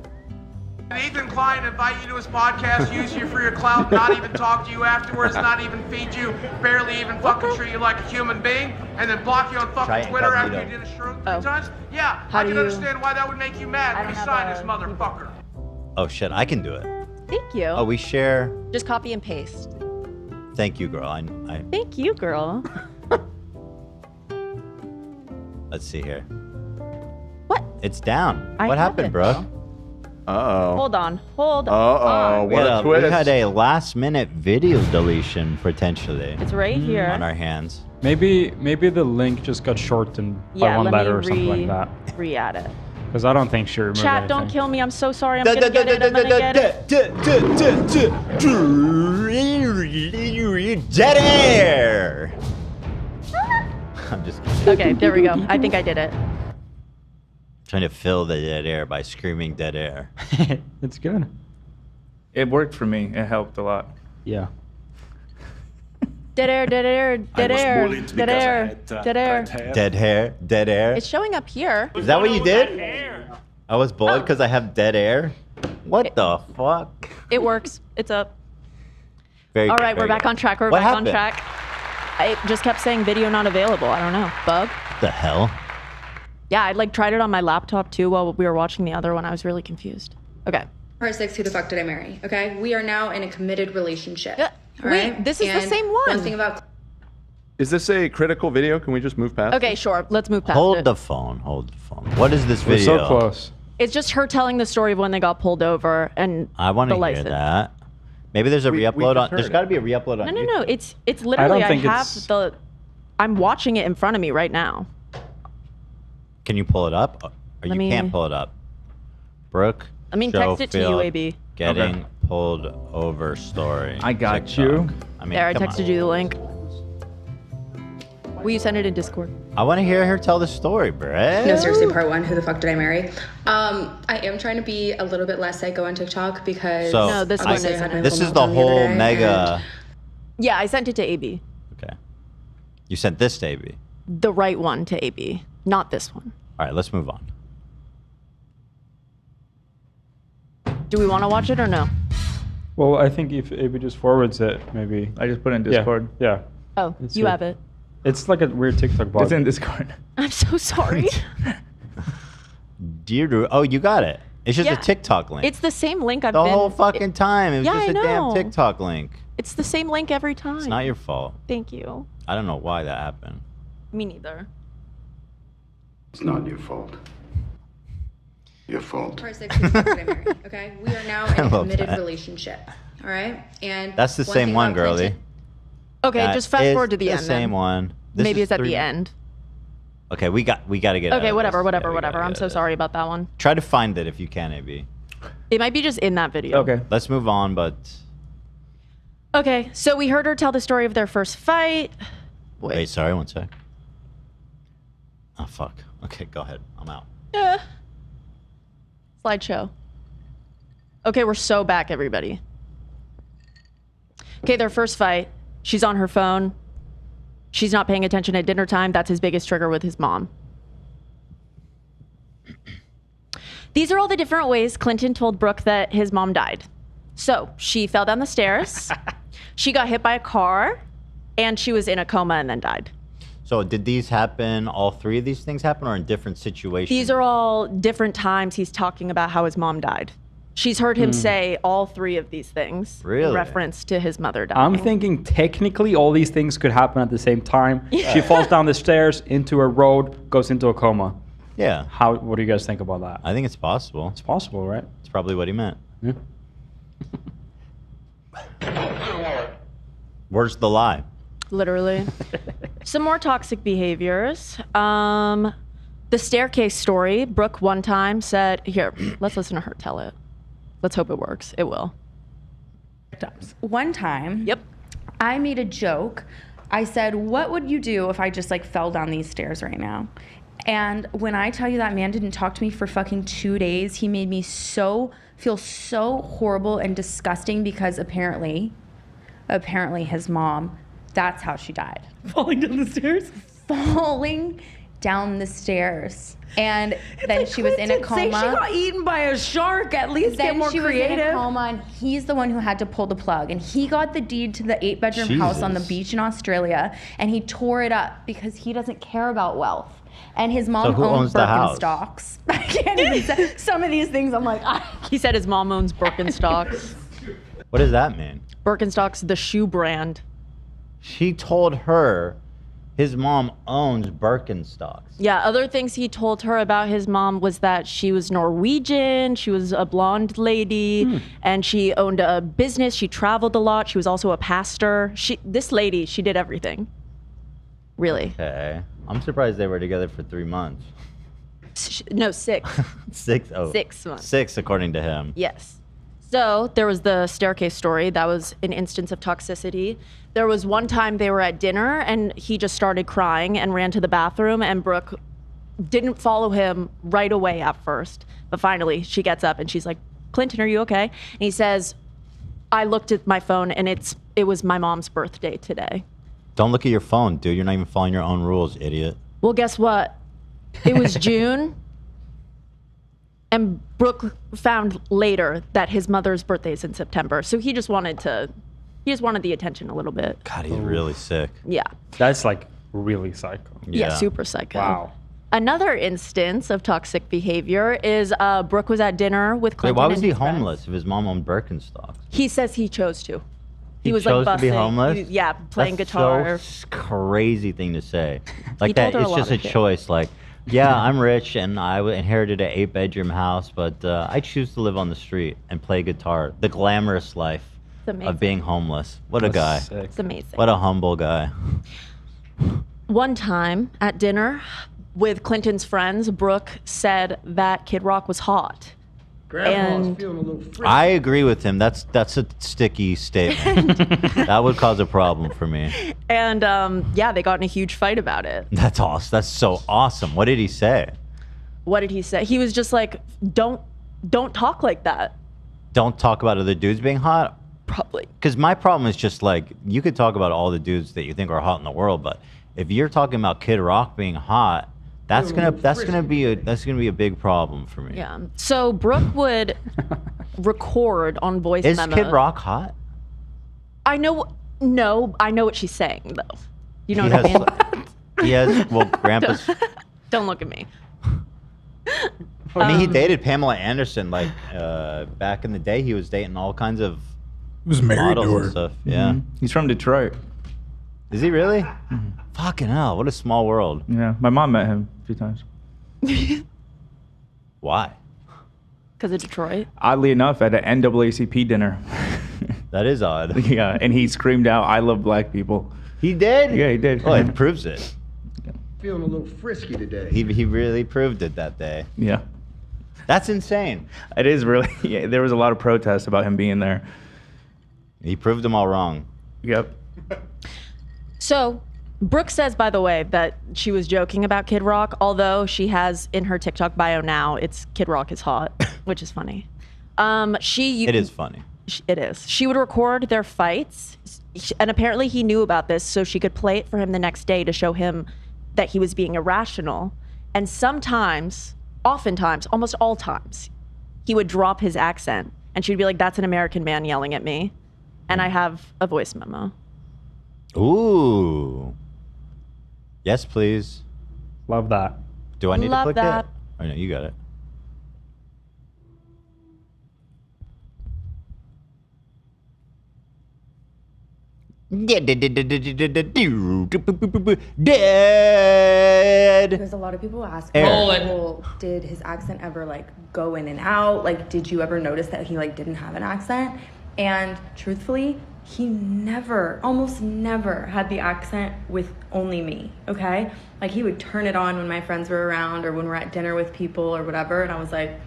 Ethan Klein invite you to his podcast, use you for your clout, not even talk to you afterwards, not even feed you, barely even fucking treat you like a human being, and then block you on Try fucking Twitter after you incognito. did a stroke 3 times? Yeah, How I do can you- understand why that would make you mad. Let me sign this motherfucker. Oh, shit. I can do it. Thank you. Oh, we share. Just copy and paste. Thank you, girl. I Thank you, girl. Let's see here. What? It's down. I What have happened, it, bro? Uh-oh. Hold on. Hold Uh-oh. on. We What had a a, we twist. had a last-minute video deletion, potentially. It's right here. On our hands. Maybe the link just got shortened by Yeah, one let letter me or something like that. re-add it. Because I don't think she removed Chat, don't anything. kill me. I'm so sorry. I'm gonna get it. I'm gonna get it. Dead air! I'm just kidding. Okay, there we go. I think I did it. Trying to fill the dead air by screaming dead air. It's good. It worked for me. It helped a lot. Yeah. Dead air, dead air, dead air, dead air, dead air. Dead hair, dead air. It's showing up here. Is that what you did? I was bored because I have dead air? What the fuck? It works. It's up. Very All good, right, we're very back good. on track. We're What back happened? on track. I just kept saying video not available. I don't know. Bug? The hell? Yeah, I tried it on my laptop too while we were watching the other one. I was really confused. Okay. Part 6, who the fuck did I marry? Okay, we are now in a committed relationship. Yeah. all Wait, right? this is the And same one. One thing about Is this a critical video? Can we just move past Okay, sure. Let's move past Hold it. the phone. Hold the phone. What is this We're video? so close. It's just her telling the story of when they got pulled over and I want the to hear license. that. Maybe there's a re-upload on. There's got to be a re-upload on. No, YouTube. no. It's literally. I think have it's- the. I'm watching it in front of me right now. Can you pull it up? Or Let you me- can't pull it up. Brooke. I mean, text it to you, Schofield AB. Getting Okay. pulled over story. I got TikTok. you. I mean, There, I come texted on. you the link. Will you send it in Discord? I want to hear her tell the story, bruh. No, seriously, part one, who the fuck did I marry? I am trying to be a little bit less psycho on TikTok because So No, this one obviously I isn't. had my this full is the meltdown whole other day, mega. Yeah, I sent it to AB. Okay. You sent this to AB. The right one to AB, not this one. All right, let's move on. Do we want to watch it or no? Well, I think if AB just forwards it, maybe. I just put it in Yeah, Discord. Yeah. Oh, It's you here. have it. It's like a weird TikTok bug. It's in Discord. I'm so sorry. Dear Drew, oh, you got it. It's just Yeah. a TikTok link. It's the same link I've the been. whole fucking time. It was Yeah, just I a damn know. TikTok link. It's the same link every time. It's not your fault. Thank you. I don't know why that happened. Me neither. It's not your fault. Your fault. Part six, who the fuck did I marry? Okay, we are now in I a love committed that. relationship. All right, and That's the one same thing one, about girlie. Clinton- Okay, That just fast is forward to the end. The same then. one. This Maybe is it's at 3 the end. Okay, we got to get. out Okay, of whatever, this. whatever, Yeah, we whatever. gotta I'm get so out of sorry about that one. this. Try to find it if you can, AB. It might be just in that video. Okay. Let's move on, but Okay, so we heard her tell the story of their first fight. wait, sorry, one sec. Oh fuck. Okay, go ahead. I'm out. Slideshow. Okay, we're so back, everybody. Okay, their first fight. She's on her phone. She's not paying attention at dinner time. That's his biggest trigger with his mom. These are all the different ways Clinton told Brooke that his mom died. So she fell down the stairs. She got hit by a car, and she was in a coma and then died. So did these happen? All three of these things happen, or in different situations? These are all different times he's talking about how his mom died. She's heard him say all three of these things in Really? reference to his mother dying. I'm thinking technically all these things could happen at the same time. She falls down the stairs into a road, goes into a coma. Yeah. What do you guys think about that? I think it's possible. It's possible, right? It's probably what he meant. Yeah. Where's the lie? Literally. Some more toxic behaviors. The staircase story. Brooke one time said, here, let's listen to her tell it. Let's hope it works. It will. One time, Yep. I made a joke. I said, "What would you do if I just like fell down these stairs right now?" And when I tell you that man didn't talk to me for fucking 2 days, he made me feel so horrible and disgusting because apparently his mom, that's how she died. Falling down the stairs? Falling down the stairs. And then she was in a coma. Say she got eaten by a shark. At least Then get more she was in a creative. coma, and he's the one who had to pull the plug. And he got the deed to the 8-bedroom house on the Jesus. beach in Australia, and he tore it up because he doesn't care about wealth. And his mom So who owns the house? Birkenstocks. I can't even say some of these things. I'm like, He said his mom owns Birkenstocks. What does that mean? Birkenstocks, the shoe brand. She told her his mom owns Birkenstocks. Yeah, other things he told her about his mom was that she was Norwegian, she was a blonde lady, and she owned a business, she traveled a lot, she was also a pastor. This lady, she did everything. Really. Okay. I'm surprised they were together for 3 months. No, 6. 6? Oh. 6 months. 6, according to him. Yes. So there was the staircase story. That was an instance of toxicity. There was one time they were at dinner and he just started crying and ran to the bathroom, and Brooke didn't follow him right away at first. But finally she gets up and she's like, "Clinton, are you okay?" And he says, "I looked at my phone and it was my mom's birthday today." Don't look at your phone, dude. You're not even following your own rules, idiot. Well, guess what? It was June. And Brooke found later that his mother's birthday is in September. So he just wanted the attention a little bit. God, he's really sick. Yeah. That's like really psycho. Yeah, super psycho. Wow. Another instance of toxic behavior is Brooke was at dinner with Wait, Clinton. why was and he his friends. homeless if his mom owned Birkenstocks? He says he chose to. He was chose like to be busing. homeless? Playing That's guitar. So crazy thing to say. Like told that, her a it's lot just a of shit. choice. Like, yeah, I'm rich and I inherited an 8-bedroom house, but I choose to live on the street and play guitar. The glamorous life of being homeless. What a guy. It's amazing. What a humble guy. One time at dinner with Clinton's friends, Brooke said that Kid Rock was hot. And I agree with him. That's a sticky statement. That would cause a problem for me. And yeah, they got in a huge fight about it. That's awesome. That's so awesome. What did he say? What did he say? He was just like, don't talk like that. Don't talk about other dudes being hot? Probably. Because my problem is just like, you could talk about all the dudes that you think are hot in the world, but if you're talking about Kid Rock being hot, that's gonna be a big problem for me. Yeah. So Brooke would record on voice Is memos. Kid Rock hot? I know what she's saying though. You know what I mean? He has, well, Grandpa's. Don't look at me. I mean, he dated Pamela Anderson like back in the day. He was dating all kinds of was married models to her. and stuff. Yeah. He's from Detroit. Is he really? Fucking hell! What a small world. Yeah, my mom met him a few times. Why? Because of Detroit. Oddly enough, at an NAACP dinner. That is odd. Yeah, and he screamed out, "I love black people." He did? Yeah, he did. Oh, it proves it. Feeling a little frisky today. He really proved it that day. Yeah. That's insane. It is really. Yeah, there was a lot of protests about him being there. He proved them all wrong. Yep. So Brooke says, by the way, that she was joking about Kid Rock, although she has in her TikTok bio now, it's Kid Rock is hot, which is funny. It is funny. It is. She would record their fights, and apparently he knew about this, so she could play it for him the next day to show him that he was being irrational. And sometimes, oftentimes, almost all times, he would drop his accent, and she'd be like, "That's an American man yelling at me," and I have a voice memo. Ooh. Yes, please. Love that. Do I need Love to click that. it? Oh, no, you got it. Dead. Because a lot of people ask me, well, did his accent ever like go in and out? Like, did you ever notice that he like didn't have an accent? And truthfully, he never, almost never had the accent with only me, okay? Like he would turn it on when my friends were around or when we're at dinner with people or whatever. And I was like,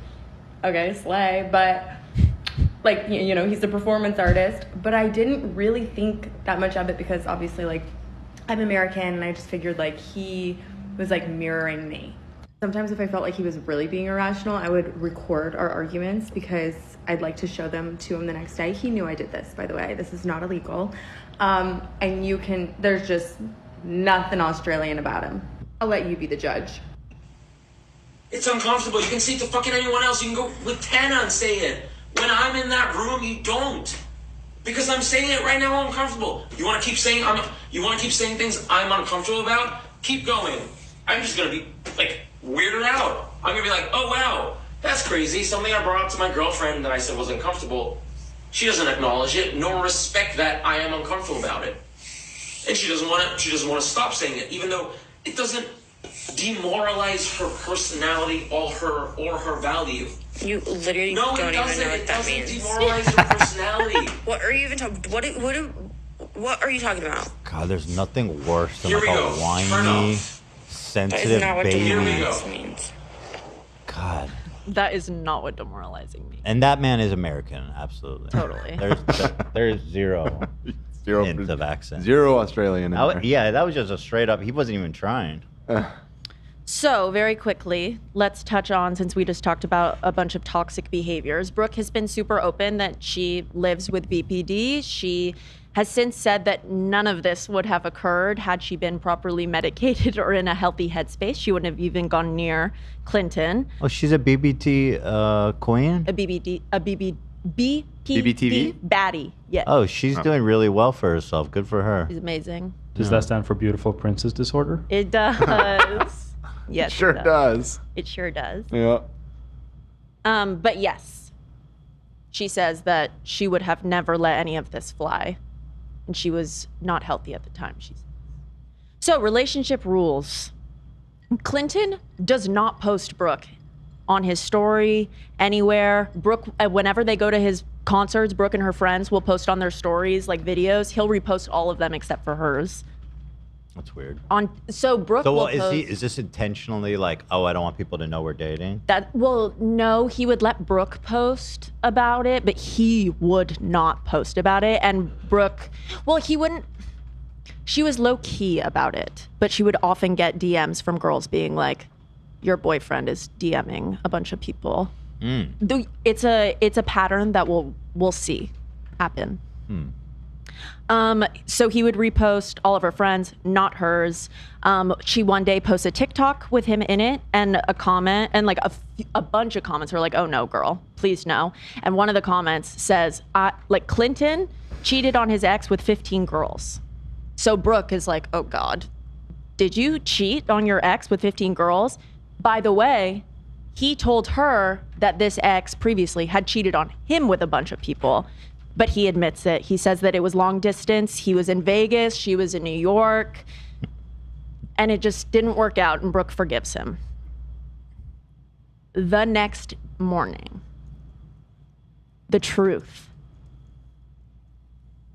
okay, slay. But like, you know, he's a performance artist. But I didn't really think that much of it because obviously like I'm American and I just figured like he was like mirroring me. Sometimes if I felt like he was really being irrational, I would record our arguments because I'd like to show them to him the next day. He knew I did this, by the way. This is not illegal. And you can, there's just nothing Australian about him. I'll let you be the judge. It's uncomfortable. You can say it to fucking anyone else. You can go with Tana and say it. When I'm in that room, you don't. Because I'm saying it right now, I'm uncomfortable. You want to keep saying things I'm uncomfortable about? Keep going. I'm just going to be like weirded out. I'm going to be like, oh wow, that's crazy. Something I brought up to my girlfriend that I said was uncomfortable. She doesn't acknowledge it nor respect that I am uncomfortable about it. And she doesn't want to stop saying it, even though it doesn't demoralize her personality or her value. You literally No, don't it even know doesn't. what It that doesn't means. demoralize her personality. What are you even talking? What are you talking about? God, there's nothing worse than Here like we a go. Turn whiny, off. sensitive not what baby. demoralize means. God. That is not what demoralizing means. And that man is American, absolutely. Totally. There's zero hint of accent. Zero Australian in there. Yeah, that was just a straight up, he wasn't even trying. So, very quickly, let's touch on, since we just talked about a bunch of toxic behaviors, Brooke has been super open that she lives with BPD. She has since said that none of this would have occurred had she been properly medicated or in a healthy headspace. She wouldn't have even gone near Clinton. Oh, she's a BBT queen? A BPD BBTV? baddie, yes. Oh, she's doing really well for herself. Good for her. She's amazing. Does that stand for Beautiful Princess Disorder? It does. Yes, Sure it does. It sure does. Yeah. But yes, she says that she would have never let any of this fly and she was not healthy at the time. So relationship rules. Clinton does not post Brooke on his story anywhere. Brooke, whenever they go to his concerts, Brooke and her friends will post on their stories like videos. He'll repost all of them except for hers. That's weird. So Brooke will post, is this intentionally like, oh, I don't want people to know we're dating? No, he would let Brooke post about it, but he would not post about it. And Brooke, he wouldn't. She was low key about it, but she would often get DMs from girls being like, your boyfriend is DMing a bunch of people. It's a pattern that we'll see happen. So he would repost all of her friends, not hers. She one day posts a TikTok with him in it and a comment, and like a bunch of comments were like, oh no, girl, please no. And one of the comments says, Clinton cheated on his ex with 15 girls. So Brooke is like, oh God, did you cheat on your ex with 15 girls? By the way, he told her that this ex previously had cheated on him with a bunch of people, but he admits it. He says that it was long distance. He was in Vegas, she was in New York, and it just didn't work out, and Brooke forgives him. The next morning, the truth.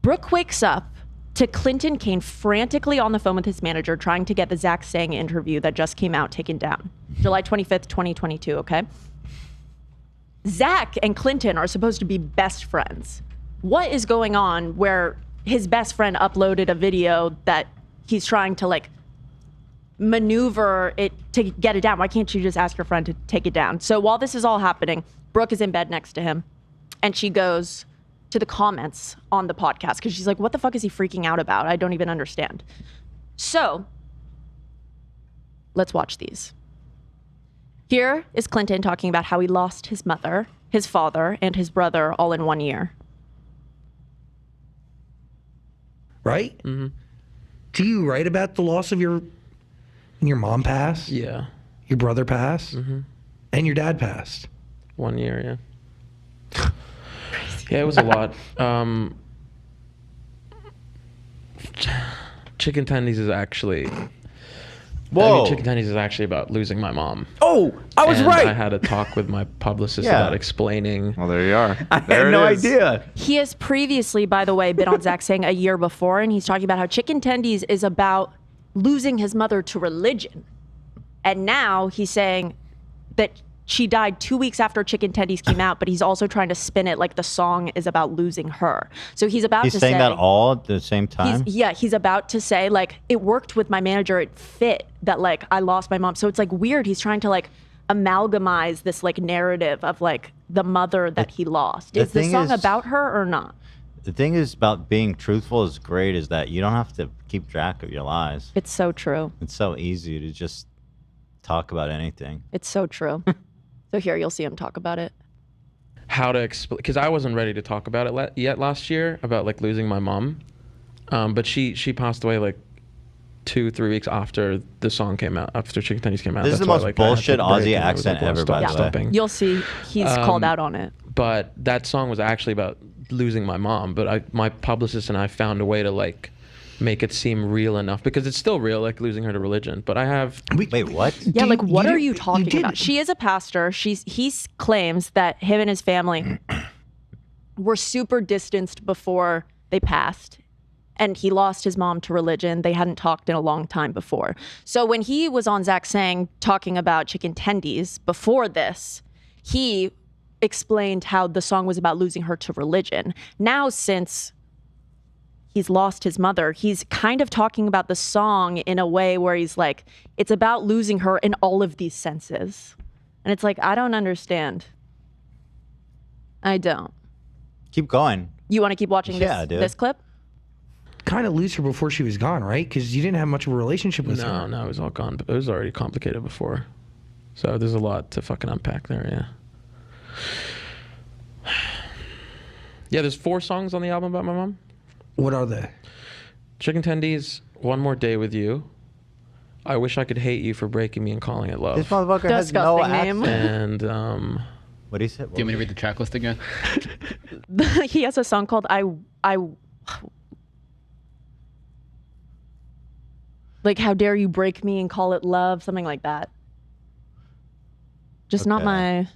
Brooke wakes up to Clinton Kane frantically on the phone with his manager trying to get the Zach Sang interview that just came out taken down. July 25th, 2022, okay? Zach and Clinton are supposed to be best friends. What is going on where his best friend uploaded a video that he's trying to like maneuver it to get it down? Why can't you just ask your friend to take it down? So while this is all happening, Brooke is in bed next to him and she goes to the comments on the podcast because she's like, what the fuck is he freaking out about? I don't even understand. So let's watch these. Here is Clinton talking about how he lost his mother, his father, and his brother all in 1 year. Right? Mm-hmm. Do you write about the loss of your mom passed? Yeah. Your brother passed? Mm-hmm. And your dad passed? 1 year, yeah. Yeah, it was a lot. Chicken Tendies is actually... Whoa. Chicken Tendies is actually about losing my mom. Oh, I was right. I had a talk with my publicist about explaining. Well, there you are. I had no idea. He has previously, by the way, been on Zach Sang a year before, and he's talking about how Chicken Tendies is about losing his mother to religion. And now he's saying that she died 2 weeks after Chicken Tendies came out, but he's also trying to spin it like the song is about losing her. So he's about to say... He's saying that all at the same time? He's about to say, like, it worked with my manager, it fit that, like, I lost my mom. So it's, like, weird. He's trying to, like, amalgamize this, like, narrative of, like, the mother that he lost. Is the song about her or not? The thing is about being truthful is great is that you don't have to keep track of your lies. It's so true. It's so easy to just talk about anything. It's so true. So here, you'll see him talk about it. How to explain, because I wasn't ready to talk about it yet last year, about like losing my mom. But she passed away like 2-3 weeks after the song came out, after Chicken Tendies came out. This is the most bullshit Aussie accent ever, by the way. You'll see he's called out on it. But that song was actually about losing my mom. But my publicist and I found a way to like make it seem real enough, because it's still real, like losing her to religion. But I have... Wait, what? Yeah, like what are you talking about? She is a pastor. He claims that him and his family were super distanced before they passed. And he lost his mom to religion. They hadn't talked in a long time before. So when he was on Zach Sang talking about Chicken Tendies before this, he explained how the song was about losing her to religion. Now, since he's lost his mother, he's kind of talking about the song in a way where he's like, it's about losing her in all of these senses. And it's like, I don't understand. I don't. Keep going. You want to keep watching this clip? Kind of lose her before she was gone, right? Because you didn't have much of a relationship with her. No, it was all gone. But it was already complicated before. So there's a lot to fucking unpack there, yeah. Yeah, there's 4 songs on the album about my mom. What are they? Chicken Tendies, One More Day With You, I Wish I Could Hate You for Breaking Me and Calling It Love. This motherfucker has no accent. And what do you say? Do you want me to read the track list again? He has a song called Like, how dare you break me and call it love? Something like that. Just not my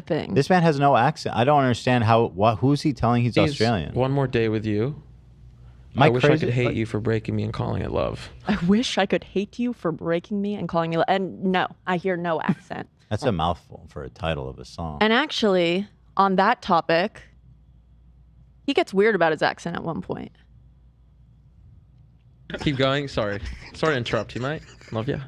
thing. This man has no accent. I don't understand who's he telling he's Australian? One more day with you. I wish I could hate you for breaking me and calling it love. I wish I could hate you for breaking me and calling me love. And no, I hear no accent. That's a mouthful for a title of a song. And actually, on that topic, he gets weird about his accent at one point. Keep going. Sorry to interrupt you, mate. Love you.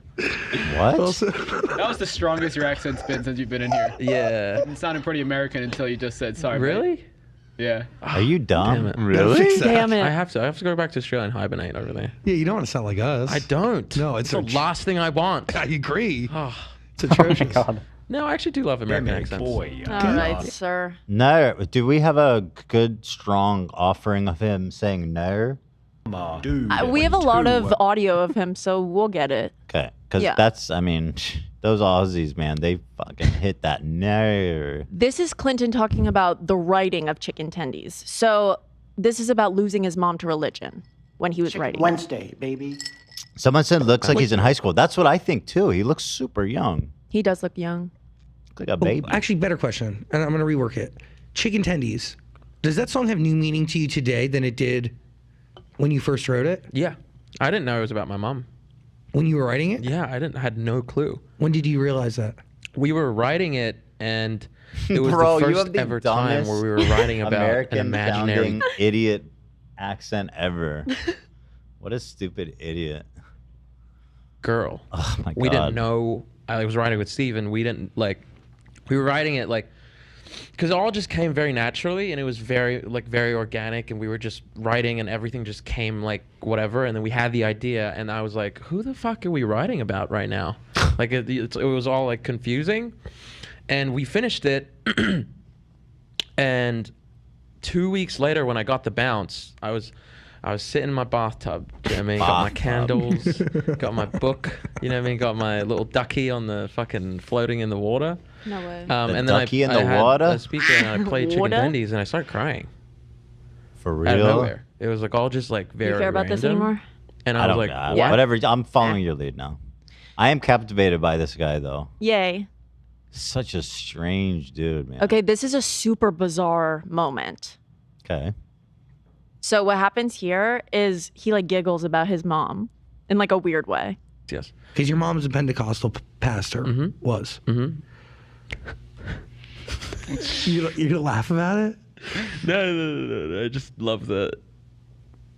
What? That was the strongest your accent's been since you've been in here. Yeah. It sounded pretty American until you just said sorry. Really? Mate. Yeah. Are you dumb? Damn it. Really? Damn it. I have to go back to Australia and hibernate over there. Yeah, you don't want to sound like us. I don't. No, it's the last thing I want. I agree. Oh. It's atrocious. God. No, I actually do love American accents. Boy. All right, sir. No. Do we have a good, strong offering of him saying no? Dude. We have a lot of audio of him, so we'll get it. Okay. Because I mean, those Aussies, man, they fucking hit that no. This is Clinton talking about the writing of Chicken Tendies. So this is about losing his mom to religion when he was writing. Wednesday, baby. Someone said looks like he's in high school. That's what I think, too. He looks super young. He does look young. Like a baby. Actually, better question, and I'm going to rework it. Chicken Tendies. Does that song have new meaning to you today than it did when you first wrote it? Yeah. I didn't know it was about my mom. When you were writing it? Yeah, I had no clue. When did you realize that? We were writing it, and it was Bro, the you first have the ever time dumbest where we were writing about American an imaginary sounding idiot accent ever. What a stupid idiot. girl. Oh my God. We didn't know. I was writing with Steve, and we didn't we were writing it because it all just came very naturally, and it was very organic, and we were just writing, and everything just came whatever, and then we had the idea, and I was like, who the fuck are we writing about right now? It was all confusing, and we finished it, and 2 weeks later when I got the bounce, I was sitting in my bathtub, you know what I mean? Got my candles, got my book, you know what I mean? Got my little ducky on the fucking floating in the water. No way. And then ducky in the I had water? a speaker, and I played Chicken Water? Tendies, and I started crying. For real? Out of nowhere. It was all just very You care about this random. anymore? And I I was don't like, know. what? Whatever. I'm following your lead now. I am captivated by this guy, though. Yay. Such a strange dude, man. Okay, this is a super bizarre moment. Okay. So what happens here is he giggles about his mom in a weird way. Yes. Because your mom's a Pentecostal pastor. Was. Mm-hmm. You gonna laugh about it? No. I just love the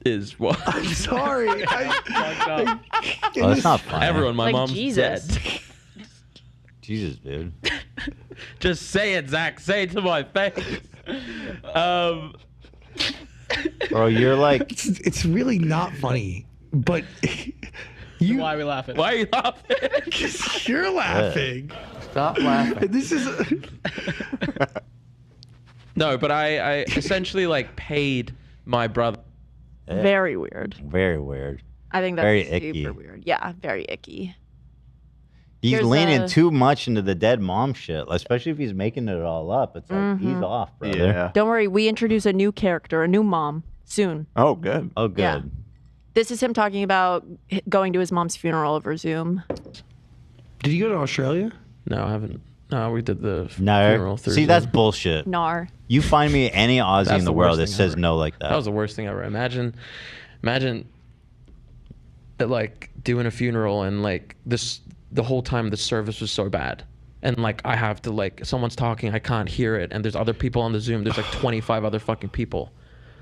is what. I'm sorry. Oh, that's not funny. Everyone, my mom's Jesus. dead. Jesus, dude. Just say it, Zach. Say it to my face. Bro, you're It's really not funny, but Why are we laughing? Why are you laughing? You're laughing. Stop laughing. This is. No, but I essentially paid my brother. Very weird. Very weird. I think that's Very super icky. weird. Yeah, very icky. He's Here's leaning a- too much into the dead mom shit, especially if he's making it all up. It's he's off, brother. Yeah. Don't worry, we introduce a new character, a new mom, soon. Oh, good. Oh, good. Yeah. This is him talking about going to his mom's funeral over Zoom. Did you go to Australia? No, I haven't. No, we did the No. funeral through See, Zoom. that's bullshit. Nar. You find me any Aussie That's in the the world worst that thing says ever. no like that. That was the worst thing ever. Imagine that doing a funeral and the whole time the service was so bad. And I have to someone's talking, I can't hear it, and there's other people on the Zoom. There's 25 other fucking people.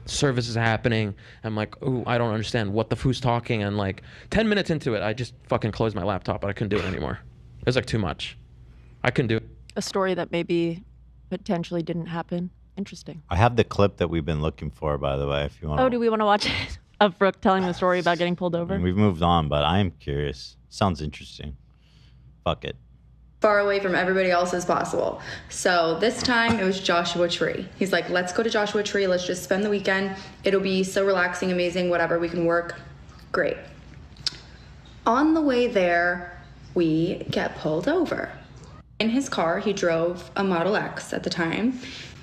Service is happening. I'm oh, I don't understand who's talking, and 10 minutes into it, I just fucking closed my laptop, but I couldn't do it anymore. It was too much. I couldn't do it. A story that maybe potentially didn't happen. Interesting. I have the clip that we've been looking for, by the way, if you want Oh, do we want to watch it? Of Brooke telling the story about getting pulled over? We've moved on, but I am curious. Sounds interesting. Fuck it. Far away from everybody else as possible. So this time it was Joshua Tree. He's like, let's go to Joshua Tree. Let's just spend the weekend. It'll be so relaxing, amazing, whatever. We can work. Great. On the way there, we get pulled over. In his car, he drove a Model X at the time.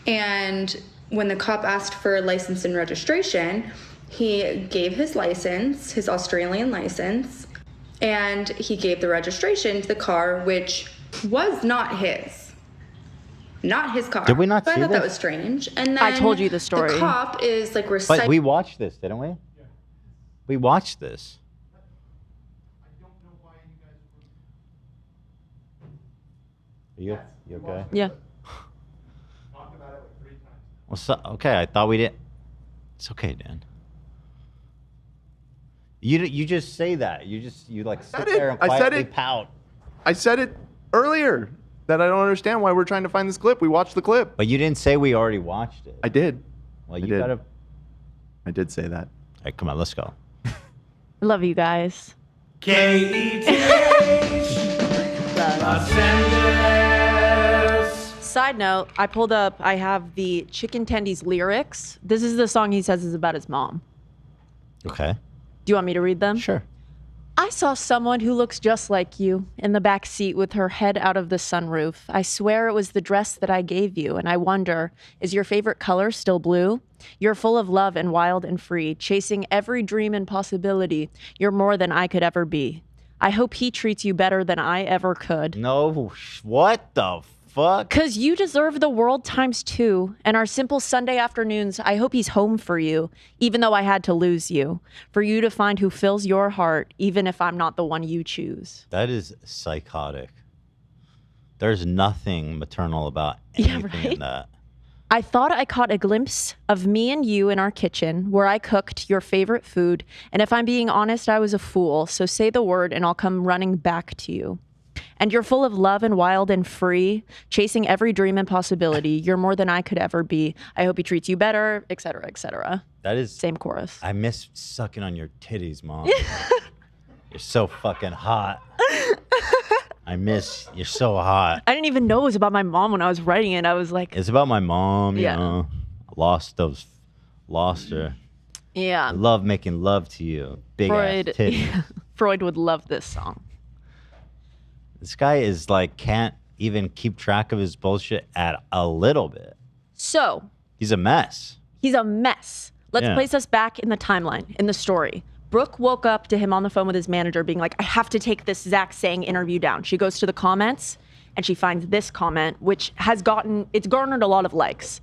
And when the cop asked for license and registration, he gave his license, his Australian license, And he gave the registration to the car, which was not his. Not his car. Did we not so see I thought that this? was strange. And then I told you the story. The cop is like But reciting. we watched this, didn't we? We watched this. Are you okay? Yeah. What's up? Okay, I thought we did. It's okay, Dan. You just say that. You like sit there and quietly pout. I said it earlier that I don't understand why we're trying to find this clip. We watched the clip. But you didn't say we already watched it. I did. Well, you did. gotta. I did say that. All right, come on, let's go. I love you guys. Side note, I pulled up, I have the Chicken Tendies lyrics. This is the song he says is about his mom. Okay. Do you want me to read them? Sure. I saw someone who looks just like you in the back seat with her head out of the sunroof. I swear it was the dress that I gave you, and I wonder, is your favorite color still blue? You're full of love and wild and free, chasing every dream and possibility. You're more than I could ever be. I hope he treats you better than I ever could. No, what the fuck? Because you deserve the world times two. And our simple Sunday afternoons, I hope he's home for you, even though I had to lose you. For you to find who fills your heart, even if I'm not the one you choose. That is psychotic. There's nothing maternal about anything in that. I thought I caught a glimpse of me and you in our kitchen where I cooked your favorite food. And if I'm being honest, I was a fool. So say the word and I'll come running back to you. And you're full of love and wild and free, chasing every dream and possibility. You're more than I could ever be. I hope he treats you better, etc., etc. That is same chorus. I miss sucking on your titties, Mom. You're so fucking hot. You're so hot. I didn't even know it was about my mom when I was writing it. I was like, It's about my mom, you Yeah. know. Lost her. yeah. I love making love to you. Big Freud, ass titties. Freud would love this song. This guy is like can't even keep track of his bullshit at a little bit. So He's a mess. he's a mess. Let's Yeah. place us back in the timeline, in the story. Brooke woke up to him on the phone with his manager being like, I have to take this Zach Sang interview down. She goes to the comments and she finds this comment, which it's garnered a lot of likes.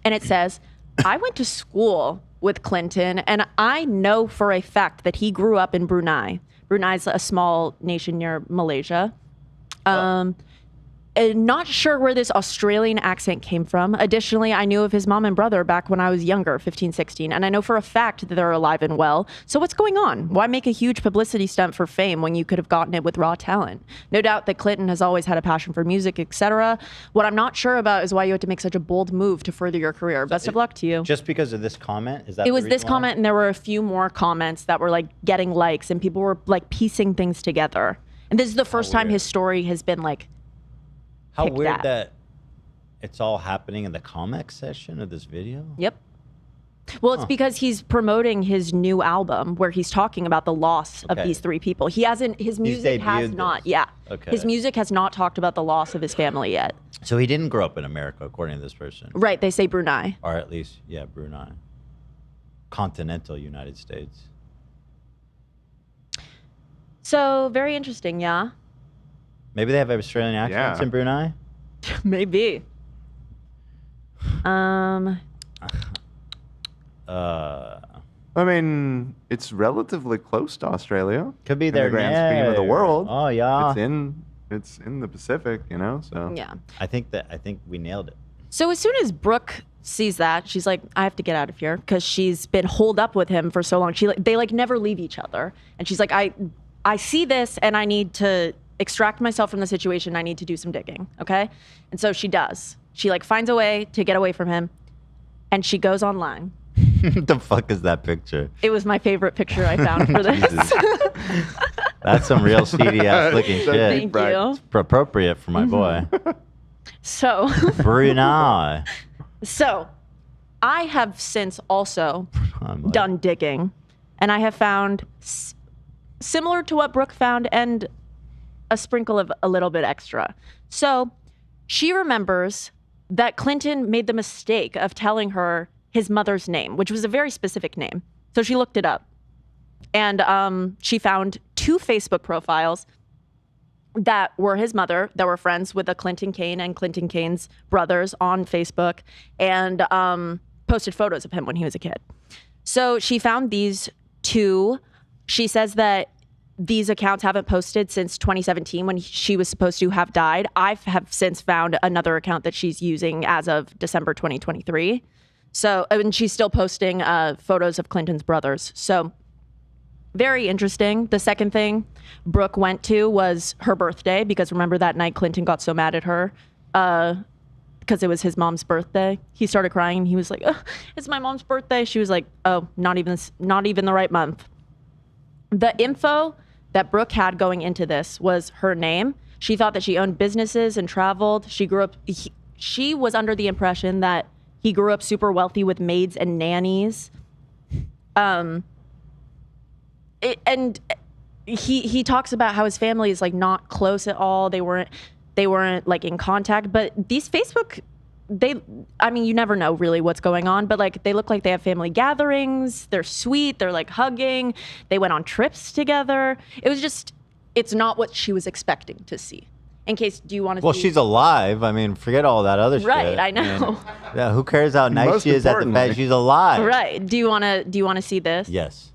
And it says, I went to school with Clinton and I know for a fact that he grew up in Brunei. Brunei's a small nation near Malaysia. And not sure where this Australian accent came from. Additionally, I knew of his mom and brother back when I was younger, 15, 16, and I know for a fact that they're alive and well. So what's going on? Why make a huge publicity stunt for fame when you could have gotten it with raw talent? No doubt that Clinton has always had a passion for music, etc. What I'm not sure about is why you had to make such a bold move to further your career. Best of luck to you. Just because of this comment? Is that It the was this reason why? comment, and there were a few more comments that were like getting likes, and people were like piecing things together. And this is the first time his story has been like How picked weird at. that it's all happening in the comic section of this video. Yep. Well, it's because he's promoting his new album where he's talking about the loss of Okay. these three people. His music has debuted not, this. yeah. Okay. His music has not talked about the loss of his family yet. So he didn't grow up in America, according to this person. Right, they say Brunei. Or at least, yeah, Brunei. Continental United States. So, very interesting, yeah? Maybe they have Australian accents in Brunei? Maybe. I mean, it's relatively close to Australia. Could be in their the grand scheme of the near. world. Oh, yeah. It's in the Pacific, you know. So Yeah. I think we nailed it. So as soon as Brooke sees that, she's like, I have to get out of here because she's been holed up with him for so long. They like never leave each other. And she's like, I see this and I need to extract myself from the situation. I need to do some digging. Okay. And so she does. She like finds a way to get away from him and she goes online. The fuck is that picture? It was my favorite picture I found for this. Jesus. That's some real seedy ass looking shit. Thank you. It's appropriate for my boy. So Brunei. So I have since also done digging and I have found similar to what Brooke found and a sprinkle of a little bit extra. So she remembers that Clinton made the mistake of telling her his mother's name, which was a very specific name. So she looked it up and she found 2 Facebook profiles that were his mother, that were friends with the Clinton Kane and Clinton Kane's brothers on Facebook, and posted photos of him when he was a kid. So she found these 2. She says that these accounts haven't posted since 2017 when she was supposed to have died. I have since found another account that she's using as of December 2023. So, and she's still posting photos of Clinton's brothers. So very interesting. The second thing Brooke went to was her birthday, because remember that night Clinton got so mad at her because it was his mom's birthday. He started crying and he was like, oh, it's my mom's birthday. She was like, oh, not even the right month. The info that Brooke had going into this was her name. She thought that she owned businesses and traveled. She grew up, she was under the impression that he grew up super wealthy with maids and nannies. And he talks about how his family is like not close at all. They weren't like in contact, but these Facebook, I mean, you never know really what's going on, but like they look like they have family gatherings. They're sweet. They're like hugging. They went on trips together. It was just, it's not what she was expecting to see. In case, do you want to? Well, see? she's alive. I mean, forget all that other shit. Right, I know. Yeah, who cares how nice she is at the fact she's alive? Right. Do you want to see this? Yes.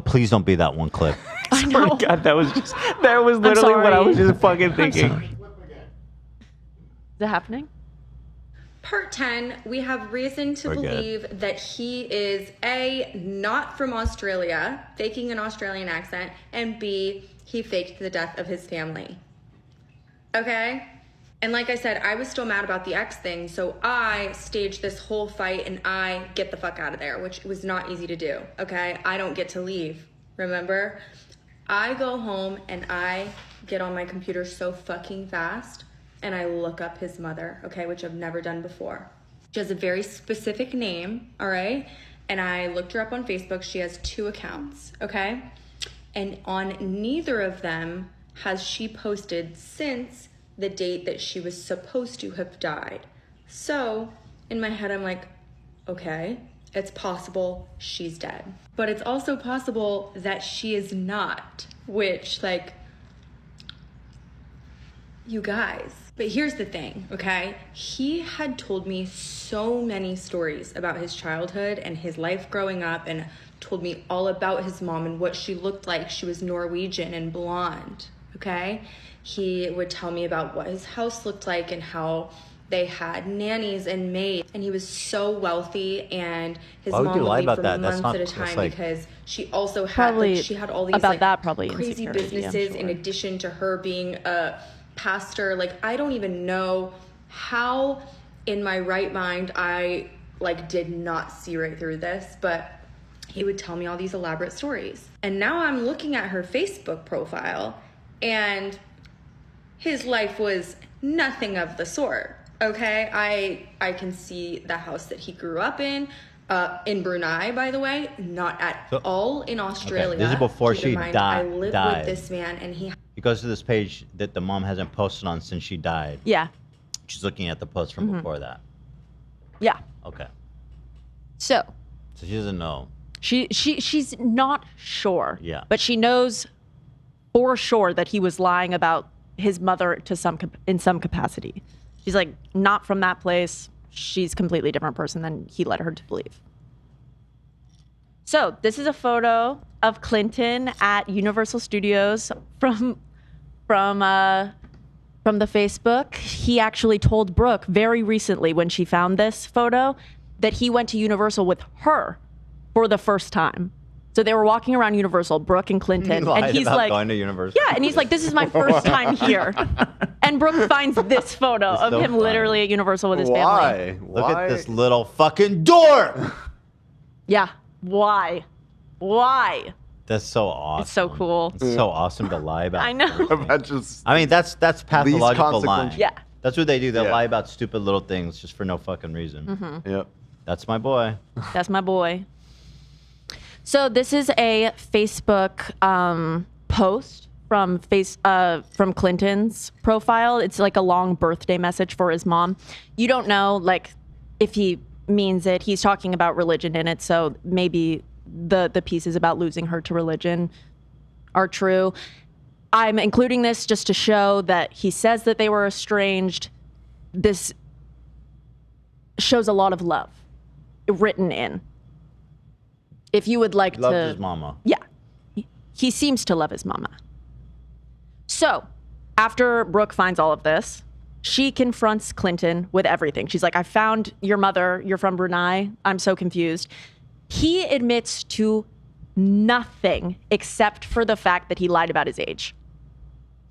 Please don't be that one clip. I swear to God, that was literally what I was just fucking thinking. Is it happening? Part 10, we have reason to We're believe that he is A, not from Australia, faking an Australian accent, and B, he faked the death of his family. Okay? And like I said, I was still mad about the ex thing, so I staged this whole fight and I get the fuck out of there, which was not easy to do, okay? I don't get to leave, remember? I go home and I get on my computer so fucking fast and I look up his mother, okay, which I've never done before. She has a very specific name, all right? And I looked her up on Facebook. She has 2 accounts, okay? And on neither of them has she posted since the date that she was supposed to have died. So in my head, I'm like, okay, it's possible she's dead. But it's also possible that she is not, which like, you guys. But here's the thing, okay? He had told me so many stories about his childhood and his life growing up, and told me all about his mom and what she looked like. She was Norwegian and blonde, okay? He would tell me about what his house looked like and how they had nannies and maids, and he was so wealthy, and his mom would leave for months at a time because she also had she had all these crazy businesses in addition to her being a pastor. Like, I don't even know how in my right mind I like did not see right through this, but he would tell me all these elaborate stories. And now I'm looking at her Facebook profile and his life was nothing of the sort. Okay, I can see the house that he grew up in Brunei, by the way, not at all in Australia. Okay. This is before she I died. live with this man, and he Yeah. She's looking at the post from before that. Yeah. Okay. So she doesn't know. She's not sure. Yeah. But she knows for sure that he was lying about his mother to in some capacity. She's like, not from that place. She's a completely different person than he led her to believe. So this is a photo of Clinton at Universal Studios from the Facebook. He actually told Brooke very recently when she found this photo that he went to Universal with her for the first time. So they were walking around Universal, Brooke and Clinton, He lied and he's about like, going to Universal. yeah, and he's like, this is my first time here. And Brooke finds this photo of so him funny. literally at Universal with his family. Look at this little fucking door. Yeah, why? That's so awesome. It's so cool. It's so awesome to lie about. I know. I mean, that's pathological lying. Yeah. That's what they do. They lie about stupid little things just for no fucking reason. Mhm. Yep. That's my boy. That's my boy. So this is a Facebook post from Clinton's profile. It's like a long birthday message for his mom. You don't know like if he means it. He's talking about religion in it, so maybe the pieces about losing her to religion are true. I'm including this just to show that he says that they were estranged. This shows a lot of love written in. If you would like Loves to... his mama. Yeah. He seems to love his mama. So, after Brooke finds all of this, she confronts Clinton with everything. She's like, I found your mother. You're from Brunei. I'm so confused. He admits to nothing except for the fact that he lied about his age.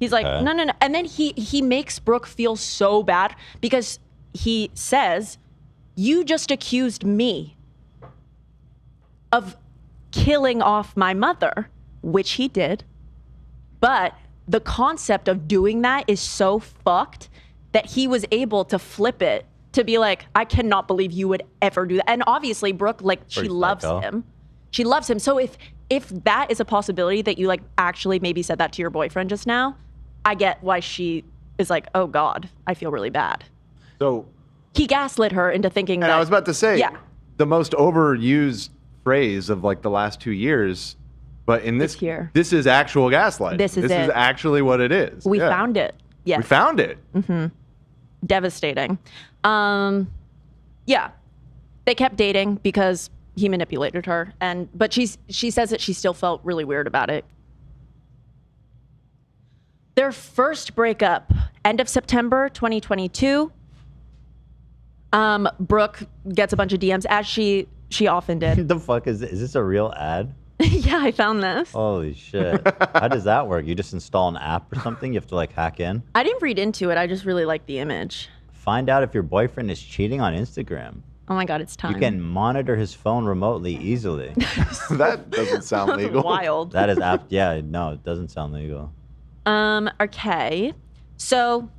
He's like, no. And then he makes Brooke feel so bad because he says, you just accused me of killing off my mother, which he did. But the concept of doing that is so fucked that he was able to flip it to be like, I cannot believe you would ever do that. And obviously Brooke, like, she loves him. She loves him. So if that is a possibility that you like actually maybe said that to your boyfriend just now, I get why she is like, oh God, I feel really bad. So he gaslit her into thinking that. I was about to say, yeah, the most overused phrase of like the last 2 years, but in this here, this is actual gaslighting. This is actually what it is. We found it. Yes. We found it. Mm-hmm. Devastating. Yeah. They kept dating because he manipulated her, but she says that she still felt really weird about it. Their first breakup, end of September 2022. Brooke gets a bunch of DMs, as she often did. The fuck is this? Is this a real ad? Yeah, I found this. Holy shit. How does that work? You just install an app or something? You have to like hack in? I didn't read into it. I just really like the image. Find out if your boyfriend is cheating on Instagram. Oh my God, it's time. You can monitor his phone remotely easily. That doesn't sound legal. Wild. That is yeah, no, it doesn't sound legal. Okay. So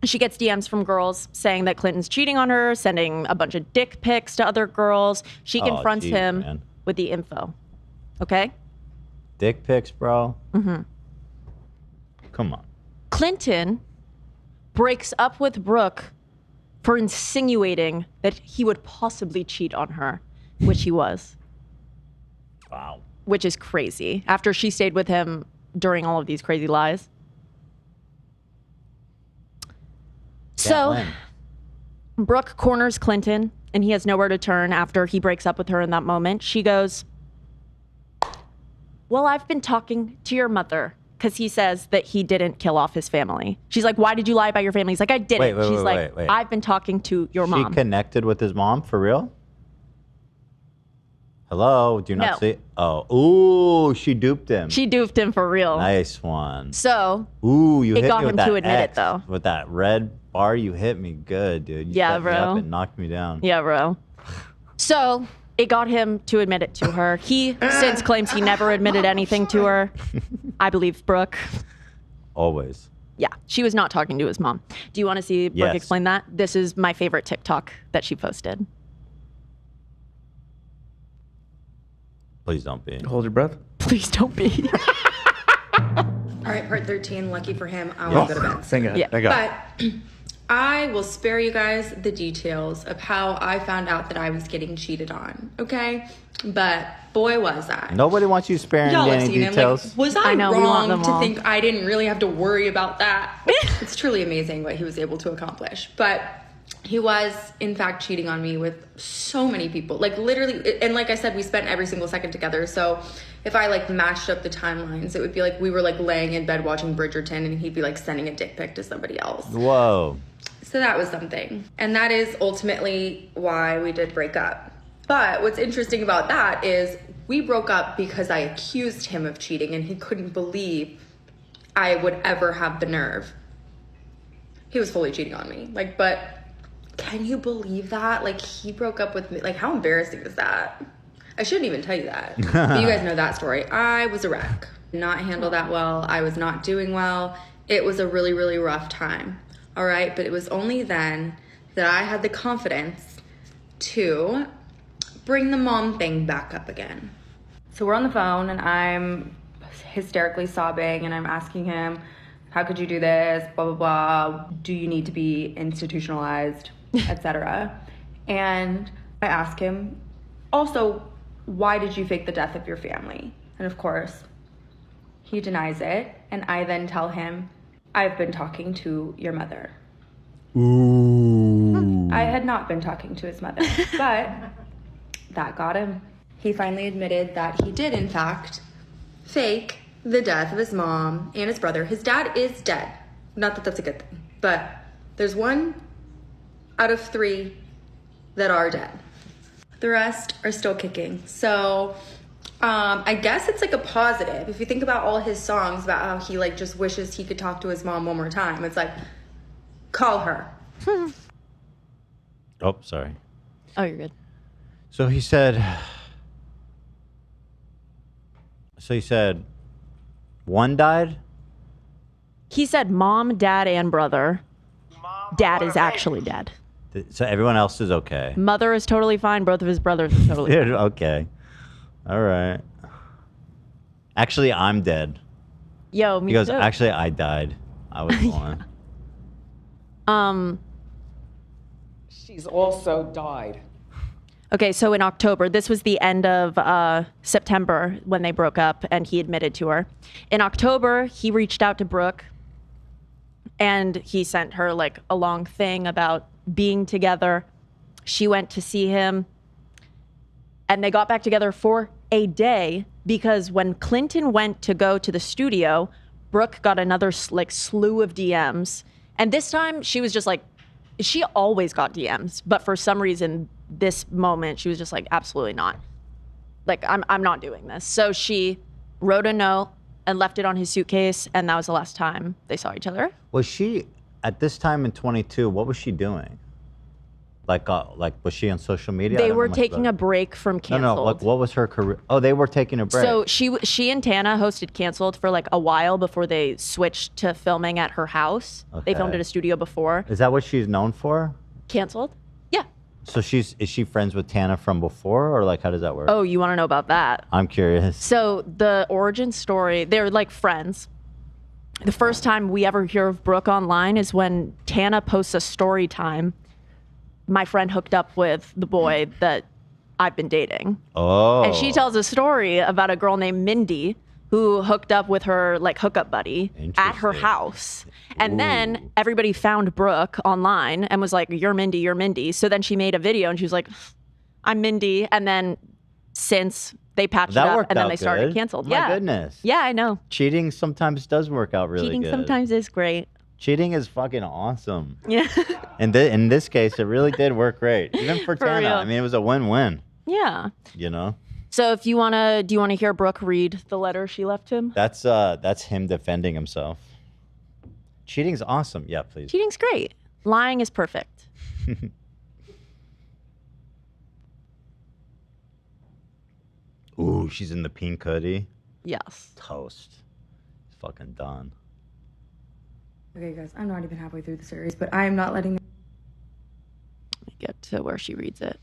she gets DMs from girls saying that Clinton's cheating on her, sending a bunch of dick pics to other girls. She confronts him with the info. Okay? Dick pics, bro? Mm-hmm. Come on. Clinton breaks up with Brooke for insinuating that he would possibly cheat on her, which he was. Wow. Which is crazy. After she stayed with him during all of these crazy lies. So, Brooke corners Clinton, and he has nowhere to turn after he breaks up with her in that moment. She goes, well, I've been talking to your mother, because he says that he didn't kill off his family. She's like, why did you lie about your family? He's like, I didn't. She's like, I've been talking to your mom. She connected with his mom, for real? Hello? Do you not see? Oh, ooh, she duped him. She duped him for real. Nice one. So, ooh, you hit got me with him that to admit X, it, though. With that red bar, you hit me good, dude. You Yeah, set me bro. up and knocked me down. Yeah, bro. So, it got him to admit it to her. He since claims he never admitted anything to her. I believe Brooke. Always. Yeah, she was not talking to his mom. Do you want to see Brooke Yes. explain that? This is my favorite TikTok that she posted. Please don't be. Hold your breath. Please don't be. All right, part 13. Lucky for him, I want to go to bed. Thank God. Yeah. Thank God. But I will spare you guys the details of how I found out that I was getting cheated on, okay? But boy, was I. Nobody wants you sparing Y'all have any seen him. details. Like, was I, I know, we want wrong them to all. think I didn't really have to worry about that? It's truly amazing what he was able to accomplish. But he was, in fact, cheating on me with so many people. Like, literally, and like I said, we spent every single second together. So if I, like, matched up the timelines, it would be like we were, like, laying in bed watching Bridgerton, and he'd be, like, sending a dick pic to somebody else. Whoa. So that was something. And that is ultimately why we did break up. But what's interesting about that is we broke up because I accused him of cheating, and he couldn't believe I would ever have the nerve. He was fully cheating on me. Like, but can you believe that? Like, he broke up with me. Like, how embarrassing is that? I shouldn't even tell you that. But you guys know that story. I was a wreck. Not handle that well. I was not doing well. It was a really, really rough time. All right. But it was only then that I had the confidence to bring the mom thing back up again. So we're on the phone, and I'm hysterically sobbing, and I'm asking him, how could you do this? Blah, blah, blah. Do you need to be institutionalized? Etc. And I ask him, also, why did you fake the death of your family? And of course, he denies it. And I then tell him, I've been talking to your mother. Ooh. I had not been talking to his mother, but that got him. He finally admitted that he did, in fact, fake the death of his mom and his brother. His dad is dead. Not that that's a good thing, but there's 1 out of 3 that are dead. The rest are still kicking. So I guess it's like a positive. If you think about all his songs about how he like just wishes he could talk to his mom one more time, it's like, call her. Oh, sorry. Oh, you're good. So he said, one died? He said mom, dad, and brother. Dad is actually dead. So everyone else is okay. Mother is totally fine. Both of his brothers are totally Dude, fine. okay. All right. Actually, I'm dead. Yo, me He goes, too. actually, I died. I was born. She's also died. Okay, so in October, this was the end of September when they broke up and he admitted to her. In October, he reached out to Brooke and he sent her like a long thing about being together. She went to see him and they got back together for a day because when Clinton went to go to the studio, Brooke got another like slew of DMs. And this time she was just like, she always got DMs, but for some reason, this moment, she was just like, absolutely not. Like, I'm not doing this. So she wrote a note and left it on his suitcase, and that was the last time they saw each other. Was she, at this time in 22, what was she doing? Like was she on social media? They were taking a break from Canceled. No, like, what was her career? Oh, they were taking a break. So she and Tana hosted Canceled for like a while before they switched to filming at her house. They Okay. filmed at a studio before. Is that what she's known for? Canceled? Yeah. So is she friends with Tana from before, or like how does that work? Oh, you want to know about that? I'm curious. So the origin story, they're like friends. The first time we ever hear of Brooke online is when Tana posts a story time. My friend hooked up with the boy that I've been dating. Oh. And she tells a story about a girl named Mindy who hooked up with her like hookup buddy at her house. And then everybody found Brooke online and was like, you're Mindy, you're Mindy. So then she made a video and she was like, I'm Mindy. And then since they patched That it up worked and then out they started good. Canceled. My yeah. goodness. Yeah, I know. Cheating sometimes does work out really Cheating good. sometimes is great. Cheating is fucking awesome. Yeah. And in this case, it really did work great. Even for For Tana. real. I mean, it was a win-win, Yeah. you know? So if you do you want to hear Brooke read the letter she left him? That's him defending himself. Cheating's awesome. Yeah, please. Cheating's great. Lying is perfect. Ooh, she's in the pink hoodie. Yes. Toast. It's fucking done. Okay, guys, I'm not even halfway through the series, but I am not letting Let me get to where she reads it.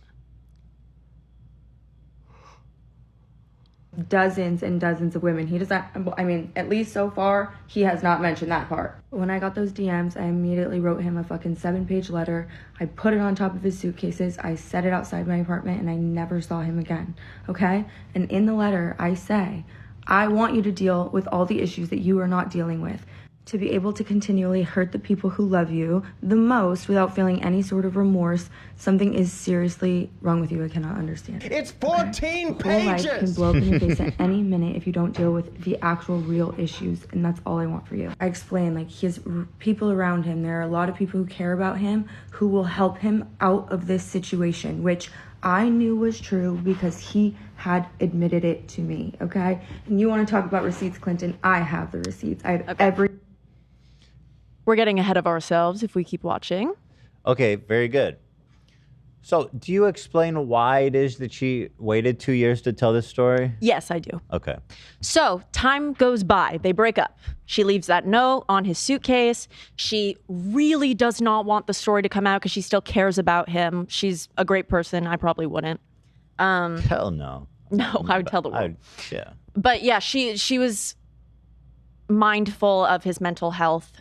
dozens and dozens of women. He does not, I mean, at least so far, he has not mentioned that part. When I got those DMs, I immediately wrote him a fucking 7-page letter. I put it on top of his suitcases. I set it outside my apartment and I never saw him again. Okay? And in the letter, I say, I want you to deal with all the issues that you are not dealing with. To be able to continually hurt the people who love you the most without feeling any sort of remorse. Something is seriously wrong with you. I cannot understand. It's 14 Your whole life can pages. blow up in your face at any minute if you don't deal with the actual real issues, and that's all I want for you. I explain, like, he has people around him. There are a lot of people who care about him, who will help him out of this situation, which I knew was true because he had admitted it to me, okay? And you want to talk about receipts, Clinton? I have the receipts. I have every... We're getting ahead of ourselves if we keep watching. Okay, very good. So, do you explain why it is that she waited 2 years to tell this story? Yes, I do. Okay. So time goes by. They break up. She leaves that note on his suitcase. She really does not want the story to come out because she still cares about him. She's a great person. I probably wouldn't. Hell no. No, I would tell the world. Yeah. But yeah, she was mindful of his mental health.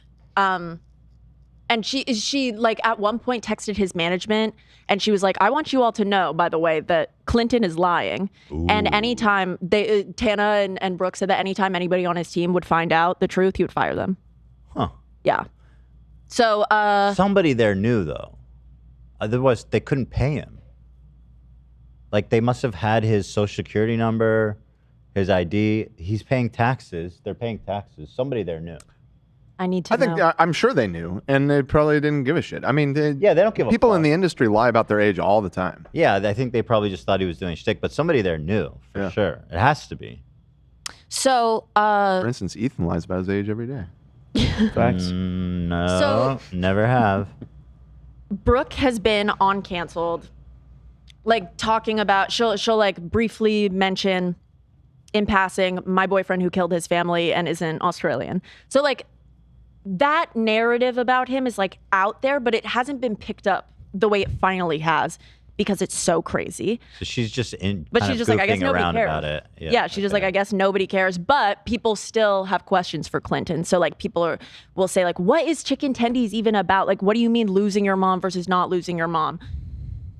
And she like at one point texted his management and she was like, I want you all to know, by the way, that Clinton is lying. And anytime Tana and Brooke said that anytime anybody on his team would find out the truth, he would fire them. Huh. Yeah. So somebody there knew though. Otherwise they couldn't pay him. Like they must have had his social security number, his ID. He's paying taxes. They're paying taxes. Somebody there knew. I need to know. I'm sure they knew, and they probably didn't give a shit. I mean, they don't give a people in the industry lie about their age all the time. Yeah, I think they probably just thought he was doing shtick, but somebody there knew for sure. It has to be. So, For instance, Ethan lies about his age every day. Facts. No, never have. Brooke has been on Canceled, like talking about, she'll like briefly mention in passing my boyfriend who killed his family and isn't Australian. So like that narrative about him is like out there, but it hasn't been picked up the way it finally has because it's so crazy. So she's just But she's just like, I guess nobody cares. about it. Yeah, she's just like, I guess nobody cares, but people still have questions for Clinton. So like people will say like, what is chicken tendies even about? Like, what do you mean losing your mom versus not losing your mom?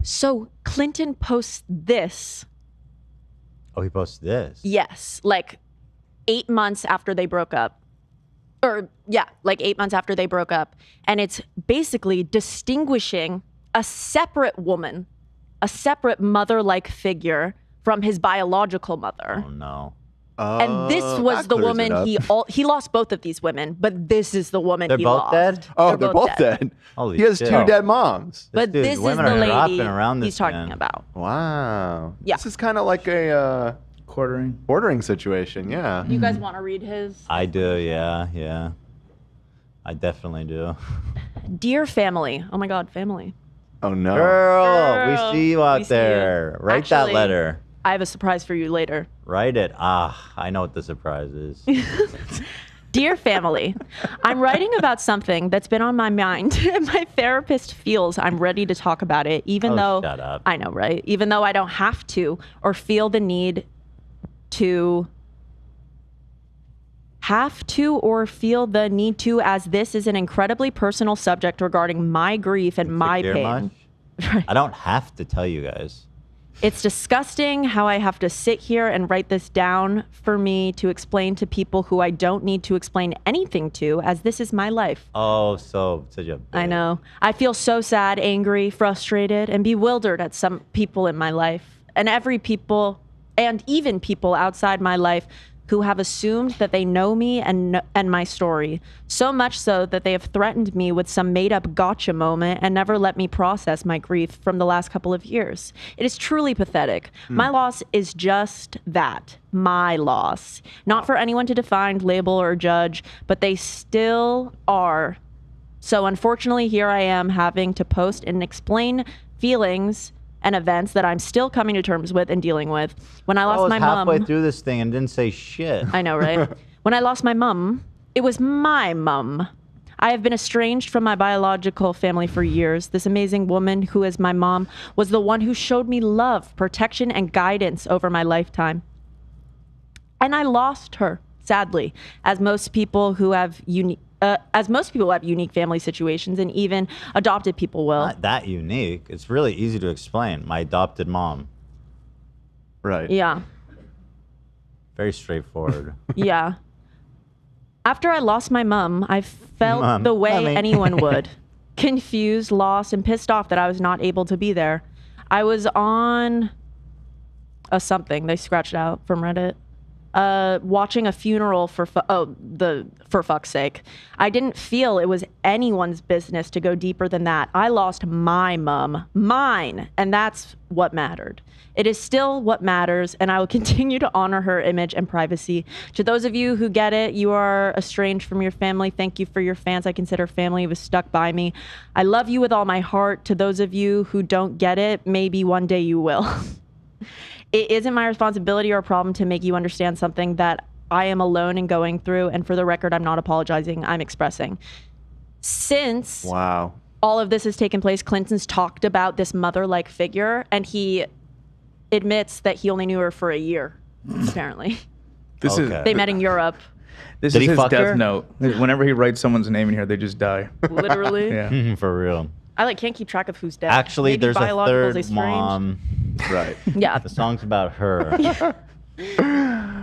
So Clinton posts this. Oh, he posted this? Yes, like 8 months after they broke up. Or yeah, like 8 months after they broke up. And it's basically distinguishing a separate woman, a separate mother-like figure from his biological mother. Oh no. And this was the woman he lost both of these women, but this is the woman he lost. dead? Oh, they're both dead. Holy he has shit. 2 dead moms. But this is the lady around he's talking about. Wow. Yeah. This is kind of like a quartering situation. Yeah. You guys want to read his? I do, yeah. I definitely do. Dear family. Oh my God, family. Oh no. Girl, we see you out We see there. you. Write that Actually, letter. I have a surprise for you later. Write it. I know what the surprise is. Dear family, I'm writing about something that's been on my mind, and my therapist feels I'm ready to talk about it, even though shut up. I know, right? Even though I don't have to or feel the need to as this is an incredibly personal subject regarding my grief and my Dear pain. much? I don't have to tell you guys. It's disgusting how I have to sit here and write this down for me to explain to people who I don't need to explain anything to, as this is my life. Oh, so such a. I know. I feel so sad, angry, frustrated, and bewildered at some people in my life, and even people outside my life who have assumed that they know me and my story, so much so that they have threatened me with some made-up gotcha moment and never let me process my grief from the last couple of years. It is truly pathetic. My loss is just that, my loss. Not for anyone to define, label, or judge, but they still are. So unfortunately, here I am having to post and explain feelings and events that I'm still coming to terms with and dealing with. When I lost my mom, halfway through this thing and didn't say shit. I know, right? When I lost my mom, it was my mom. I have been estranged from my biological family for years. This amazing woman who is my mom was the one who showed me love, protection, and guidance over my lifetime. And I lost her, sadly, as most people have unique family situations, and even adopted people will. Not that unique. It's really easy to explain. My adopted mom. Right. Yeah. Very straightforward. Yeah. After I lost my mom, I felt the way anyone would. Confused, lost, and pissed off that I was not able to be there. I was on something they scratched out from Reddit. Watching a funeral for fuck's sake. I didn't feel it was anyone's business to go deeper than that. I lost my mom, mine, and that's what mattered. It is still what matters, and I will continue to honor her image and privacy. To those of you who get it, you are estranged from your family. Thank you for your fans. I consider family who was stuck by me. I love you with all my heart. To those of you who don't get it, maybe one day you will. It isn't my responsibility or a problem to make you understand something that I am alone in going through. And for the record, I'm not apologizing. I'm expressing. Since all of this has taken place, Clinton's talked about this mother-like figure, and he admits that he only knew her for a year, apparently. They met in Europe. This Did is he his fuck death her? note. Whenever he writes someone's name in here, they just die. Literally. Yeah. For real. I can't keep track of who's dead. Actually, Maybe there's a biologically third strange. mom. Right. Yeah. The song's about her.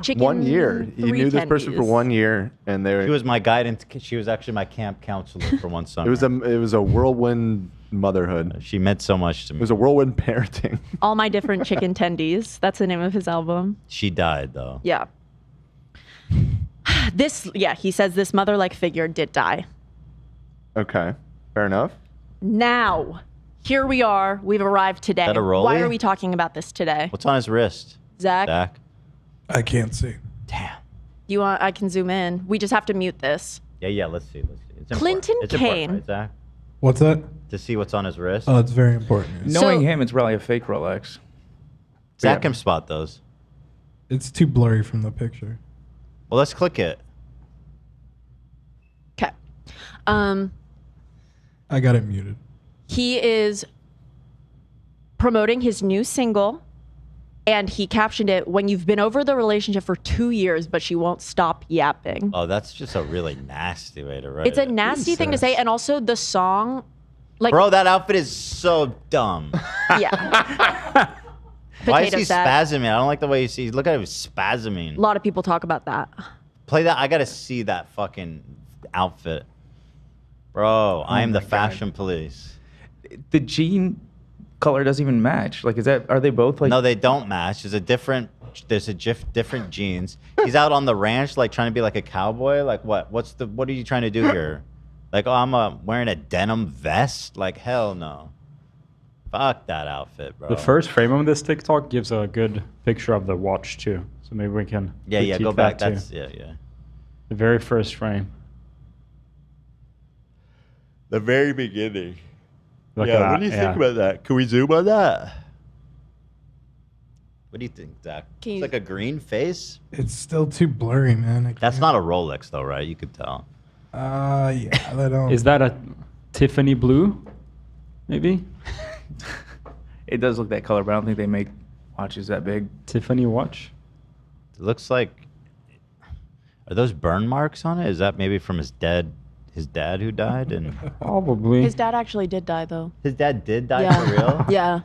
Chicken 1 year. You knew this person for tendies. 1 year, and She was my guidance. She was actually my camp counselor for one summer. it was a whirlwind motherhood. She meant so much to me. It was a whirlwind parenting. All My Different Chicken Tendies. That's the name of his album. She died though. Yeah. He says this mother-like figure did die. Okay, fair enough. Now, here we are. We've arrived today. Is that a rollie? Why are we talking about this today? What's on his wrist? Zach? I can't see. You want? I can zoom in. We just have to mute this. Yeah. Let's see. It's Clinton important. It's important, Kane. right, Zach? What's that? To see what's on his wrist. Oh, it's very important. Knowing him, it's probably a fake Rolex. Zach can spot those. It's too blurry from the picture. Well, let's click it. Okay. I got it muted. He is promoting his new single, and he captioned it, "When you've been over the relationship for 2 years, but she won't stop yapping." Oh, that's just a really nasty way to write It's a it. nasty thing to say, and also the song, like, Bro, that outfit is so dumb. yeah. Why is Potato he sack. spasming? I don't like the way you see. Look at him spasming. A lot of people talk about that. Play that. I gotta see that fucking outfit, bro. I am the fashion police. The jean color doesn't even match. Like, are they both like? No, they don't match. There's different jeans. He's out on the ranch, like trying to be like a cowboy. Like what? What are you trying to do here? Like, oh, I'm wearing a denim vest. Like, hell no. Fuck that outfit, bro. The first frame of this TikTok gives a good picture of the watch too. So maybe we can. Yeah. critique Go back. that, too. That's yeah. The very first frame. The very beginning. Look yeah. at What do you that, think yeah. about that? Can we zoom on that? What do you think, Zach? Can It's you- like a green face. It's still too blurry, man. That's not a Rolex, though, right? You could tell. Yeah, they don't. Is that a Tiffany blue? Maybe. It does look that color, but I don't think they make watches that big. Tiffany watch. It looks like. Are those burn marks on it? Is that maybe from his dad who died? And Probably. His dad actually did die, though. his dad did die Yeah. for real? Yeah.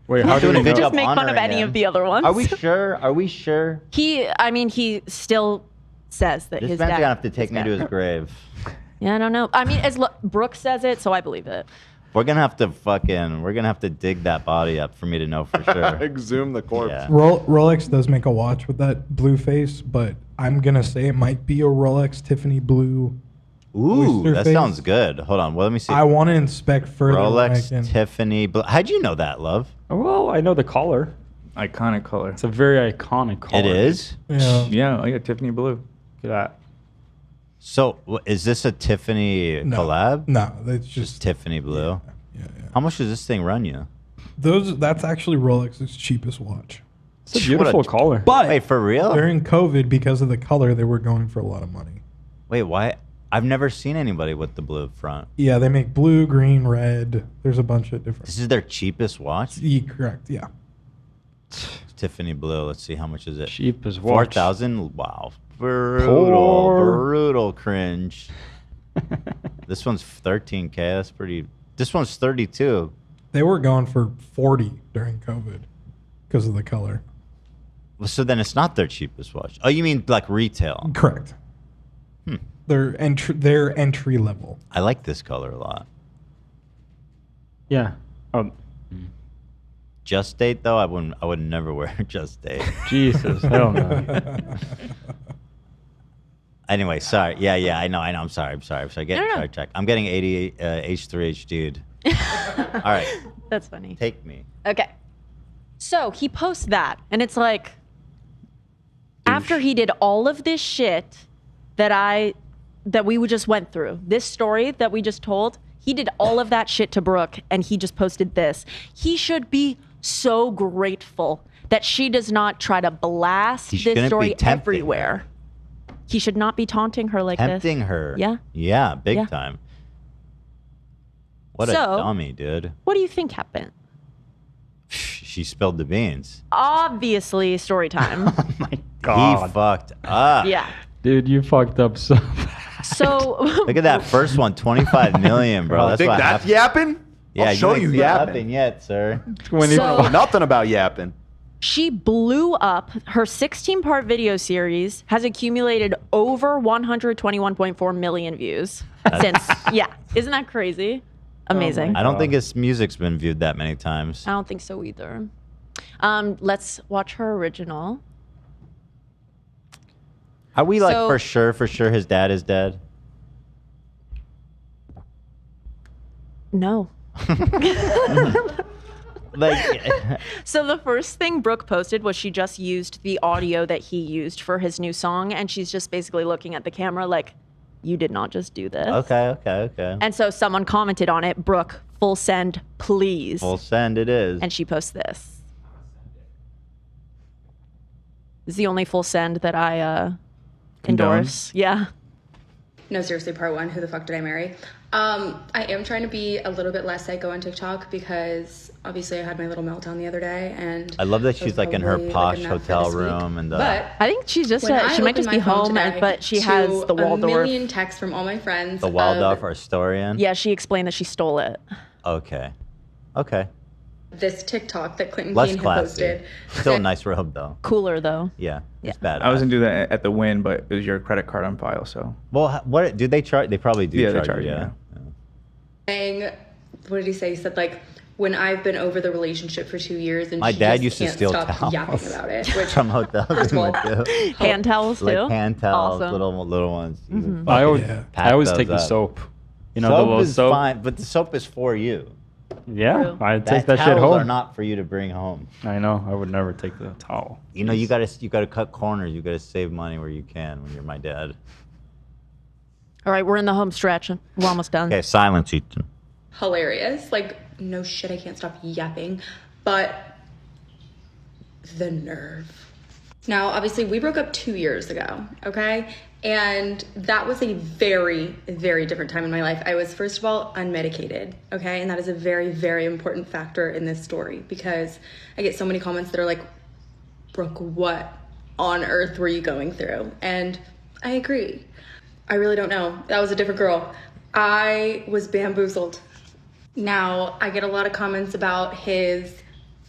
Wait, How how do doing we a good know? job Just make fun of honoring any him. of the other ones. Are we sure? Are we sure? He still says that This his man's dad. gonna have to take is me to bad. his grave. Yeah, I don't know. I mean, Brooke says it, so I believe it. We're gonna have to dig that body up for me to know for sure. Exhume the corpse. Yeah. Rolex does make a watch with that blue face, but I'm gonna say it might be a Rolex Tiffany blue. Ooh, oyster that face. sounds good. Hold on. Well, let me see. I want to inspect further. when I Rolex can. Tiffany. How'd you know that, love? Well, I know the color. Iconic color. It's a very iconic color. It is. Yeah. Yeah, I got Tiffany blue. Look at that. So, is this a Tiffany collab? No, that's Just Tiffany blue. Yeah. How much does this thing run you? That's actually Rolex's cheapest watch. It's a beautiful color. But Wait, for real? during COVID, because of the color, they were going for a lot of money. Wait, why? I've never seen anybody with the blue front. Yeah, they make blue, green, red. There's a bunch of different. This is their cheapest watch? Correct. Yeah. Tiffany blue. Let's see, how much is it? Cheapest watch. 4,000? Wow. Brutal. Poor. Brutal cringe. This one's 13K. That's pretty. This one's 32. They were going for 40 during COVID because of the color. So then it's not their cheapest watch. Oh, you mean like retail? Correct. They're entry level. I like this color a lot. Yeah. Oh, Just Date though, I would never wear Just Date. Jesus. Hell no. Anyway, sorry. Yeah, I know. I'm sorry. Getting sidetracked. I'm getting 88 H3H dude. All right. That's funny. Take me. Okay. So he posts that, and it's like, after he did all of this shit that we just went through, this story that we just told, he did all of that shit to Brooke, and he just posted this. He should be so grateful that she does not try to blast He this shouldn't be story tempting everywhere. He should not be taunting her like Tempting this. her. Yeah. Yeah, big Yeah. time. What a So- dummy, dude. What do you think happened? She spilled the beans. Obviously, story time. He fucked up. Yeah. Dude, you fucked up so. So Look at that first one, 25 million, bro. That's Think what that's happened. yapping? Yeah, I'll show ain't you seen yapping. nothing yet, sir. So- Nothing about yapping. she blew up. Her 16-part video series has accumulated over 121.4 million views since. Yeah, isn't that crazy? Amazing. I don't think his music's been viewed that many times. I don't think so either. Let's watch her original. Are we like So- for sure his dad is dead? No. Like, So the first thing Brooke posted was she just used the audio that he used for his new song, and she's just basically looking at the camera like, you did not just do this. okay. And so someone commented on it, Brooke, full send, please. Full send it is. And she posts this. This is the only full send that I endorse. Yeah. No, seriously, part one, who the fuck did I marry? I am trying to be a little bit less psycho on TikTok because obviously I had my little meltdown the other day, and I love that it was she's like in her probably, posh enough for hotel this week. room and But I think she's just, when I she might opened just be my phone home, today but she to has the a Waldorf. million texts from all my friends. the Waldorf Astorian. Yeah, she explained that she stole it. Okay. This TikTok that Clinton Less Kane had classy. posted. Still a nice robe though. Cooler though. Yeah. It's bad. I wasn't do that at the Win, but it was your credit card on file, so. Well, what do they charge? They probably do. Yeah, they charge charge you, you, yeah. Saying, what did he say? He said like, when I've been over the relationship for 2 years and My she dad just used to can't steal stop towels yapping about it. Which, from hotels. first of all, Hand towels too. Like hand towels, Awesome. little ones. You Mhm. I pack always those take the up. soap. You know, the soap little is soap. fine, but the soap is for you. Yeah, I take that shit towels home. are not for you to bring home. I know. I would never take the towel. You know, you gotta cut corners. You gotta save money where you can when you're my dad. All right, we're in the home stretch. We're almost done. Okay, silence, Ethan. hilarious. Like, no shit, I can't stop yapping. But the nerve. Now, obviously, we broke up 2 years ago, okay? And that was a very, very different time in my life. I was, first of all, unmedicated, okay? And that is a very, very important factor in this story because I get so many comments that are like, Brooke, what on earth were you going through? And I agree. I really don't know. That was a different girl. I was bamboozled. Now, I get a lot of comments about his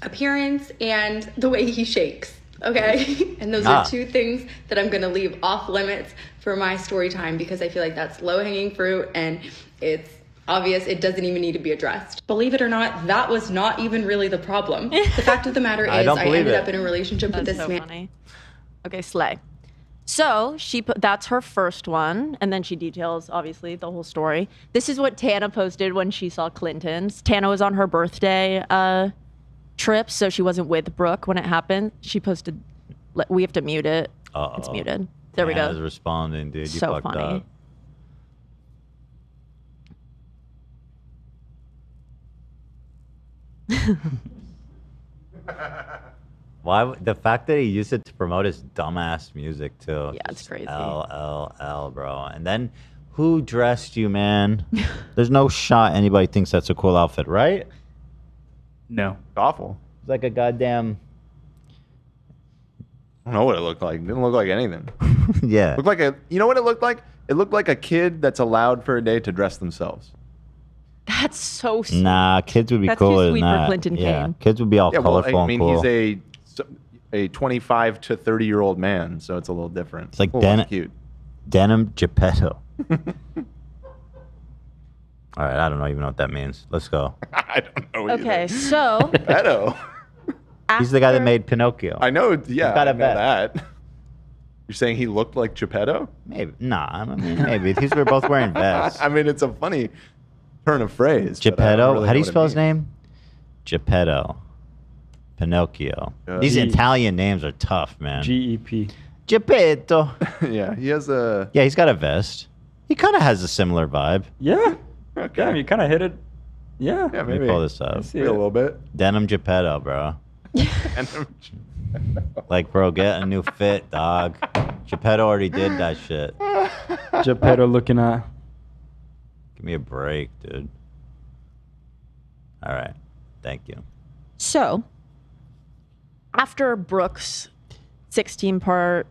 appearance and the way he shakes. Okay, and those are two things that I'm gonna leave off limits for my story time because I feel like that's low hanging fruit and it's obvious it doesn't even need to be addressed. Believe it or not, that was not even really the problem. The fact of the matter is I ended up in a relationship with this man. Funny. Okay, slay. So she put that's her first one, and then she details obviously the whole story. This is what Tana posted when she saw Clinton's. Tana was on her birthday trip, so she wasn't with Brooke when it happened. She posted, we have to mute it. It's muted. There we go. Tana's responding, dude. You So fucked funny. Why? The fact that he used it to promote his dumbass music too. Yeah, it's crazy. LLL, bro. And then, who dressed you, man? There's no shot anybody thinks that's a cool outfit, right? No. It's awful. It's like a goddamn. I don't know what it looked like. It didn't look like anything. Yeah. Looked like a. You know what it looked like? It looked like a kid that's allowed for a day to dress themselves. That's so sweet. Nah, kids would be That's too cooler sweet than for that. Clinton yeah, Kane. kids would be all Yeah, well, colorful I mean, and cool. he's a 25 to 30-year-old man, so it's a little different. It's like a little less cute. denim Geppetto. All right, I don't even know what that means. Let's go. I don't know. Okay, so Geppetto. He's the guy that made Pinocchio. I know. Yeah, got I a know bet. that. You're saying he looked like Geppetto? Maybe. Nah, I mean, maybe. These were both wearing vests. I mean, it's a funny turn of phrase. but I don't Geppetto? really How do know you what it spell his means. name? Geppetto. Pinocchio. Yeah. These G- Italian names are tough, man. GEP. Geppetto. Yeah, he has a. Yeah, he's got a vest. He kind of has a similar vibe. Yeah. Okay. Damn, you kind of hit it. Yeah. Yeah, Let me maybe. pull this up. see Maybe a it. little bit. Denim Geppetto, bro. Like, bro, get a new fit, dog. Geppetto already did that shit. Geppetto looking at. Give me a break, dude. All right. Thank you. So, after Brooke's 16-part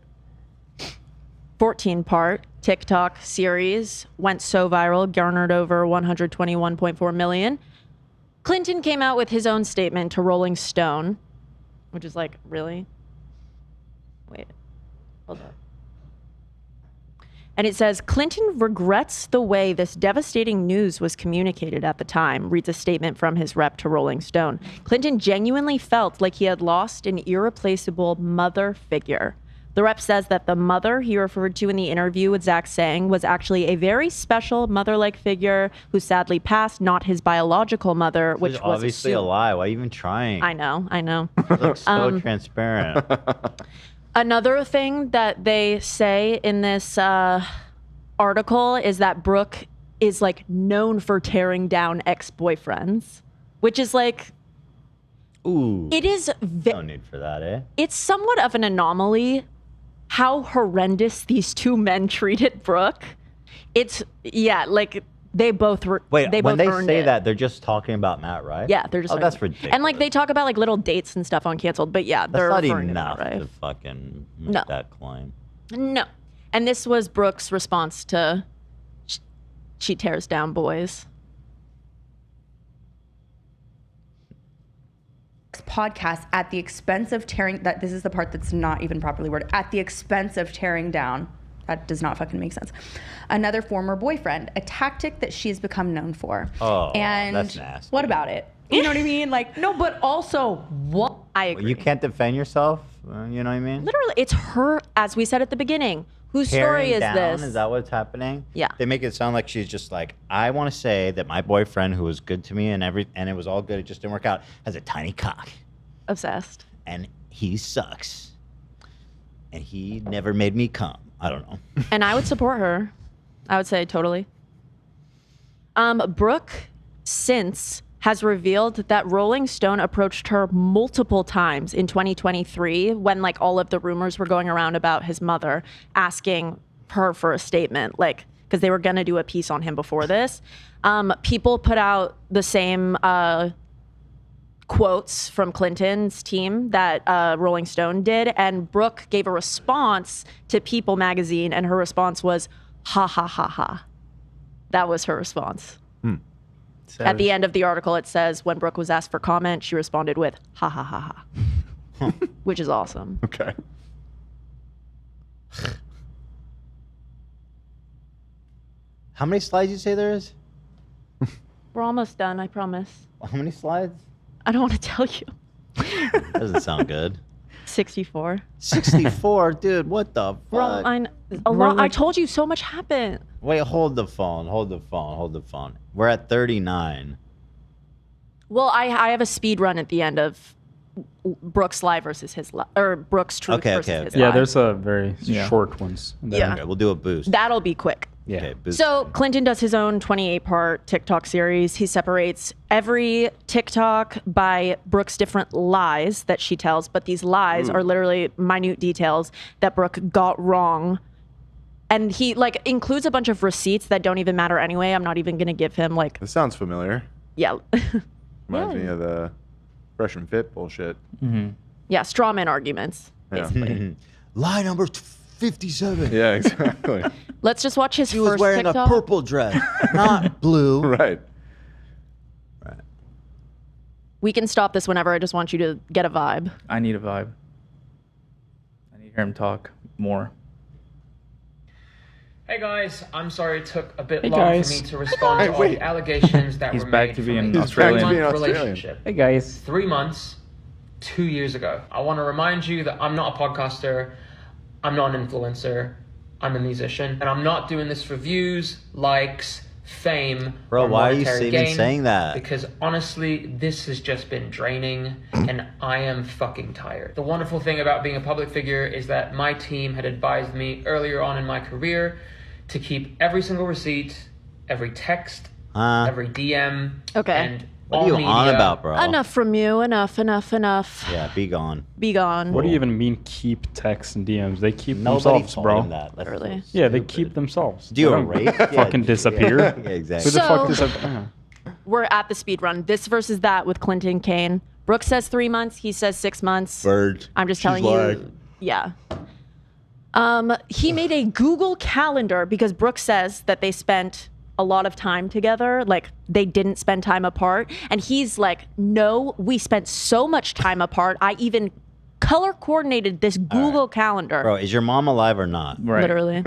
14-part TikTok series went so viral, garnered over 121.4 million. Clinton came out with his own statement to Rolling Stone, which is like, really? Wait, hold on. And it says, Clinton regrets the way this devastating news was communicated at the time, reads a statement from his rep to Rolling Stone. Clinton genuinely felt like he had lost an irreplaceable mother figure. The rep says that the mother he referred to in the interview with Zach Sang was actually a very special mother-like figure who sadly passed, not his biological mother, which Which was obviously a assumed. lie. Why are you even trying? I know. It looks so transparent. Another thing that they say in this article is that Brooke is like known for tearing down ex-boyfriends, which is like, ooh, it is. No need for that, eh? It's somewhat of an anomaly how horrendous these two men treated Brooke. It's like they both were. Wait, they when both they earned say it. that, they're just talking about Matt, right? Yeah, they're just. Oh, like, that's ridiculous. And like they talk about like little dates and stuff on Canceled, but yeah, they're That's not referring enough to Matt, right? to fucking make No. that claim. No. And this was Brooke's response to she tears down boys. Podcast at the expense of tearing that this is the part that's not even properly worded, at the expense of tearing down. That does not fucking make sense. Another former boyfriend, a tactic that she's become known for. Oh, and that's nasty. what about it? You know what I mean? Like, no, but also what? I agree. You can't defend yourself. You know what I mean? Literally, it's her, as we said at the beginning. Whose story Tearing is down, this? Is that what's happening? Yeah. They make it sound like she's just like, I want to say that my boyfriend, who was good to me and it was all good, it just didn't work out, has a tiny cock. Obsessed. And he sucks. And he never made me come. I don't know. And I would support her. I would say totally. Brooke since has revealed that Rolling Stone approached her multiple times in 2023 when like all of the rumors were going around about his mother, asking her for a statement, like because they were gonna do a piece on him before this. People put out the same quotes from Clinton's team that Rolling Stone did, and Brooke gave a response to People magazine, and her response was, ha ha ha ha. That was her response. At the end of the article, it says, when Brooke was asked for comment, she responded with, ha ha ha ha, which is awesome. Okay. How many slides you say there is? We're almost done, I promise. How many slides? I don't want to tell you. Doesn't sound good. 64. 64, dude. What the fuck? We're all, a lot. I told you so much happened. Wait, hold the phone. Hold the phone. Hold the phone. We're at 39. Well, I have a speed run at the end of Brooks Lie versus his lie, or Brooks Truth versus his lie. Yeah, there's a very short ones. Yeah. Okay, we'll do a boost. That'll be quick. Yeah. Okay, boost. So Clinton does his own 28-part TikTok series. He separates every TikTok by Brooke's different lies that she tells, but these lies are literally minute details that Brooke got wrong. And he like includes a bunch of receipts that don't even matter anyway. I'm not even gonna give him like. This sounds familiar. Yeah. Reminds me of the Fresh and Fit bullshit. Yeah, straw man arguments. Yeah. Lie number 57. Yeah, exactly. Let's just watch his She first was wearing TikTok. a purple dress, not blue. Right. We can stop this whenever. I just want you to get a vibe. I need a vibe. I need to hear him talk more. Hey guys, I'm sorry it took a bit Hey long guys. for me to respond to all the allegations that He's were back made to from being a Australian. 3-month Australian. relationship. Hey guys. 3 months, 2 years ago. I want to remind you that I'm not a podcaster, I'm not an influencer, I'm a musician, and I'm not doing this for views, likes, fame, Bro, or why are you monetary even gain, saying that? because honestly, this has just been draining, and I am fucking tired. The wonderful thing about being a public figure is that my team had advised me earlier on in my career to keep every single receipt, every text, every DM, Okay. and What are all you media. on about, bro? Enough from you. Enough. Yeah, be gone. Be gone. What do you even mean keep texts and DMs? They keep Nobody themselves, told bro. him that. That's Literally. so Yeah, they stupid. keep themselves. Do you They don't erase? Yeah, fucking disappear. Yeah, exactly. Who the fuck So- disappear? We're at the speed run. This versus that with Clinton Kane. Brooke says 3 months. He says 6 months. Bird. I'm just She's telling lying. you. Yeah. He made a Google Calendar because Brooke says that they spent a lot of time together. Like, they didn't spend time apart. And he's like, no, we spent so much time apart. I even color coordinated this Google Calendar. Bro, is your mom alive or not? Right. Literally.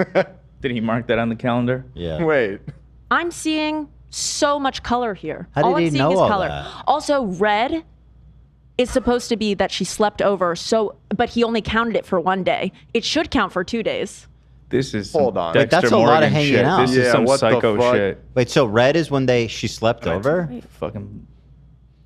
Did he mark that on the calendar? Yeah. Wait. I'm seeing so much color here. How did all I'm he seeing know is all color. that? Also, red is supposed to be that she slept over, but he only counted it for 1 day. It should count for 2 days. This is Hold on. Wait, that's a lot of hanging shit. out. This is some what the psycho fuck? shit. Wait, so red is when she slept over? Fucking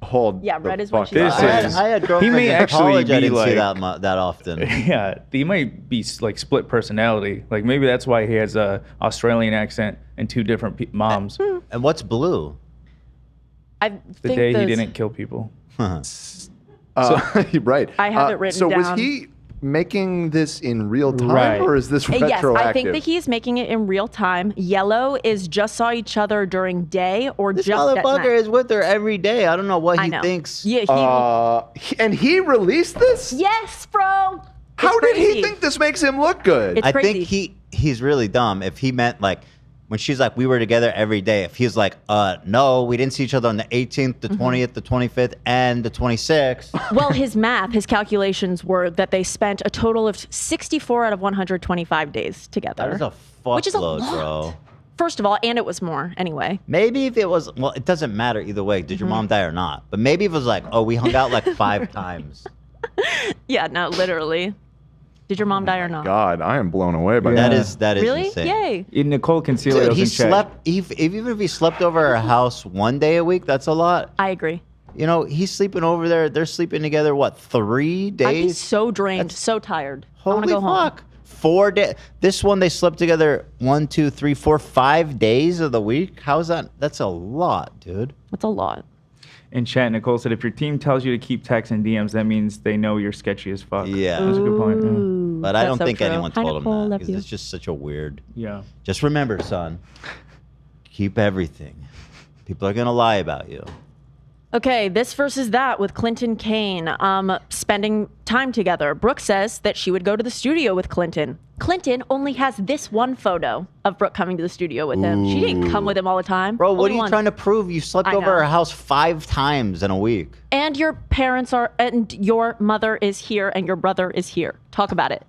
hold. Yeah, red is when she This slept is. I had He girlfriends may in actually college. I be didn't see like that often. Yeah, he might be like split personality. Like maybe that's why he has a Australian accent and two different moms. And what's blue? I The think day he those- didn't kill people. Right. I have it written so down. was he making this in real time, Right. or is this retroactive? Yes, I think that he's making it in real time. Yellow is just saw each other during day or This just at motherfucker night. is with her every day. I don't know what I he know. thinks. Yeah, and he released this? yes, bro. How did he crazy. think this makes him look good? It's I crazy. think he's really dumb. If he meant like when she's like we were together every day. If he's like no, we didn't see each other on the 18th, the 20th, the 25th, and the 26th. Well, his calculations were that they spent a total of 64 out of 125 days together. That is a Which is a fuckload, lot. bro. First of all, and it was more anyway. Maybe if it was, well, it doesn't matter either way. Did your mom die or not? But maybe if it was like, oh, we hung out like 5 times. Yeah, no, literally. Did your mom die or not? God, I am blown away by That that. is Really? insane. Yay. Nicole Concilio Dude, he doesn't check. slept, even if he slept over her house 1 day a week, that's a lot. I agree. You know, he's sleeping over there. They're sleeping together, what, 3 days? I'd be so drained, so tired. I want Holy to go home. fuck. 4 days. This one, they slept together 1, 2, 3, 4, 5 days of the week. How's that? That's a lot, dude. That's a lot. In chat, Nicole said, if your team tells you to keep texting DMs, that means they know you're sketchy as fuck. Yeah. That's a good point. Ooh, But I that's don't so think true. anyone Hi, told Nicole, him that love because you. it's just such a weird. Yeah. Just remember, son, keep everything. People are going to lie about you. Okay, this versus that with Clinton Kane spending time together. Brooke says that she would go to the studio with Clinton. Clinton only has this one photo of Brooke coming to the studio with him. She didn't come with him all the time. Bro, what Only are you once. trying to prove? You slept I over know. her house 5 times in a week. And your parents are, and your mother is here, and your brother is here. Talk about it.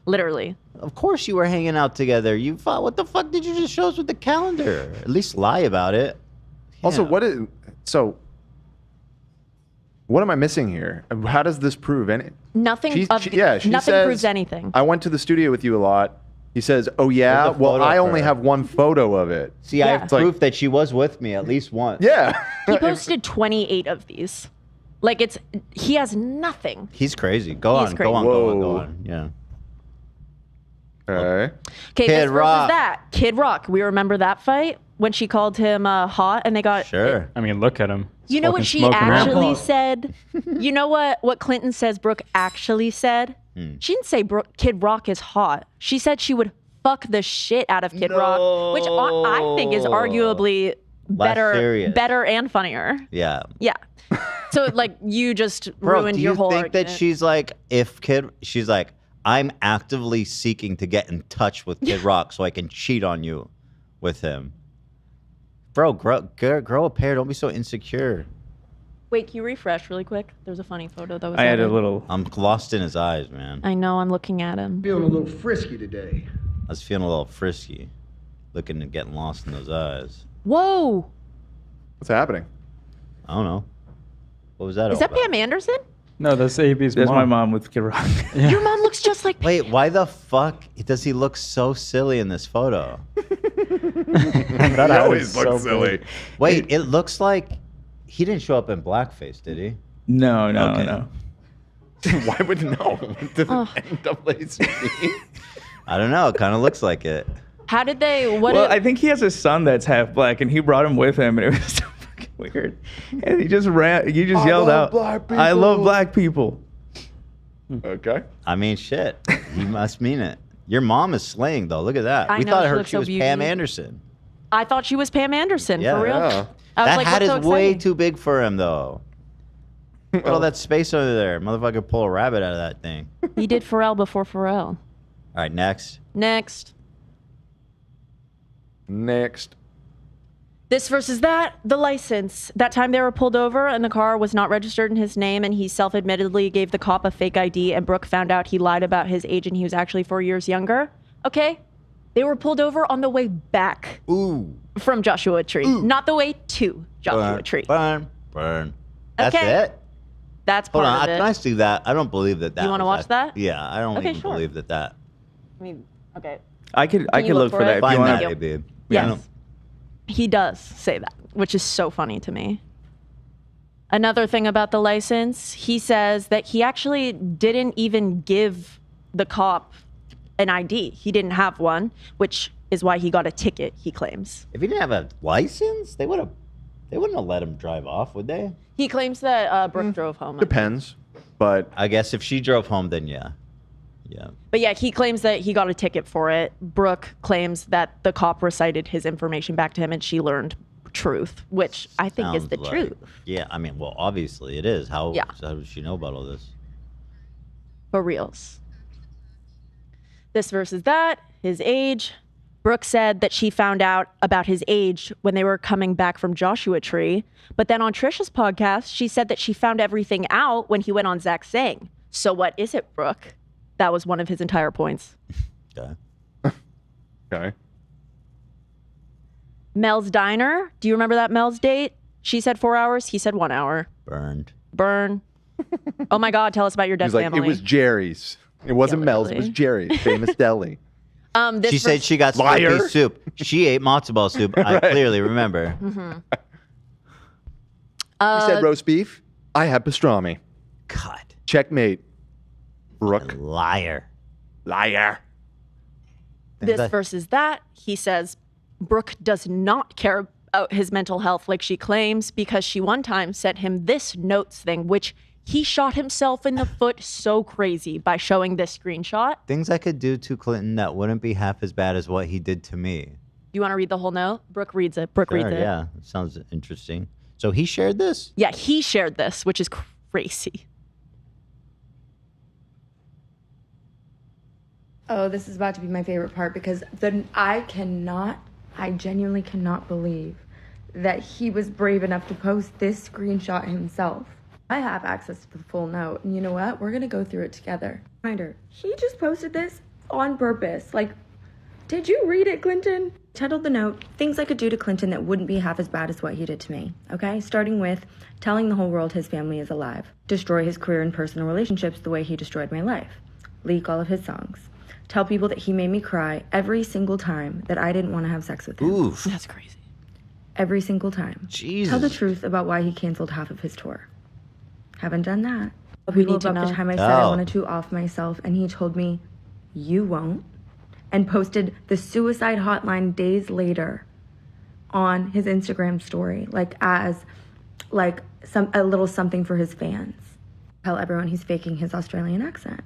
Literally. Of course you were hanging out together. You thought, what the fuck did you just show us with the calendar? At least lie about it. Also, Yeah. what is so? What am I missing here? How does this prove any? Nothing. She nothing says, proves anything. I went to the studio with you a lot. He says, "Oh yeah, There's a well photo I of only her." have one photo of it." See, I have It's like- proof that she was with me at least once. Yeah. He posted 28 of these. Like he has nothing. He's crazy. Go He's on, crazy. go on, go on, go Whoa. on. Yeah. Okay. Okay, Kid this versus Rock. that. Kid Rock. We remember that fight when she called him hot and they got. Sure. I mean, look at him. You know what Fucking she smoking around. actually said? You know what Clinton says Brooke actually said? She didn't say Kid Rock is hot. She said she would fuck the shit out of Kid Rock, which I think is arguably Less better serious. and funnier. Yeah. Yeah. So like you just Bro, ruined do your you whole think argument. that she's like, she's like, I'm actively seeking to get in touch with Kid Rock so I can cheat on you with him. Bro, grow a pair. Don't be so insecure. Wait, can you refresh really quick? There's a funny photo that was. I had a added. little. I'm lost in his eyes, man. I know. I'm looking at him. Feeling a little frisky today. I was feeling a little frisky, looking and getting lost in those eyes. Whoa! What's happening? I don't know. What was that? Is all that about? Pam Anderson? No, that's AB's That's mom. my mom with Kid Rock. Your mom looks just like. Wait, why the fuck does he look so silly in this photo? That He eye always is looks so silly. big. Wait, it looks like he didn't show up in blackface, did he? No, no, Okay. no. Why would no? What does NAACP mean? I don't know. It kind of looks like it. How did they? What? Well, did, I think he has a son that's half black, and he brought him with him, and it was so fucking weird. And he just ran. You just yelled love out, black "I love people." black people." Okay. I mean, shit. He must mean it. Your mom is slaying, though. Look at that. I We know, thought she her looks she so was beauty. Pam Anderson. I thought she was Pam Anderson Yeah. for real. Yeah. I was That like, hat what's is so way exciting? too big for him, though. Look at all that space under there. Motherfucker pull a rabbit out of that thing. He did Pharrell before Pharrell. All right, next. Next. This versus that, the license. That time they were pulled over and the car was not registered in his name, and he self-admittedly gave the cop a fake ID, and Brooke found out he lied about his age and he was actually 4 years younger. Okay? They were pulled over on the way back from Joshua Tree, not the way to Joshua Tree. Burn. That's it? That's Hold part on, of it. can I see that? I don't believe that. You wanna was watch that? Yeah, I don't Okay, even sure. believe that. I mean, okay. I could you look for that if you Find want. that, babe. Yes. He does say that, which is so funny to me. Another thing about the license, he says that he actually didn't even give the cop an ID. He didn't have one, which is why he got a ticket, he claims. If he didn't have a license, they wouldn't have let him drive off, would they? He claims that Brooke drove home. Depends, but I guess if she drove home, then yeah. But yeah, he claims that he got a ticket for it. Brooke claims that the cop recited his information back to him and she learned truth, which I think is Sounds the like- truth. Yeah, I mean, well, obviously it is. How Yeah. does she know about all this? For reals. This versus that, his age. Brooke said that she found out about his age when they were coming back from Joshua Tree. But then on Trisha's podcast, she said that she found everything out when he went on Zach Sang. So what is it, Brooke? That was one of his entire points. Okay. Mel's Diner. Do you remember that Mel's date? She said 4 hours. He said 1 hour. Burned. Burn. Oh my God, tell us about your dead He's like, family. it was Jerry's. It wasn't Mel's. It was literally. Jerry's. Famous deli. This She said she got Liar. Slurpee soup. She ate matzo ball soup. I Right. clearly remember. Mhm. He said roast beef. I had pastrami. God. Checkmate. Brooke. Liar. This versus that, he says Brooke does not care about his mental health like she claims, because she one time sent him this notes thing, which he shot himself in the foot so crazy by showing this screenshot. Things I could do to Clinton that wouldn't be half as bad as what he did to me. Do you want to read the whole note? Brooke reads it. Brooke reads Sure, it. yeah, sounds interesting. So he shared this? Yeah, he shared this, which is crazy. Oh, this is about to be my favorite part, because I genuinely cannot believe that he was brave enough to post this screenshot himself. I have access to the full note, and you know what? We're gonna go through it together. Reminder, he just posted this on purpose. Like, did you read it, Clinton? Titled the note, Things I Could Do to Clinton That Wouldn't Be Half as Bad as What He Did to Me. Okay, starting with telling the whole world his family is alive. Destroy his career and personal relationships the way he destroyed my life. Leak all of his songs. Tell people that he made me cry every single time that I didn't want to have sex with him. Oof. That's crazy. Every single time. Jesus. Tell the truth about why he canceled half of his tour. Haven't done that. We People need to about the know. time I said I Tell. wanted to off myself, and he told me, you won't, and posted the suicide hotline days later on his Instagram story, as a little something for his fans. Tell everyone he's faking his Australian accent.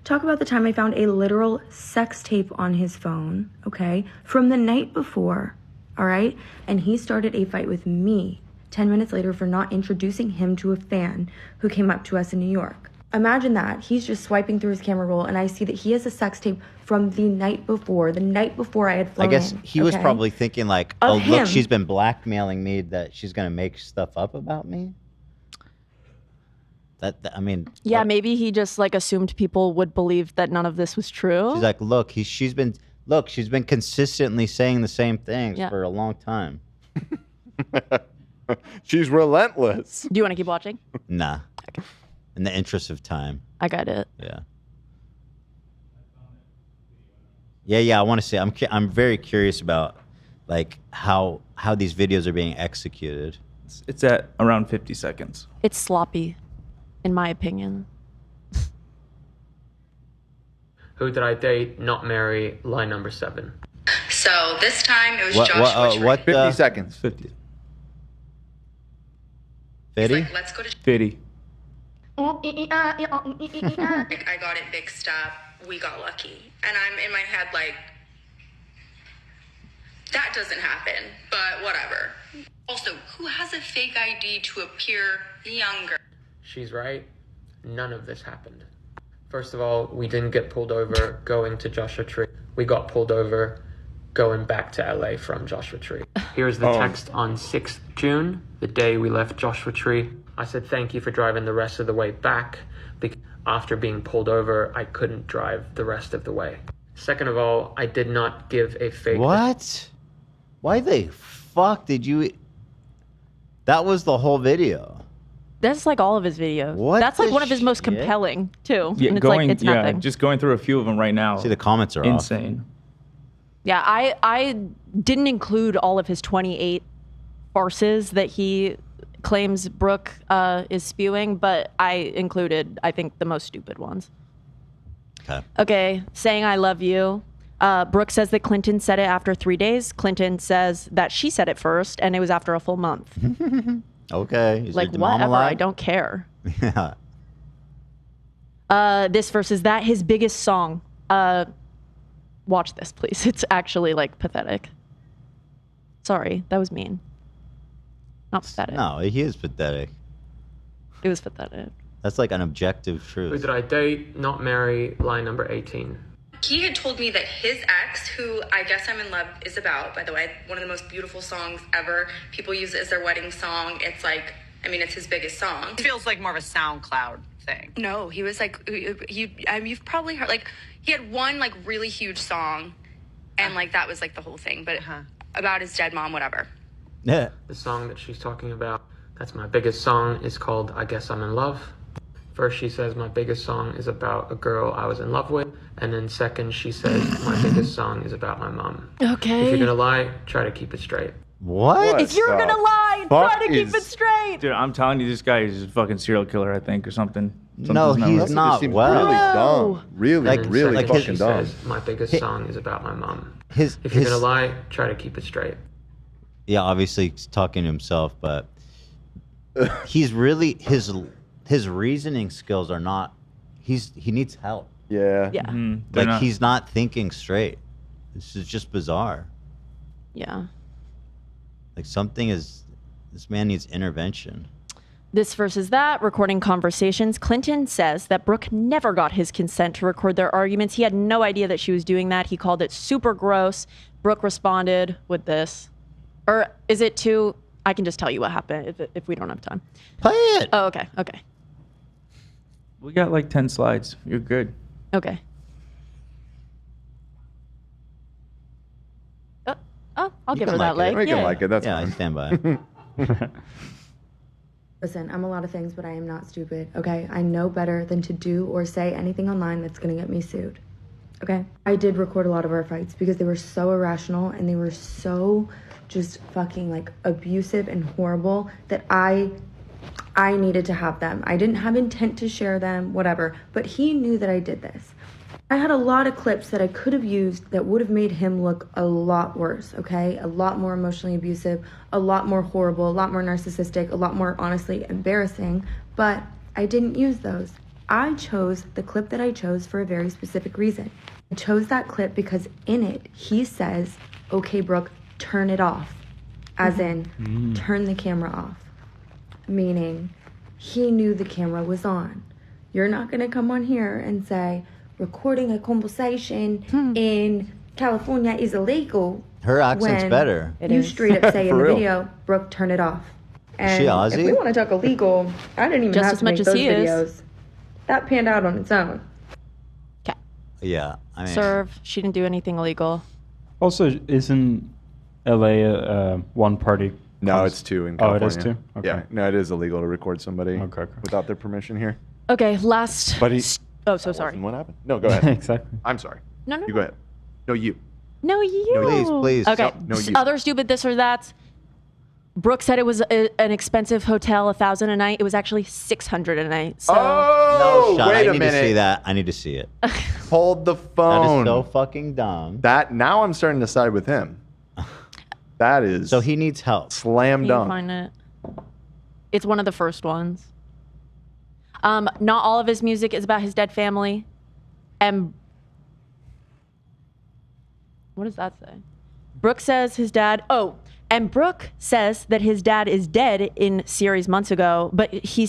Talk about the time I found a literal sex tape on his phone, okay, from the night before, all right? And he started a fight with me 10 minutes later for not introducing him to a fan who came up to us in New York. Imagine that. He's just swiping through his camera roll, and I see that he has a sex tape from the night before I had flown I guess in, he was okay? probably thinking like, Of oh, him. look, she's been blackmailing me that she's going to make stuff up about me. I mean, Yeah, maybe he just assumed people would believe that none of this was true. she's like, look, she's been consistently saying the same things Yeah. for a long time. She's relentless. Do you want to keep watching? Nah. In the interest of time. I got it. Yeah. Yeah. I want to say I'm very curious about how these videos are being executed. It's at around 50 seconds. It's sloppy, in my opinion. Who did I date, not marry, line number 7. So this time it was What? Joshua Tree. What? 50 seconds. 50. Fiddy? Let's go to. Fiddy. I got it mixed up. We got lucky, and I'm in my head that doesn't happen. But whatever. Also, who has a fake ID to appear younger? She's right. None of this happened. First of all, we didn't get pulled over going to Joshua Tree. We got pulled over going back to LA from Joshua Tree. Here's the text on 6th June, the day we left Joshua Tree. I said, thank you for driving the rest of the way back, because after being pulled over, I couldn't drive the rest of the way. Second of all, I did not give a fake... What? Why the fuck did you... That was the whole video. That's like all of his videos. What That's like the one of his most shit? compelling, too. Yeah, And it's like, it's nothing. just going through a few of them right now. See, the comments are insane. Yeah, I didn't include all of his 28 farces that he claims Brooke is spewing, but I included, I think, the most stupid ones. Okay, saying I love you. Brooke says that Clinton said it after 3 days. Clinton says that she said it first, and it was after a full month. Okay. Is Like, your mom whatever, I alive? don't care. Yeah. This versus that, his biggest song. Watch this, please. It's actually, like, pathetic. Sorry, that was mean. Not pathetic. No, he is pathetic. It was pathetic. That's like an objective Who truth. did I date, not marry, line number 18. He had told me that his ex, who I Guess I'm in Love is about, by the way, one of the most beautiful songs ever. People use it as their wedding song. It's like, I mean, it's his biggest song. It feels like more of a SoundCloud thing. No, he was like, you've probably heard, like, he had one, like, really huge song, and, like, that was, like, the whole thing, but about his dead mom, whatever. Yeah. The song that she's talking about, that's my biggest song, is called I Guess I'm in Love. First, she says my biggest song is about a girl I was in love with. And then second, she says my biggest song is about my mom. Okay. If you're going to lie, try to keep it straight. What? If you're gonna lie, try to keep it straight. Dude, I'm telling you, this guy is a fucking serial killer, I think, or something. No, Something's he's right. not seems well. really dumb. Really, And then really second, fucking she dumb. says my biggest song is about my mom. His, If you're going to lie, try to keep it straight. yeah, obviously he's talking to himself, but he's really his reasoning skills are not. He needs help. Yeah. Yeah. They're Like not- he's not thinking straight. This is just bizarre. Yeah. Like this man needs intervention. This versus that, recording conversations. Clinton says that Brooke never got his consent to record their arguments. He had no idea that she was doing that. He called it super gross. Brooke responded with this. Or is it too... I can just tell you what happened if we don't have time. Play it. Oh, okay. Okay. We got like 10 slides. You're good. Okay. I'll give her that leg. We can Yeah. like it. That's Yeah, I fine. stand by. Listen, I'm a lot of things, but I am not stupid, okay? I know better than to do or say anything online that's gonna get me sued, okay? I did record a lot of our fights because they were so irrational and they were so just fucking like abusive and horrible that I needed to have them. I didn't have intent to share them, whatever, but he knew that I did this. I had a lot of clips that I could have used that would have made him look a lot worse, okay? A lot more emotionally abusive, a lot more horrible, a lot more narcissistic, a lot more honestly embarrassing, but I didn't use those. I chose the clip that I chose for a very specific reason. I chose that clip because in it, he says, okay, Brooke, turn it off. As in, turn the camera off. Meaning, he knew the camera was on. You're not gonna come on here and say, recording a conversation in California is illegal. Her accent's when better. You straight up say in For the real. video, Brooke, turn it off. Is she And if Aussie? we want to talk illegal, I didn't even Just have as to much make as those he is. videos. That panned out on its own. Yeah, I mean, Serve. She didn't do anything illegal. Also, isn't LA one party? No, it's two in Oh, California. it is two? Okay. Yeah, no, it is illegal to record somebody without their permission here. Okay, last... But he. Oh, so sorry. What happened? No, go ahead. Exactly. I'm sorry. No, no, You go ahead. No, you. No, you. No, please, please. Okay. No, you. Other stupid this or that. Brooke said it was an expensive hotel, 1,000 a night. It was actually 600 a night. So Oh, no, Sean, wait I a need minute. to see that. I need to see it. Hold the phone. That is so fucking dumb. That now I'm starting to side with him. That is. So he needs help. Slam Can you dunk. find it? It's one of the first ones. Not all of his music is about his dead family. And what does that say? Brooke says his dad. Oh, and Brooke says that his dad is dead in series months ago, but she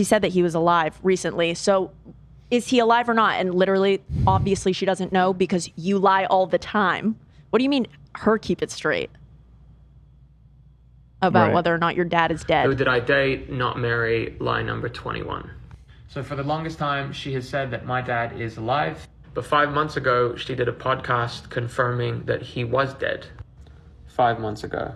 said that he was alive recently. So is he alive or not? And literally, obviously, she doesn't know because you lie all the time. What do you mean, her keep it straight? About Right. whether or not your dad is Who dead. did I date, not marry, lie number 21. So for the longest time, she has said that my dad is alive. But 5 months ago, she did a podcast confirming that he was dead. 5 months ago.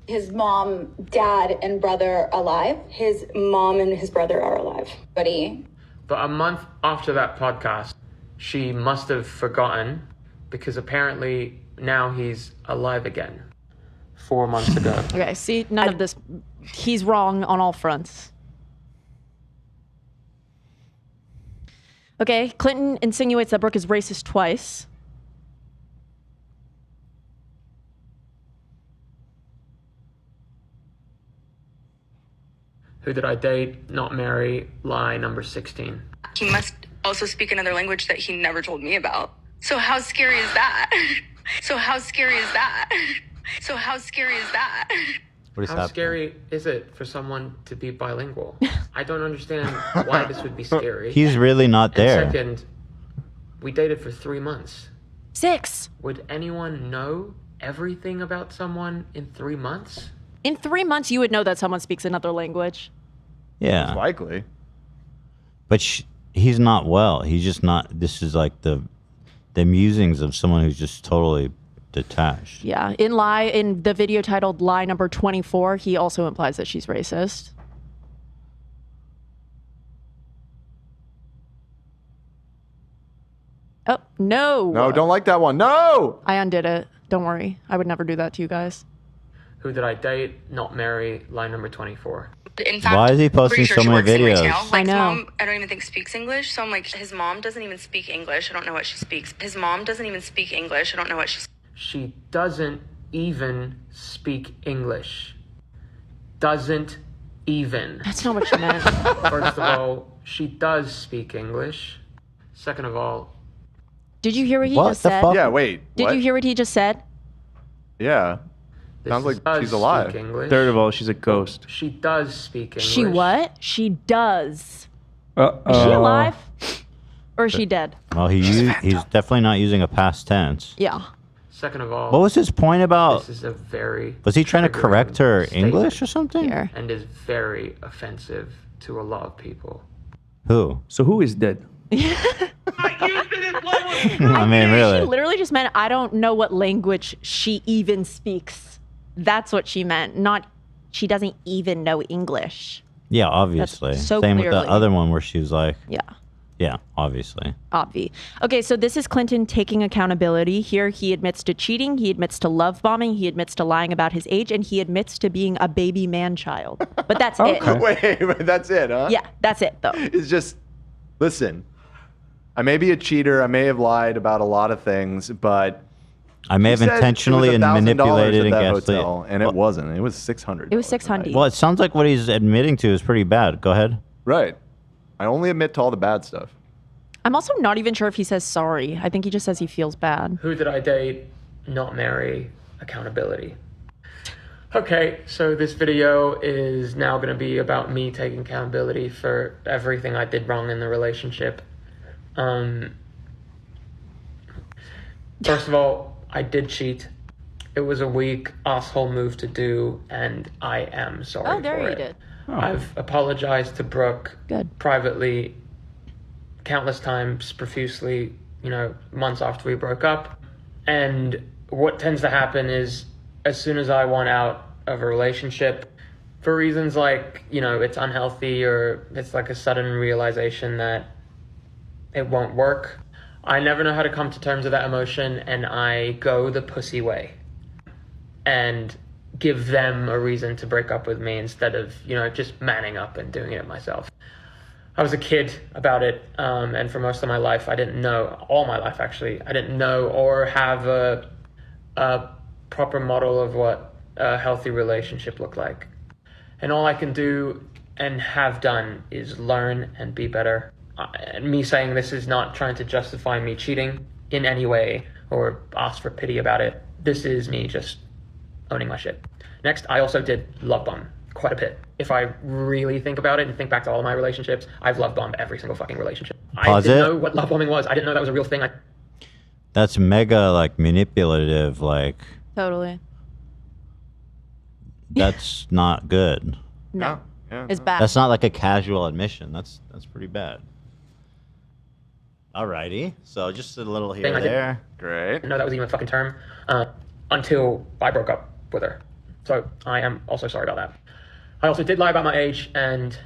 His mom, dad, and brother alive. His mom and his brother are alive. Buddy. But a month after that podcast, she must have forgotten because apparently now he's alive again. 4 months ago. Okay, see, none of this. He's wrong on all fronts. Okay, Clinton insinuates that Brooke is racist twice. Who did I date, not marry, lie number 16. He must also speak another language that he never told me about. So how scary is that? So how scary is that? So how scary is that? What is How happening? scary is it for someone to be bilingual? I don't understand why this would be scary. He's really not there. And second, we dated for 3 months. 6. Would anyone know everything about someone in 3 months? In 3 months, you would know that someone speaks another language. Yeah. Likely. But he's not well. He's just not. This is like the musings of someone who's just totally detached. Yeah, in the video titled "Lie Number 24," he also implies that she's racist. Oh no! No, don't like that one. No. I undid it. Don't worry, I would never do that to you guys. Who did I date, not marry, lie number 24. In fact, Why is he posting pretty sure so she many works in videos? retail. Like, I his know. mom, I don't even think speaks English. So I'm like, his mom doesn't even speak English. I don't know what she speaks. His mom doesn't even speak English. I don't know what she speaks. She doesn't even speak English. Doesn't even. That's not what she meant. First of all, she does speak English. Second of all, Did you hear what he What just the said? fuck? Yeah, wait. Did what? you hear what he just said? Yeah. this Sounds like does she's alive. speak English. Third of all, she's a ghost. She does speak English. She what? She does. Uh-oh. Is she alive? Or is she dead? Well, he's definitely not using a past tense. Yeah. Second of all, What was his point about? this is a very Was he trying to triggering correct her statement English or something? Here. and is very offensive to a lot of people. Who? So who is dead? I mean, She really. literally just meant, I don't know what language she even speaks. That's what she meant. Not, she doesn't even know English. Yeah, obviously. so Same with clearly. the other one where she was like, Yeah. yeah, obviously. Obvi. Okay, so this is Clinton taking accountability. Here he admits to cheating, he admits to love bombing, he admits to lying about his age, and he admits to being a baby man child. But that's it. Wait, that's it, huh? Yeah, that's it though. It's just, listen, I may be a cheater. I may have lied about a lot of things, but I may he have said it was intentionally $1,000 manipulated and at that gaslit. hotel, and it wasn't. It was $600. It was 600. Well, it sounds like what he's admitting to is pretty bad. Go ahead. Right. I only admit to all the bad stuff. I'm also not even sure if he says sorry. I think he just says he feels bad. Who did I date, not marry, accountability. Okay, so this video is now going to be about me taking accountability for everything I did wrong in the relationship. First of all, I did cheat. It was a weak asshole move to do, and I am sorry Oh, there for you it. did. I've apologized to Brooke Good. privately countless times, profusely, months after we broke up. And what tends to happen is as soon as I want out of a relationship, for reasons like, it's unhealthy or it's like a sudden realization that it won't work, I never know how to come to terms with that emotion, and I go the pussy way and give them a reason to break up with me instead of, just manning up and doing it myself. I was a kid about it, and for most of my life, I didn't know, all my life actually, I didn't know or have a proper model of what a healthy relationship looked like. And all I can do and have done is learn and be better. And me saying this is not trying to justify me cheating in any way or ask for pity about it. This is me just owning my shit. Next, I also did love bomb quite a bit. If I really think about it and think back to all of my relationships, I've love bombed every single fucking relationship. I Pause didn't it. know what love bombing was. I didn't know that was a real thing. That's mega like manipulative. Like Totally. that's not good. No. Yeah, It's bad. That's not like a casual admission. That's pretty bad. Alrighty. So just a little here Thing I and did- there. Great. I didn't know that was even a fucking term until I broke up with her. So I am also sorry about that. I also did lie about my age, and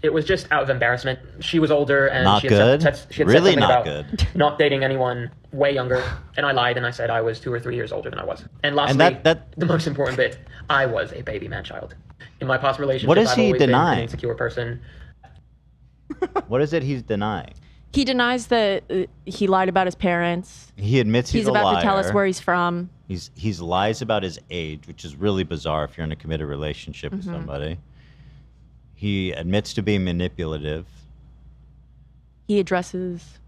it was just out of embarrassment. She was older, and Not she good? had said Really something not about good. not dating anyone way younger, and I lied, and I said I was 2 or 3 years older than I was. And lastly, that- the most important bit, I was a baby man-child. In my past relationship, What is I've he always been denying? an insecure person. What is it he's denying? He denies that he lied about his parents. He admits he's a about liar. to tell us where he's from. He's lies about his age, which is really bizarre if you're in a committed relationship with Mhm. somebody. He admits to being manipulative. He addresses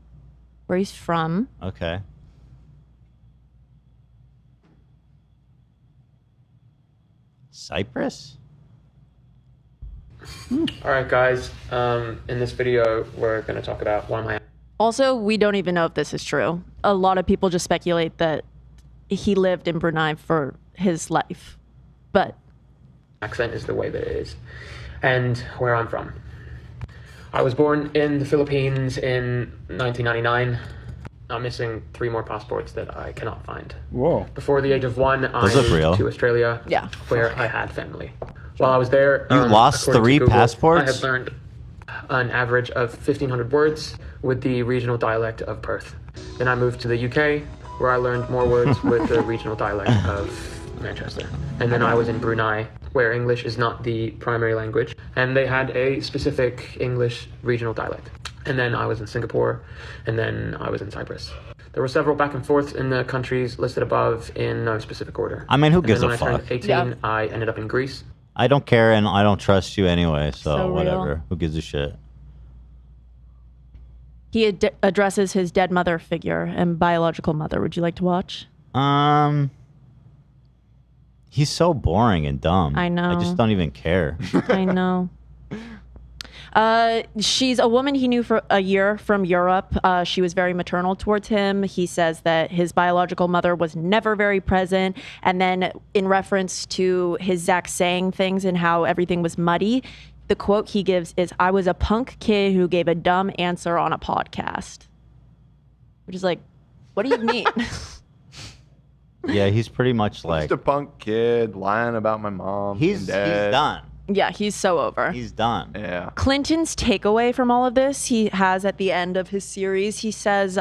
where he's from. Okay. Cyprus? All right, guys. In this video, we're going to talk about one of my Also, we don't even know if this is true. A lot of people just speculate that he lived in Brunei for his life. But accent is the way that it is, and where I'm from. I was born in the Philippines in 1999. I'm missing 3 more passports that I cannot find. Whoa. Before the age of 1, I Those look moved real. to Australia, Yeah. where I had family. While I was there, You lost according to 3 Google, passports? I had learned an average of 1,500 words with the regional dialect of Perth. Then I moved to the UK, where I learned more words with the regional dialect of Manchester. And then I was in Brunei, where English is not the primary language, and they had a specific English regional dialect. And then I was in Singapore, and then I was in Cyprus. There were several back and forths in the countries listed above in no specific order. I mean, who And gives then a when I fuck? turned 18, Yeah. I ended up in Greece. I don't care and I don't trust you anyway, so, So real. whatever. Who gives a shit? he addresses his dead mother figure and biological mother. Would you like to watch? He's so boring and dumb. I know. I just don't even care. I know. She's a woman he knew for a year from Europe. She was very maternal towards him. He says that his biological mother was never very present. And then in reference to his Zach saying things and how everything was muddy, the quote he gives is, "I was a punk kid who gave a dumb answer on a podcast." Which is like, what do you mean? Yeah, he's pretty much like Just a punk kid lying about my mom. he's done. Yeah, he's so over. He's done. Yeah. Clinton's takeaway from all of this, he has at the end of his series, he says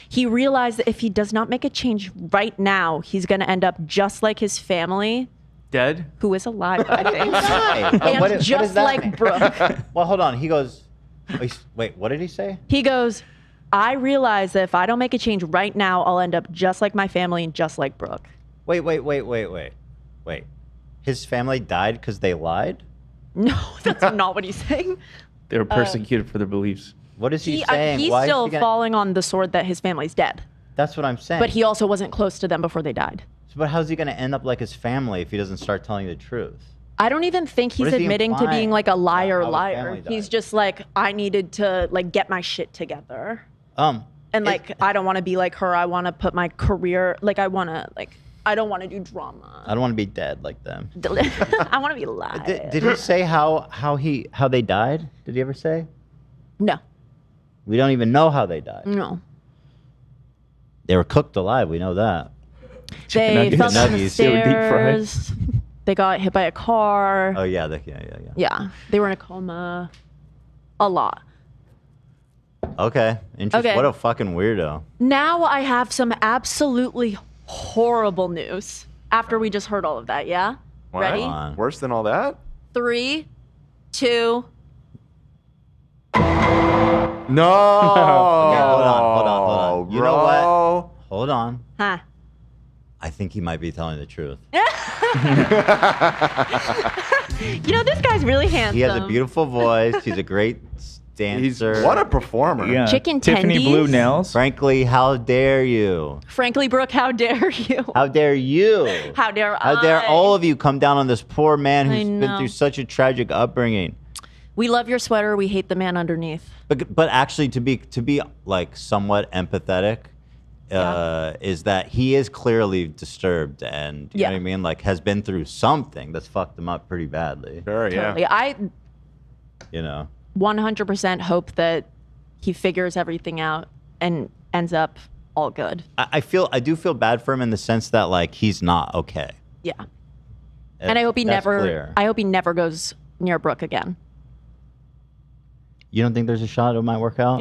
he realized that if he does not make a change right now, he's going to end up just like his family, Dead? who is alive, I think. Right. And What does just that like mean? Brooke. Well, hold on. He goes, wait, what did he say? He goes, I realize that if I don't make a change right now, I'll end up just like my family and just like Brooke. Wait. His family died because they lied? No, that's not what he's saying. They were persecuted for their beliefs. What is he He's saying? Why is still he gonna- falling on the sword that his family's dead. That's what I'm saying. But he also wasn't close to them before they died. But how's he going to end up like his family if he doesn't start telling the truth? I don't even think What he's is he admitting to implying being like a about how his liar. family died? He's just like, I needed to like get my shit together. And like, I don't want to be like her. I want to put my career, like I want to like, I don't want to do drama. I don't want to be dead like them. I want to be alive. Did he say how they died? Did he ever say? No. We don't even know how they died. No. They were cooked alive. We know that. They fell down the Nuggies. stairs. They got hit by a car. Oh yeah, yeah. Yeah. They were in a coma. A lot. Okay, interesting. Okay. What a fucking weirdo. Now I have some absolutely horrible news after we just heard all of that, yeah? What? Ready? Worse than all that? 3, 2. No. Hold on. You know what? Bro. Hold on. Huh. I think he might be telling the truth. You know, this guy's really handsome. He has a beautiful voice. He's a great dancer. What a performer. Yeah. Chicken Tiffany tendies? blue nails. Frankly, how dare you? Frankly, Brooke, how dare you? How dare you? How dare How dare I? all of you come down on this poor man I who's been know. through such a tragic upbringing? We love your sweater. We hate the man underneath. But actually, to be like somewhat empathetic, is that he is clearly disturbed and you know what I mean, like has been through something that's fucked him up pretty badly. Sure, Totally. I 100% hope that he figures everything out and ends up all good. I do feel bad for him in the sense that like he's not okay. Yeah. And I hope he That's never. clear. I hope he never goes near Brooke again. You don't think there's a shot it might work out?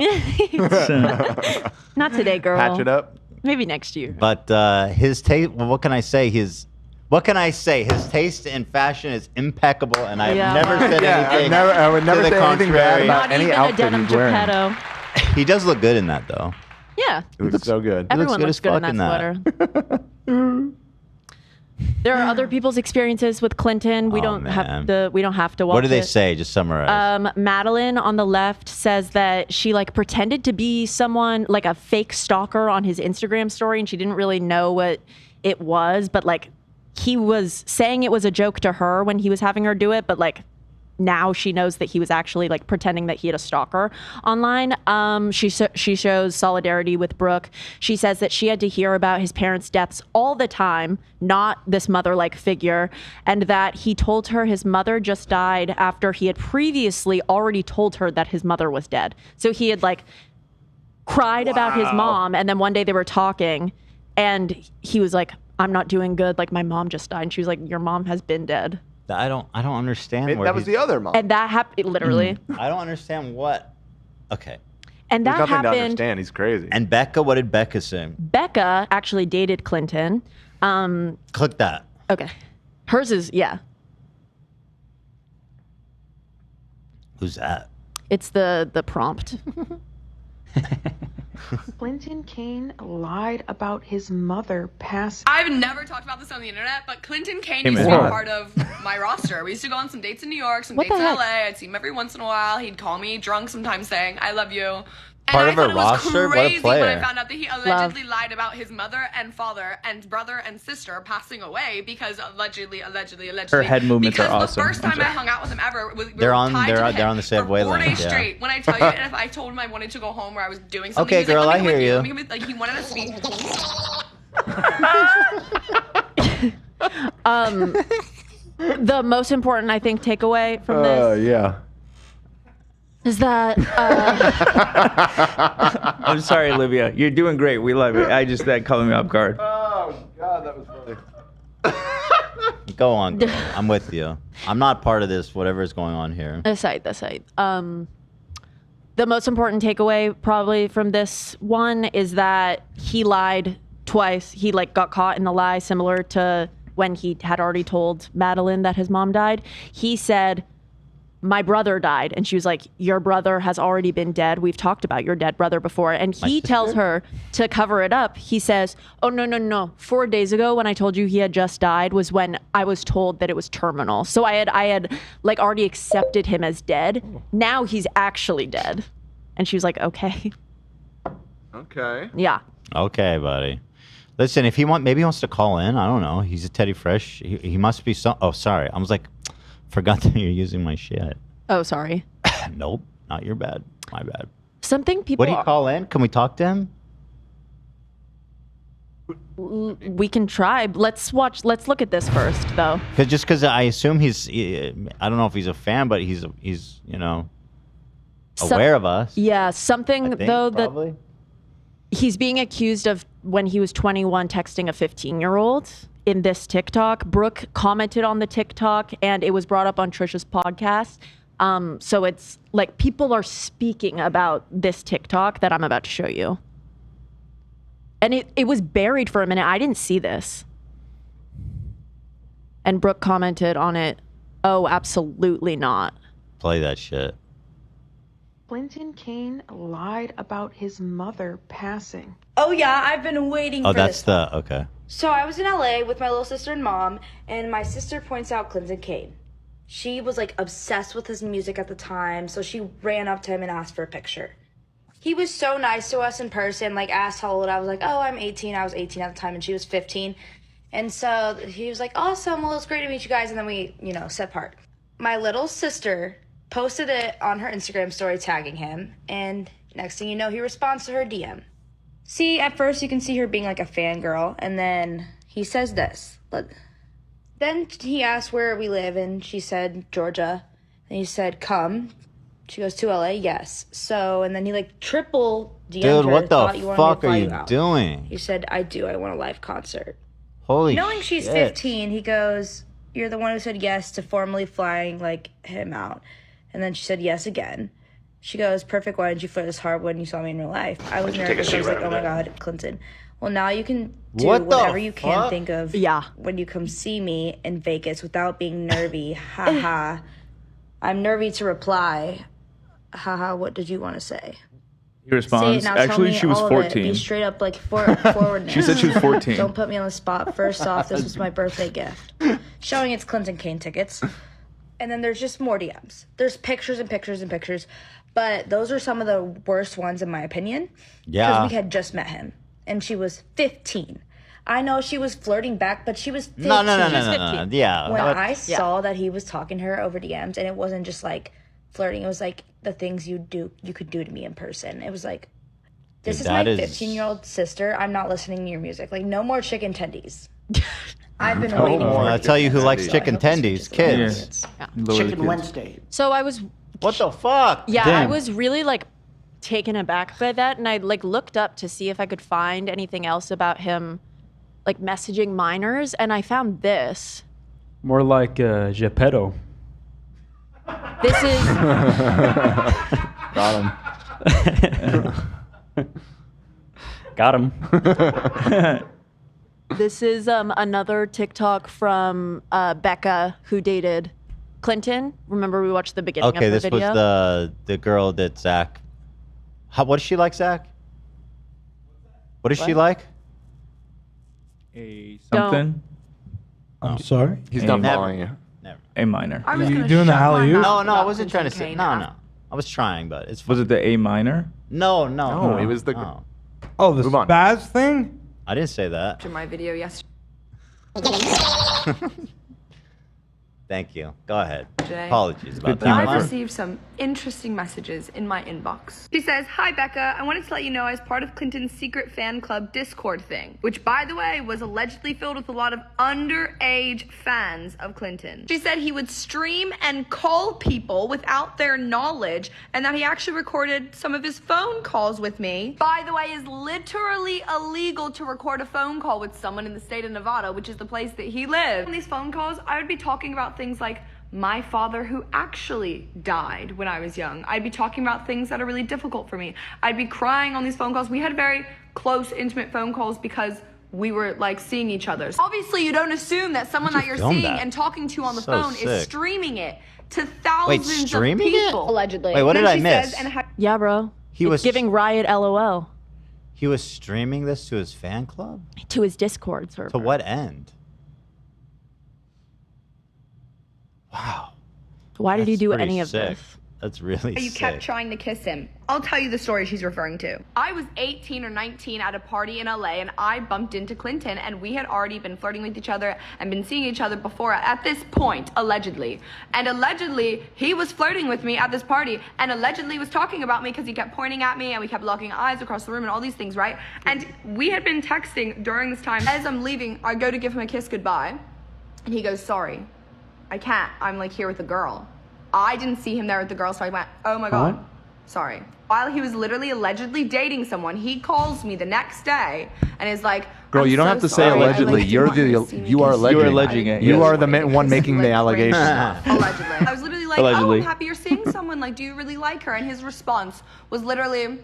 Not today, girl. Patch it up. Maybe next year. But his taste. Well, what can I say? His taste in fashion is impeccable, and I've never said anything. I would never to the say anything bad contrary. about Not any even a outfit denim he's wearing. Geppetto. He does look good in that, though. Yeah. It looks so good. Everyone good looks as good in fuck that sweater. There are other people's experiences with Clinton. We don't have to watch. What do they it. say? Just summarize. Madeline on the left says that she like pretended to be someone like a fake stalker on his Instagram story, and she didn't really know what it was, but like he was saying it was a joke to her when he was having her do it, but like now she knows that he was actually like pretending that he had a stalker online. She shows solidarity with Brooke. She says that she had to hear about his parents' deaths all the time, not this mother-like figure, and that he told her his mother just died after he had previously already told her that his mother was dead. So he had like cried about his mom, and then one day they were talking and he was like, I'm not doing good, like my mom just died. And she was like, your mom has been dead. I don't understand. Maybe where that was the other mom. And that happened literally. I don't understand what. Okay. And There's that nothing to happened. understand. He's crazy. And Becca, what did Becca say? Becca actually dated Clinton. Click that. Okay. Hers is, yeah. Who's that? It's the prompt. Clinton Kane lied about his mother passing. I've never talked about this on the internet, but Clinton Kane Hey, used to man. be part of my roster. We used to go on some dates in New York, some What dates the in heck? LA. I'd see him every once in a while. He'd call me drunk sometimes saying, I love you. Part And of I her thought it was roster? What a crazy when I player. found out that he allegedly lied about his mother and father and brother and sister passing away because allegedly. Her head movements are because awesome. the first time I hung out with him ever, we They're were on- tied to they're- the they're hip on the same for 4 wavelength, days yeah. straight. When I tell you, and if I told him I wanted to go home or I was doing something, Okay, he's like, girl, "Let I me come hear with you." Let me come with-" Like he wanted us to be. The most important, I think, takeaway from this Yeah. is that I'm sorry, Olivia. You're doing great. We love it. That caught me off guard. Oh God, that was funny. Go on, girl. I'm with you. I'm not part of this, whatever is going on here. aside. The most important takeaway probably from this one is that he lied twice. He like got caught in the lie, similar to when he had already told Madeline that his mom died. He said, my brother died. And she was like, your brother has already been dead. We've talked about your dead brother before. And he tells her to cover it up. He says, oh, no. 4 days ago when I told you he had just died was when I was told that it was terminal. So I had like already accepted him as dead. Now he's actually dead. And she was like, okay. Okay. Yeah. Okay, buddy. Listen, if maybe he wants to call in. I don't know. He's a Teddy Fresh. He must be some. Oh, sorry. I was like, forgot that you're using my shit. Oh, sorry. Nope, not your bad. My bad. Something people. Would he call in? Can we talk to him? We can try. Let's look at this first, though. Because I assume he's. I don't know if he's a fan, but he's aware of us. Yeah, something I think, though probably. that he's being accused of when he was 21 texting a 15-year-old in this TikTok. Brooke commented on the TikTok and it was brought up on Trisha's podcast. So it's like people are speaking about this TikTok that I'm about to show you. And it was buried for a minute. I didn't see this. And Brooke commented on it, oh, absolutely not. Play that shit. Clinton Kane lied about his mother passing. Oh yeah, I've been waiting Oh, for that's this. okay. So I was in LA with my little sister and mom, and my sister points out Clinton Kane. She was like obsessed with his music at the time, so she ran up to him and asked for a picture. He was so nice to us in person, like asked how old I was, like, oh, I'm 18. I was 18 at the time, and she was 15. And so he was like, awesome, well, it's great to meet you guys, and then we, set part. My little sister posted it on her Instagram story tagging him, and next thing you know, he responds to her DM. See, at first you can see her being like a fangirl, and then he says this. Then he asked where we live, and she said Georgia. And he said, come. She goes, to LA? Yes. So, and then he like triple DM'd her. Dude, what the thought you wanted me to fuck are fly you out. doing? He said, I do. I want a live concert. Holy Knowing shit. she's 15, he goes, you're the one who said yes to formally flying like him out. And then she said yes again. She goes, perfect. Why didn't you flirt this hard when you saw me in real life? I was nervous. I was like, oh my God, Clinton. Well, now you can do What the whatever you can fuck? think of when you come see me in Vegas without being nervy. Ha ha. I'm nervy to reply. Ha ha. What did you want to say? He responds, Say it now, tell actually, me she was all of it. 14. Be straight up, like forward. She said she was 14. Don't put me on the spot. First off, this was my birthday gift. Showing it's Clinton Kane tickets. And then there's just more DMs. There's pictures and pictures and pictures. But those are some of the worst ones, in my opinion. Yeah. Because we had just met him. And she was 15. I know she was flirting back, but she was 15. No. Yeah. When What- I saw that he was talking to her over DMs, and it wasn't just like flirting, it was like the things you could do to me in person. It was like, this Dude, is my that is- 15-year-old sister. I'm not listening to your music. Like, no more chicken tendies. I've been Oh, waiting for I'll tell you who likes chicken tendies, kids. Chicken Wednesday. So I was. What the fuck? Yeah, I was really like taken aback by that, and I like looked up to see if I could find anything else about him, like messaging minors, and I found this. More like Geppetto. This is. Got him. Got him. This is another TikTok from Becca who dated Clinton. Remember we watched the beginning Okay, of the this video? was the girl that Zach. What does she like, Zach? What does she like? A Don't. something. I'm sorry. He's not Never. following you. Never. A minor. I was You gonna doing the shut my alley-oop? mouth No, I about wasn't trying to say. Clinton No, Kane no. I was trying, but it's Was it the A minor? No. No, it was the. No. Oh, the Move on. spaz thing? I didn't say that. After my video yesterday. Thank you. Go ahead. Jay. Apologies about Good team that. I effort. received some interesting messages in my inbox. She says, hi, Becca. I wanted to let you know I was part of Clinton's secret fan club Discord thing, which, by the way, was allegedly filled with a lot of underage fans of Clinton. She said he would stream and call people without their knowledge, and that he actually recorded some of his phone calls with me. By the way, is literally illegal to record a phone call with someone in the state of Nevada, which is the place that he lives. On these phone calls, I would be talking about things like my father who actually died when I was young. I'd be talking about things that are really difficult for me. I'd be crying on these phone calls. We had very close, intimate phone calls because we were like seeing each other. Obviously, you don't assume that someone that you're film seeing that? and talking to on the So phone is sick. streaming it to thousands streaming of it? people. Allegedly. Wait, what And did then I she miss? says, and how- Yeah, bro. He It's was- giving Riot LOL He was streaming this to his fan club? to his Discord server. To what end? Wow. Why did he That's do pretty any of sick. this? That's really You sick. kept trying to kiss him. I'll tell you the story she's referring to. I was 18 or 19 at a party in LA, and I bumped into Clinton, and we had already been flirting with each other and been seeing each other before at this point, allegedly. And allegedly, he was flirting with me at this party, and allegedly was talking about me because he kept pointing at me, and we kept locking eyes across the room and all these things, right? And we had been texting during this time. As I'm leaving, I go to give him a kiss goodbye, and he goes, sorry, I can't. I'm like here with a girl. I didn't see him there with the girl, so I went, oh my God, sorry. While he was literally allegedly dating someone, he calls me the next day and is like, Girl, I'm you don't so have to say sorry. I, allegedly. like, You're didn't want the to see me you are kiss alleging. You are alleging it, You yes. are the one making the like, allegation. Allegedly. I was literally like, Allegedly. oh, I'm happy you're seeing someone. Like, do you really like her? And his response was literally,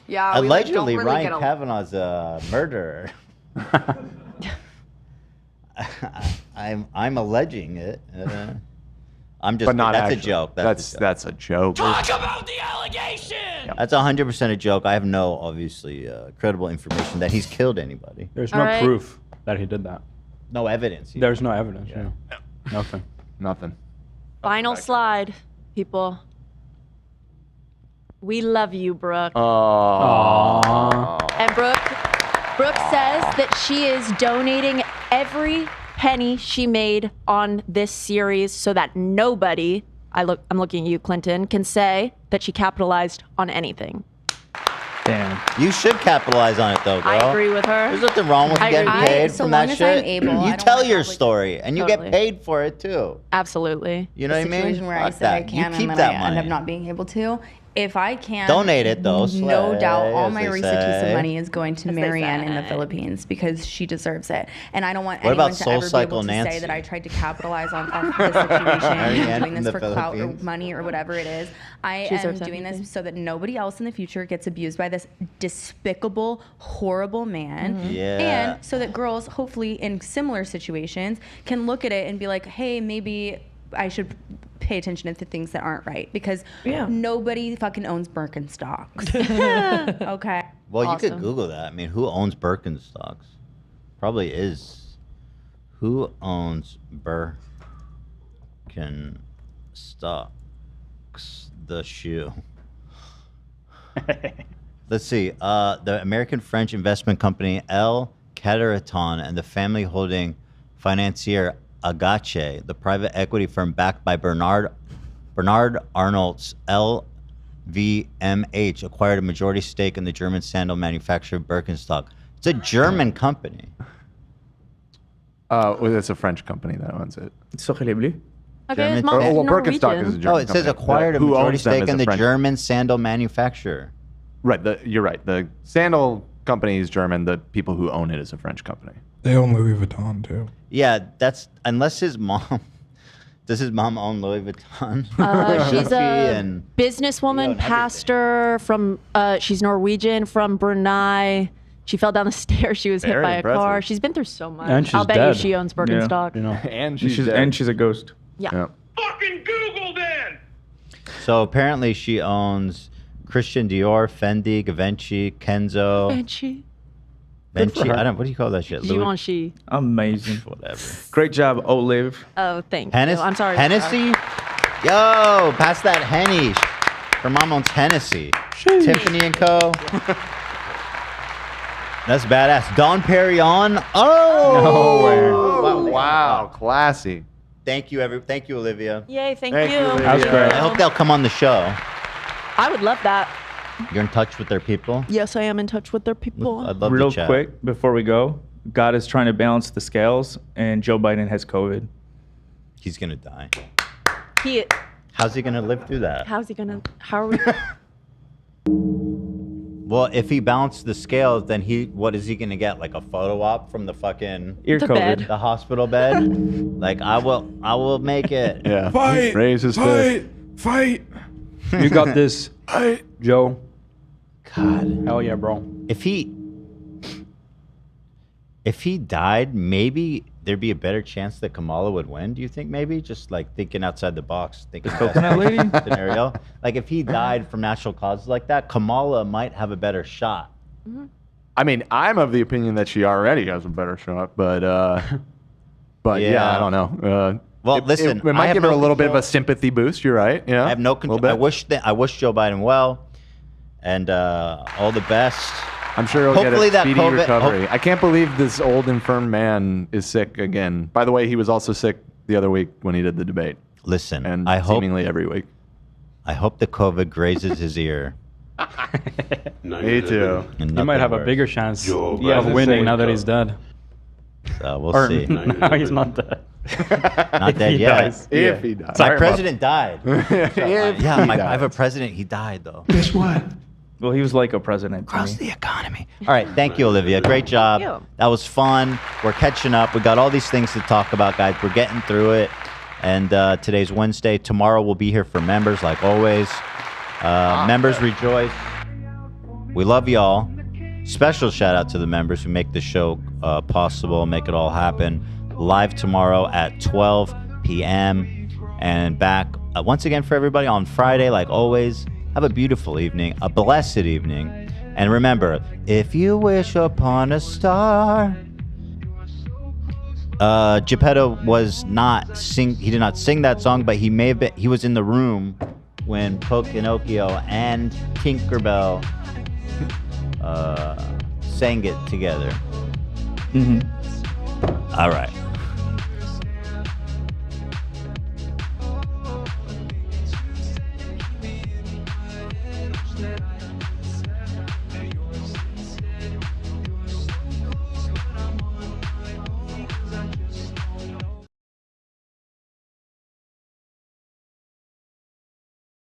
yeah, we Allegedly, like, don't really Ryan get along. Kavanaugh's a murderer. I'm alleging it. I'm just. But not that's actually. a joke. That's a joke. Talk about the allegation! That's 100% a joke. I have no, obviously, credible information that he's killed anybody. There's All no right. proof that he did that. No evidence. There's no evidence. Yeah. Nothing. Nothing. Final slide, people. We love you, Brooke. Oh. And Brooke says that she is donating every penny she made on this series so that nobody I'm looking at you, Clinton, can say that she capitalized on anything. Damn. You should capitalize on it, though, girl. I agree with her. There's nothing wrong with I getting agree. paid so from long that as shit. I'm able, I You don't tell wanna your have, like, story, and you Totally. get paid for it, too. Absolutely. You know what I mean? Situation where I Fuck said I that. can You keep and then that I end money. up not being able to. If I can Donate it, though. no Slay, doubt, all as my they Risa Tisa say. money is going to As they Marianne in the say. Philippines because she deserves it. And I don't want What anyone about to Soul ever be Cycle able to Nancy? say that I tried to capitalize on the situation Marianne and doing in this the for clout or Philippines. money or whatever it is. I She am deserves doing everything. this so that nobody else in the future gets abused by this despicable, horrible man. Mm-hmm. Yeah. And so that girls, hopefully in similar situations, can look at it and be like, hey, maybe I should pay attention to things that aren't right because nobody fucking owns Birkenstocks. Okay. Well, you Awesome. could Google that. I mean, who owns Birkenstocks? Probably is. Who owns Birkenstocks? The shoe. Let's see. The American-French investment company El Cataraton and the family holding financier Agache, the private equity firm backed by Bernard Arnault's LVMH, acquired a majority stake in the German sandal manufacturer Birkenstock. It's a German company. Well, it's a French company that owns it. Sacré bleu. Okay, his German mom's sand- Well, Norwegian. Birkenstock is a German Oh, it says company. acquired a Who majority owns them stake is in a the French- German sandal manufacturer. Right, you're right. The sandal company is German. The people who own it is a French company. They own Louis Vuitton too. Yeah, that's unless his mom. Does his mom own Louis Vuitton? She's a and businesswoman, pastor from. She's Norwegian from Brunei. She fell down the stairs. She was hit Very by a car. impressive. She's been through so much. And she's I'll bet dead. you she owns Birkenstock. You know. And She's a ghost. Yeah. Fucking Google then! So apparently she owns Christian Dior, Fendi, Givenchy, Kenzo. Givenchy. Good for Givenchy. her. I don't. What do you call that shit? Givenchy. Amazing. Whatever. Great job, Olive. Oh, thank Hennessy. you. I'm sorry. Hennessy. Yo, pass that Henny. Her mom owns Hennessy. Tiffany and Co. That's badass. Don Perignon. Oh. Wow, classy. Thank you, Thank you, Olivia. Yay, thank Thank you. you, Olivia. That's great. I hope they'll come on the show. I would love that. You're in touch with their people. Yes, I am in touch with their people. I'd love Real to chat. quick before we go, God is trying to balance the scales, and Joe Biden has COVID. He's gonna die. He, How's he gonna live through that? how's he gonna? How are we? Well, if he balanced the scales, then what is he gonna get? Like a photo op from the fucking Ear The COVID. bed. the hospital bed? Like I will make it. Yeah. Fight! Raise his fist. Fight! You got this, Fight! Joe. God. Hell yeah, bro. If he died, maybe there'd be a better chance that Kamala would win. Do you think? Maybe just like thinking outside the box, thinking coconut lady? scenario. Like if he died from natural causes like that, Kamala might have a better shot. I mean, I'm of the opinion that she already has a better shot, but yeah, Yeah. I don't know. Well, listen, it I might have give her no a little bit of control. a sympathy boost. You're right. Yeah, I have no a little control. bit. I wish Joe Biden well, and all the best. I'm sure he'll Hopefully get a that speedy COVID recovery. I can't believe this old infirm man is sick again. By the way, he was also sick the other week when he did the debate. Listen, And I hope seemingly every week. I hope the COVID grazes his ear. Me too. And He might nothing have a worse. bigger chance Joe of Biden. winning now that he's dead. So we'll Or see. no, he's not dead. Not dead he yet. dies. If he dies. My Sorry, president died. If Yeah, he I have a dies. president. He died though. Guess what? Well, he was like a president. to Across me. the economy. All right, thank you, Olivia. Great job. Thank you. That was fun. We're catching up. We got all these things to talk about, guys. We're getting through it. And today's Wednesday. Tomorrow we'll be here for members, like always. Members rejoice. We love y'all. Special shout out to the members who make the show possible, make it all happen. Live tomorrow at 12 p.m. and back once again for everybody on Friday, like always. Have a beautiful evening, a blessed evening. And remember, if you wish upon a star. Geppetto he did not sing that song, but he was in the room when Pinocchio and Tinkerbell sang it together. Mhm. All right.